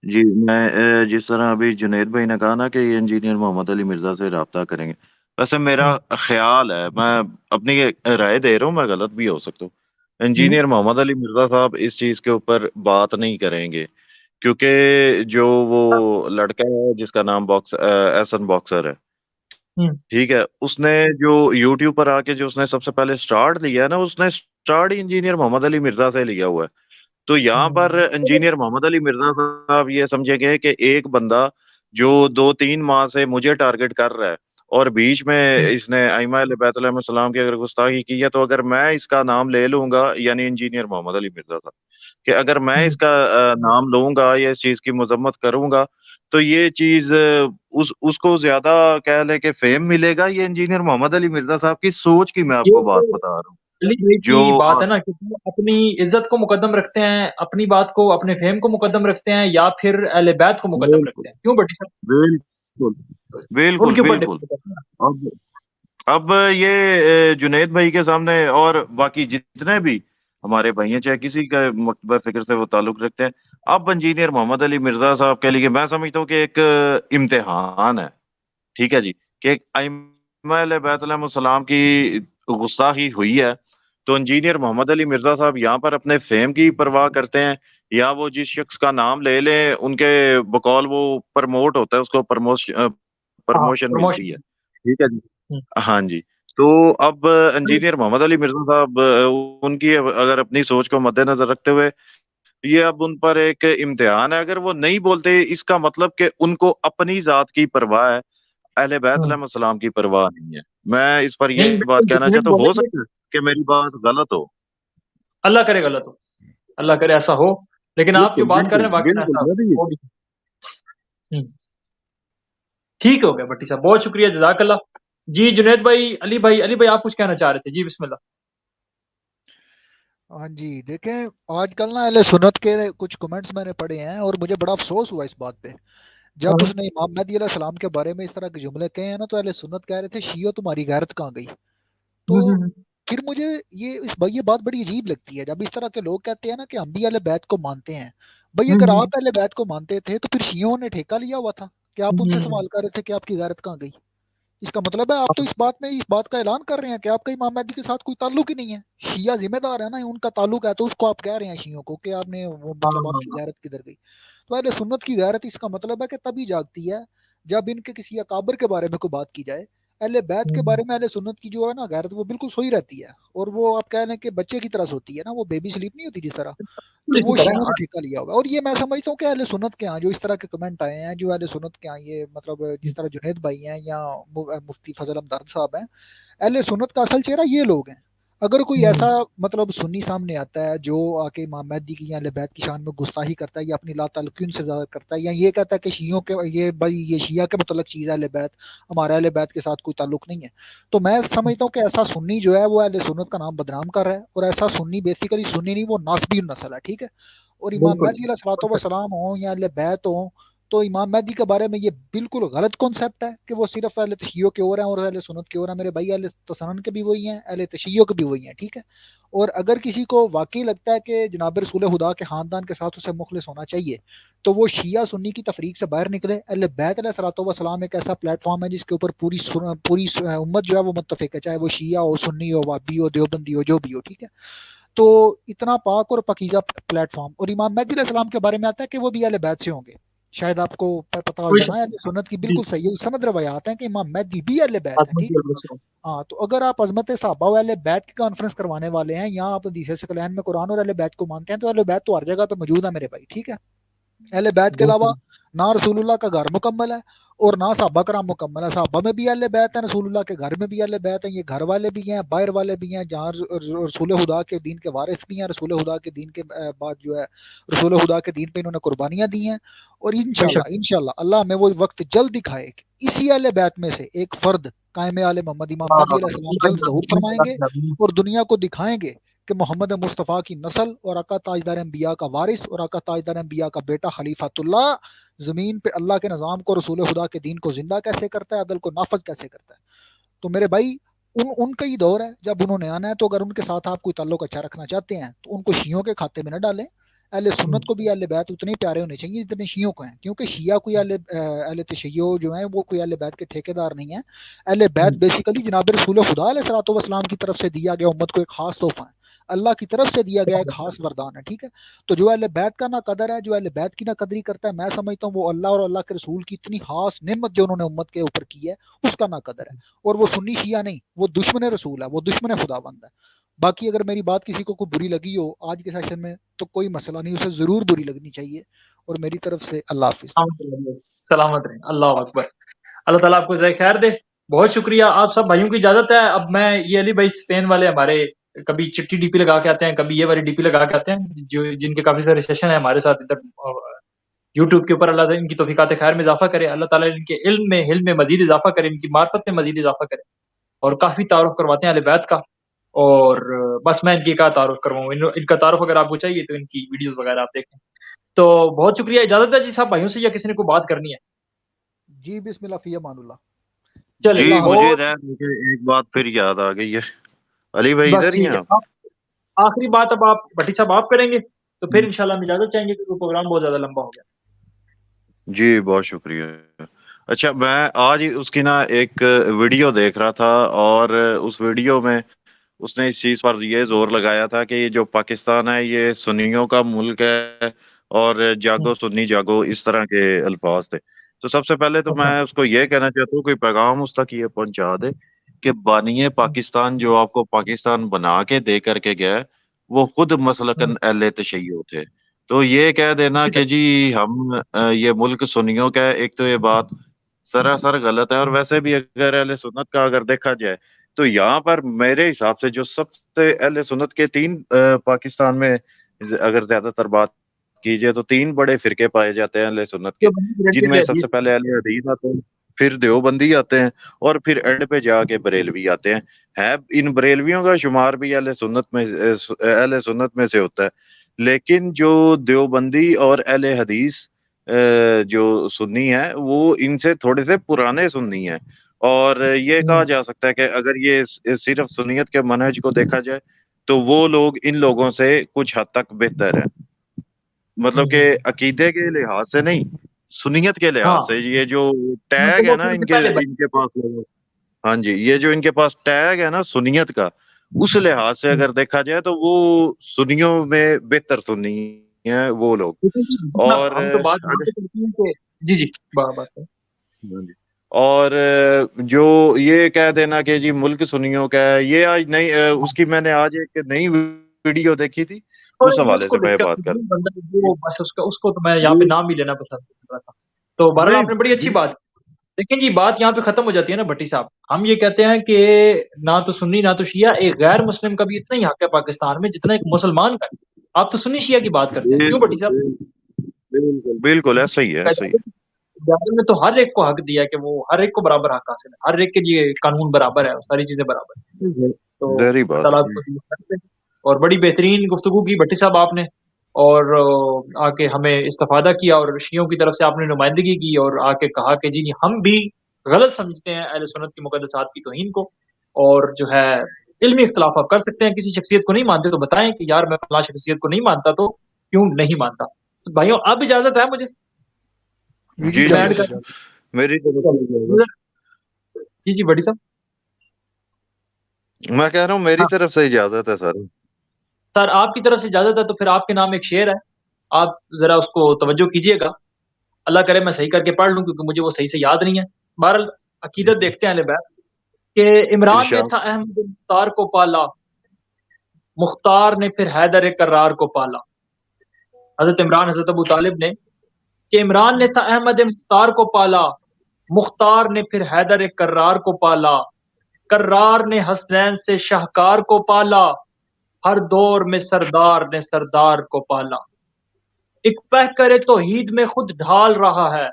جی میں جس طرح ابھی جنید بھائی نے کہا نا کہ یہ انجینئر محمد علی مرزا سے رابطہ کریں گے، ویسے میرا خیال ہے، میں اپنی رائے دے رہا ہوں، میں غلط بھی ہو سکتا ہوں، انجینئر محمد علی مرزا صاحب اس چیز کے اوپر بات نہیں کریں گے، کیونکہ جو وہ لڑکا ہے جس کا نام احسن باکسر ہے، ٹھیک ہے، اس نے جو یوٹیوب پر آ کے جو اس نے سب سے پہلے سٹارٹ لیا ہے نا، اس نے سٹارٹ ہی انجینئر محمد علی مرزا سے لیا ہوا ہے۔ تو یہاں پر انجینئر محمد علی مرزا صاحب یہ سمجھے گئے کہ ایک بندہ جو 2-3 ماہ سے مجھے ٹارگٹ کر رہا ہے، اور بیچ میں اس نے ائمہ اہل بیت علیہ السلام کی اگر گستاخی کی ہے، تو اگر میں اس کا نام لے لوں گا، یعنی انجینئر محمد علی مرزا صاحب، کہ اگر میں اس کا نام لوں گا یا اس چیز کی مذمت کروں گا، تو یہ چیز اس کو زیادہ کہہ لے کہ فیم ملے گا۔ یہ انجینئر محمد علی مرزا صاحب کی سوچ کی میں آپ کو یہ بات بتا رہا ہوں، علی بھائی جو کی بات ہے نا کہ وہ اپنی عزت کو مقدم رکھتے ہیں، اپنی بات کو، اپنے فیم کو مقدم رکھتے ہیں، یا پھر اہل بیت کو مقدم بالکل رکھتے ہیں؟ کیوں بٹی صاحب؟ بالکل ان بالکل کے اوپر بالکل۔ ڈپینڈ کرتا ہے۔ اب یہ جنید بھائی کے سامنے اور باقی جتنے بھی ہمارے بھائی ہیں، چاہے کسی کا مکتبہ فکر سے وہ تعلق رکھتے ہیں، اب انجینئر محمد علی مرزا صاحب کے لیے میں سمجھتا ہوں کہ ایک امتحان ہے، ٹھیک ہے جی، کہ ایک ائمہ اہل بیت علیہ السلام کی گستاخی ہوئی ہے، تو انجینئر محمد علی مرزا صاحب یہاں پر اپنے فیم کی پرواہ کرتے ہیں، یا وہ جس شخص کا نام لے لیں ان کے بقول وہ پرموٹ ہوتا ہے، اس کو ہاں، پرموشن ملتی ہے، پروموشن۔ ٹھیک ہے جی، ہاں جی۔ تو اب انجینئر محمد علی مرزا صاحب ان کی اگر اپنی سوچ کو مد نظر رکھتے ہوئے، یہ اب ان پر ایک امتحان ہے، اگر وہ نہیں بولتے، اس کا مطلب کہ ان کو اپنی ذات کی پرواہ ہے، اہل بیت علیہ السلام کی پرواہ نہیں ہے۔ میں اس پر نہیں، یہ بات بالکل کہنا جتنے بھی چاہتا ہوں، بولیں ہو گے، سکتا ہے کہ میری بات غلط ہو۔ اللہ کرے غلط ہو، اللہ کرے ایسا ہو، لیکن آپ جو بالکل بات کر رہے بالکل ہیں واقعی بالکل، ایسا میں بھی ہو بھی۔ ٹھیک ہو گیا بٹی صاحب، بہت شکریہ، جزاک اللہ۔ جی جنید بھائی، علی بھائی، علی بھائی آپ کچھ کہنا چاہ رہے تھے؟ جی بسم اللہ۔ ہاں جی، دیکھیں آج کل نا اہل سنت کے کچھ کمنٹس میں نے پڑھے ہیں اور مجھے بڑا افسوس ہوا اس بات پہ، جب اس نے امام مہدی علیہ السلام کے بارے میں اس طرح کے جملے کہے ہیں نا، تو اہل سنت کہہ رہے تھے شیعو تمہاری غیرت کہاں گئی؟ تو پھر مجھے یہ بات بڑی عجیب لگتی ہے، جب اس طرح کے لوگ کہتے ہیں نا کہ ہم بھی اہل بیت کو مانتے ہیں۔ بھائی اگر آپ اہل بیت کو مانتے تھے تو پھر شیعوں نے ٹھیکہ لیا ہوا تھا کہ آپ ان سے سوال کر رہے تھے کہ آپ کی غیرت کہاں گئی؟ اس کا مطلب ہے آپ تو اس بات کا اعلان کر رہے ہیں کہ آپ کا امام مہدی کے ساتھ کوئی تعلق ہی نہیں ہے، شیعہ ذمہ دار ہے نا، ان کا تعلق ہے، تو اس کو آپ کہہ رہے ہیں شیعوں کو کہ آپ نے وہ مطلب آپ کی غیرت کدھر گئی؟ تو اہل سنت کی غیرت اس کا مطلب ہے کہ تبھی جاگتی ہے جب ان کے کسی اکابر کے بارے میں کوئی بات کی جائے۔ اہل بیت کے بارے میں اہل سنت کی جو ہے نا غیرت، وہ بالکل سوئی رہتی ہے، اور وہ آپ کہہ لیں کہ بچے کی طرح ہوتی ہے نا، وہ بیبی سلیپ نہیں ہوتی جس طرح، تو وہ شیعوں نے ٹھیکہ لیا ہوگا۔ اور یہ میں سمجھتا ہوں کہ اہل سنت کے ہاں جو اس طرح کے کمنٹ آئے ہیں، جو اہل سنت کے ہاں یہ مطلب جس طرح جنید بھائی ہیں یا مفتی فضل احمد صاحب ہیں، اہل سنت کا اصل چہرہ یہ لوگ ہیں۔ اگر کوئی ایسا مطلب سنی سامنے آتا ہے جو آ کے امام مہدی کی یا اہل بیت کی شان میں گستاخی کرتا ہے یا اپنی لا تعلقین سے زیادہ کرتا ہے، یا یہ کہتا ہے کہ شیعوں کے یہ شیعہ کے متعلق چیز ہے اہل بیت، ہمارا اہل بیت کے ساتھ کوئی تعلق نہیں ہے، تو میں سمجھتا ہوں کہ ایسا سنی جو ہے وہ اہل سنت کا نام بدنام کر رہا ہے، اور ایسا سنی بیسیکلی سنی نہیں، وہ ناسبی النسل ہے، ٹھیک ہے؟ اور امام مہدی علیہ الصلوۃ والسلام ہوں یا اہل بیت ہوں، تو امام مہدی کے بارے میں یہ بالکل غلط کانسیپٹ ہے کہ وہ صرف اہل تشیع کے اور ہیں اور اہل سنت کے اور ہیں. میرے بھائی اہل تسنن کے بھی وہی ہیں, اہل تشیع کے بھی وہی ہیں, ٹھیک ہے. اور اگر کسی کو واقعی لگتا ہے کہ جناب رسول خدا کے خاندان کے ساتھ اسے مخلص ہونا چاہیے تو وہ شیعہ سنی کی تفریق سے باہر نکلے. اہل بیت علیہ الصلوۃ والسلام ایک ایسا پلیٹ فارم ہے جس کے اوپر پوری امت جو ہے وہ متفق ہے, چاہے وہ شیعہ ہو, سنی ہو, وابی ہو, دیوبندی ہو, جو بھی ہو, ٹھیک ہے. تو اتنا پاک اور پاکیزہ پلیٹ فارم. اور امام مہدی علیہ السلام کے بارے میں آتا ہے کہ وہ بھی اہل بیت سے ہوں گے, شاید آپ کو پتہ ہو کوئی جانا ہے. شک سنت کی جی بالکل صحیح سند روایات ہیں کہ امام مہدی بھی اہل بیت ہیں, آدمی ٹھیک ہے. ہاں, تو اگر آپ عظمت صحابہ و اہل بیت کی کانفرنس کروانے والے ہیں, یہاں آپ حدیث ثقلین میں قرآن اور اہل بیت کو مانتے ہیں, تو اہل بیت تو ہر جگہ پہ موجود ہے میرے بھائی, ٹھیک ہے. اہل بیت کے علاوہ نہ رسول اللہ کا گھر مکمل ہے اور نہ صحابہ کرام مکمل ہے. صحابہ میں بھی اہل بیت ہیں, رسول اللہ کے گھر میں بھی اہل بیت ہیں. یہ گھر والے بھی ہیں, باہر والے بھی ہیں, جہاں رسول خدا کے دین کے وارث بھی ہیں. رسول خدا کے دین کے بعد جو ہے رسول خدا کے دین پہ انہوں نے قربانیاں دی ہیں. اور انشاءاللہ اللہ ہمیں وہ وقت جلد دکھائے کہ اسی اہل بیت میں سے ایک فرد قائم آل محمد امام مہدی علیہ السلام جلد ظہور فرمائیں گے اور دنیا کو دکھائیں گے کہ محمد مصطفیٰ کی نسل اور آقا تاجدار انبیاء کا وارث اور آقا تاجدار انبیاء کا بیٹا خلیفۃ اللہ زمین پہ اللہ کے نظام کو, رسول خدا کے دین کو زندہ کیسے کرتا ہے, عدل کو نافذ کیسے کرتا ہے. تو میرے بھائی ان کا ہی دور ہے جب انہوں نے آنا ہے. تو اگر ان کے ساتھ آپ کوئی تعلق اچھا رکھنا چاہتے ہیں تو ان کو شیعوں کے کھاتے میں نہ ڈالیں. اہل سنت کو بھی اہل بیت اتنے ہی پیارے ہونے چاہیے جتنے شیعوں کو ہیں, کیونکہ شیعہ کوئی اہل تشیع جو ہیں وہ کوئی اہل بیت کے ٹھیکیدار نہیں ہیں. اہل بیت بیسیکلی جناب رسول خدا علیہ الصلوۃ والسلام کی طرف سے دیا گیا امت کو ایک خاص تحفہ ہے, اللہ کی طرف سے دیا گیا ایک خاص وردان ہے, ٹھیک ہے. تو جو اہل بیت کا نہ قدر ہے, جو اہل بیت کی نہ قدری کرتا ہے, میں سمجھتا ہوں وہ اللہ اور اللہ کے رسول کی اتنی خاص نعمت جو انہوں نے امت کے اوپر کی ہے اس کا نہ قدر ہے. اور وہ سنی شیعہ نہیں, وہ دشمن رسول ہے, وہ دشمن خدا بند ہے. باقی اگر میری بات کسی کو کوئی بری لگی ہو آج کے سیشن میں تو کوئی مسئلہ نہیں, اسے ضرور بری لگنی چاہیے. اور میری طرف سے اللہ حافظ. سلامت رہیں, اللہ اکبر. اللہ تعالیٰ آپ کو جزائے خیر دے. بہت شکریہ. آپ سب بھائیوں کی اجازت ہے. اب میں یہ علی بھائی اسپین والے ہمارے کبھی چٹی ڈی پی لگا کے آتے ہیں, کبھی یہ والی ڈی پی لگا کے آتے ہیں, جو جن کے کافی سارے سیشن ہیں ہمارے ساتھ ادھر یوٹیوب کے اوپر. اللہ تعالیٰ ان کی توفیقات خیر میں اضافہ کرے, اللہ تعالیٰ ان کے علم میں مزید اضافہ کرے, ان کی معرفت میں مزید اضافہ کرے. اور کافی تعارف کرواتے ہیں اہل بیت کا. اور بس میں ان کی کا تعارف کرواؤں, ان کا تعارف اگر آپ کو چاہیے تو ان کی ویڈیوز وغیرہ آپ دیکھیں. تو بہت شکریہ. اجازت ہے جی صاحب بھائیوں سے, یا کسی نے کوئی بات کرنی ہے؟ جی بسم اللہ فی امان اللہ. چلے جی بہت مجھے ایک بات پھر یاد آ گئی ہے. علی بھائی بس ادھر ہی ہیں ٹھیک ہے. آپ؟ آخری بات اب آپ بھٹی صاحب آپ کریں گے تو پھر انشاءاللہ ہم اجازت چاہیں گے, کیونکہ پروگرام بہت زیادہ لمبا ہو گیا. جی بہت شکریہ. اچھا, میں آج اس کی نا ایک ویڈیو دیکھ رہا تھا, اور اس ویڈیو میں اس نے اس چیز پر یہ زور لگایا تھا کہ یہ جو پاکستان ہے یہ سنیوں کا ملک ہے, اور جاگو سنی جاگو, اس طرح کے الفاظ تھے. تو سب سے پہلے تو میں اس کو یہ کہنا چاہتا ہوں, کوئی پیغام اس تک یہ پہنچا دے کہ بانی پاکستان جو آپ کو پاکستان بنا کے دے کر کے گیا وہ خود مسلکن اہل تشیع تھے. تو یہ کہہ دینا کہ جی ہم یہ ملک سنیوں کا ہے, ایک تو یہ بات سراسر غلط ہے. اور ویسے بھی اگر اہل سنت کا اگر دیکھا جائے تو یہاں پر میرے حساب سے جو سب سے اہل سنت کے تین پاکستان میں اگر زیادہ تر بات کی جائے تو تین بڑے فرقے پائے جاتے ہیں اہل سنت کے, جن میں سب سے پہلے اہل حدیث آتے ہیں, پھر دیوبندی آتے ہیں, اور پھر اینڈ پہ جا کے بریلوی آتے ہیں. ان بریلویوں کا شمار بھی اہل سنت میں سے ہوتا ہے. لیکن جو دیوبندی اور اہل حدیث جو سنی ہے وہ ان سے تھوڑے سے پرانے سنی ہیں. اور یہ کہا جا سکتا ہے کہ اگر یہ صرف سنیت کے منہج کو دیکھا جائے تو وہ لوگ ان لوگوں سے کچھ حد تک بہتر ہیں. مطلب کہ عقیدے کے لحاظ سے نہیں, سنیت کے لحاظ سے. یہ جو ٹیگ ہے نا ان کے پاس, ہاں جی, یہ جو ان کے پاس ٹیگ ہے نا سنیت کا, اس لحاظ سے اگر دیکھا جائے تو وہ سنیوں میں بہتر سنی ہیں وہ لوگ. اور ہم تو بات جی جی بات اور جو یہ کہہ دینا کہ جی ملک سنیوں کا ہے, یہ آج نہیں, اس کی میں نے آج ایک نئی ویڈیو دیکھی تھی, اس حوالے سے میں بات کر بس اس کو تو میں یہاں پہ نام ہی لینا پسند کر رہا تھا. تو بہرحال آپ نے بڑی اچھی بات کی. لیکن جی بات یہاں پہ ختم ہو جاتی ہے نا بھٹی صاحب. ہم یہ کہتے ہیں کہ نہ تو سنی نہ تو شیعہ, ایک غیر مسلم کا بھی اتنا ہی حق ہے پاکستان میں جتنا ایک مسلمان کا. آپ تو سنی شیعہ کی بات کرتے ہیں, کیوں بھٹی صاحب؟ بالکل ایسا ہی ہے, ایسا ہی ہے. میں تو ہر ایک کو حق دیا کہ وہ ہر ایک کو برابر حق حاصل ہے, ہر ایک کے لیے قانون برابر ہے, ساری چیزیں برابر ہیں. تو ظاہری بات اور بڑی بہترین گفتگو کی بھٹی صاحب آپ نے. اور آ کے ہمیں استفادہ کیا، اور شیعوں کی طرف سے آپ نے نمائندگی کی اور آ کے کہا کہ جی ہم بھی غلط سمجھتے ہیں اہل سنت کی مقدسات کی توہین کو، اور جو ہے علمی اختلاف آپ کر سکتے ہیں، کسی شخصیت کو نہیں مانتے تو بتائیں کہ یار میں فلاں شخصیت کو نہیں مانتا تو کیوں نہیں مانتا۔ بھائیوں اب اجازت ہے مجھے جی جی میں جی ایڈ اجازت کر؟ اجازت میری طرف سے اجازت۔ جی بڑی صاحب۔ میں کہہ رہا ہوں میری ہاں طرف سے اجازت ہے سر۔ سر آپ کی طرف سے اجازت ہے تو پھر آپ کے نام ایک شعر ہے، آپ ذرا اس کو توجہ کیجئے گا، اللہ کرے میں صحیح کر کے پڑھ لوں کیونکہ مجھے وہ صحیح سے یاد نہیں ہے۔ بہرحال عقیدت دیکھتے ہیں اہل بیت کہ عمران نے ارشاد۔ تھا احمد مختار کو پالا، مختار نے پھر حیدر کرار کو پالا۔ حضرت عمران حضرت ابو طالب نے کہ عمران نے تھا احمد مختار کو پالا، مختار نے پھر حیدر کرار کو پالا، کرار نے حسنین سے شاہکار کو پالا، ہر دور میں سردار نے سردار کو پالا، ایک پہ کرے توحید میں خود ڈھال رہا ہے،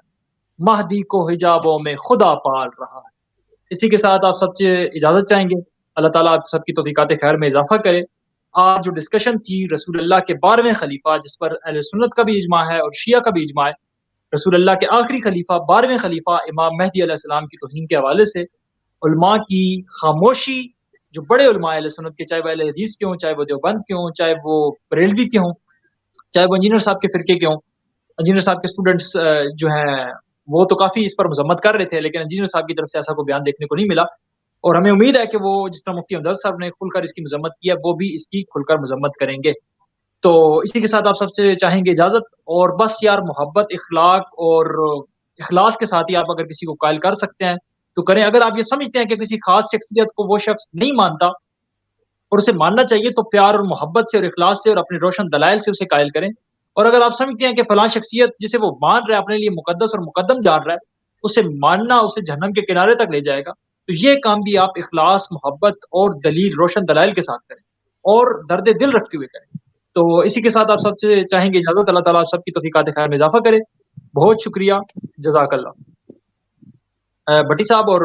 مہدی کو حجابوں میں خدا پال رہا ہے۔ اسی کے ساتھ آپ سب سے اجازت چاہیں گے، اللہ تعالیٰ آپ سب کی توفیقات خیر میں اضافہ کرے۔ آج جو ڈسکشن تھی رسول اللہ کے 12ویں خلیفہ، جس پر اہل سنت کا بھی اجماع ہے اور شیعہ کا بھی اجماع ہے، رسول اللہ کے آخری خلیفہ 12ویں خلیفہ امام مہدی علیہ السلام کی توہین کے حوالے سے علماء کی خاموشی، جو بڑے علماء اہل سنت کے، چاہے وہ اہل حدیث کے ہوں، چاہے وہ دیوبند کے ہوں، چاہے وہ بریلوی کے ہوں، چاہے وہ انجینئر صاحب کے فرقے کے ہوں، انجینئر صاحب کے اسٹوڈنٹس جو ہیں وہ تو کافی اس پر مذمت کر رہے تھے، لیکن انجینئر صاحب کی طرف سے ایسا کوئی بیان دیکھنے کو نہیں ملا، اور ہمیں امید ہے کہ وہ جس طرح مفتی ہمدرد صاحب نے کھل کر اس کی مذمت کی ہے، وہ بھی اس کی کھل کر مذمت کریں گے۔ تو اسی کے ساتھ آپ سب سے چاہیں گے اجازت، اور بس یار محبت، اخلاق اور اخلاص کے ساتھ ہی آپ اگر کسی کو قائل کر سکتے ہیں تو کریں۔ اگر آپ یہ سمجھتے ہیں کہ کسی خاص شخصیت کو وہ شخص نہیں مانتا اور اسے ماننا چاہیے تو پیار اور محبت سے اور اخلاص سے اور اپنے روشن دلائل سے اسے قائل کریں، اور اگر آپ سمجھتے ہیں کہ فلاں شخصیت جسے وہ مان رہا ہے اپنے لیے مقدس اور مقدم جان رہا ہے، اسے ماننا اسے جہنم کے کنارے تک لے جائے گا، تو یہ کام بھی آپ اخلاص، محبت اور دلیل، روشن دلائل کے ساتھ کریں اور درد دل رکھتے ہوئے کریں۔ تو اسی کے ساتھ آپ سب سے چاہیں گے اجازت، اللہ تعالیٰ آپ سب کی توفیقات خیر میں اضافہ کرے۔ بہت شکریہ، جزاک اللہ۔ بھٹی صاحب اور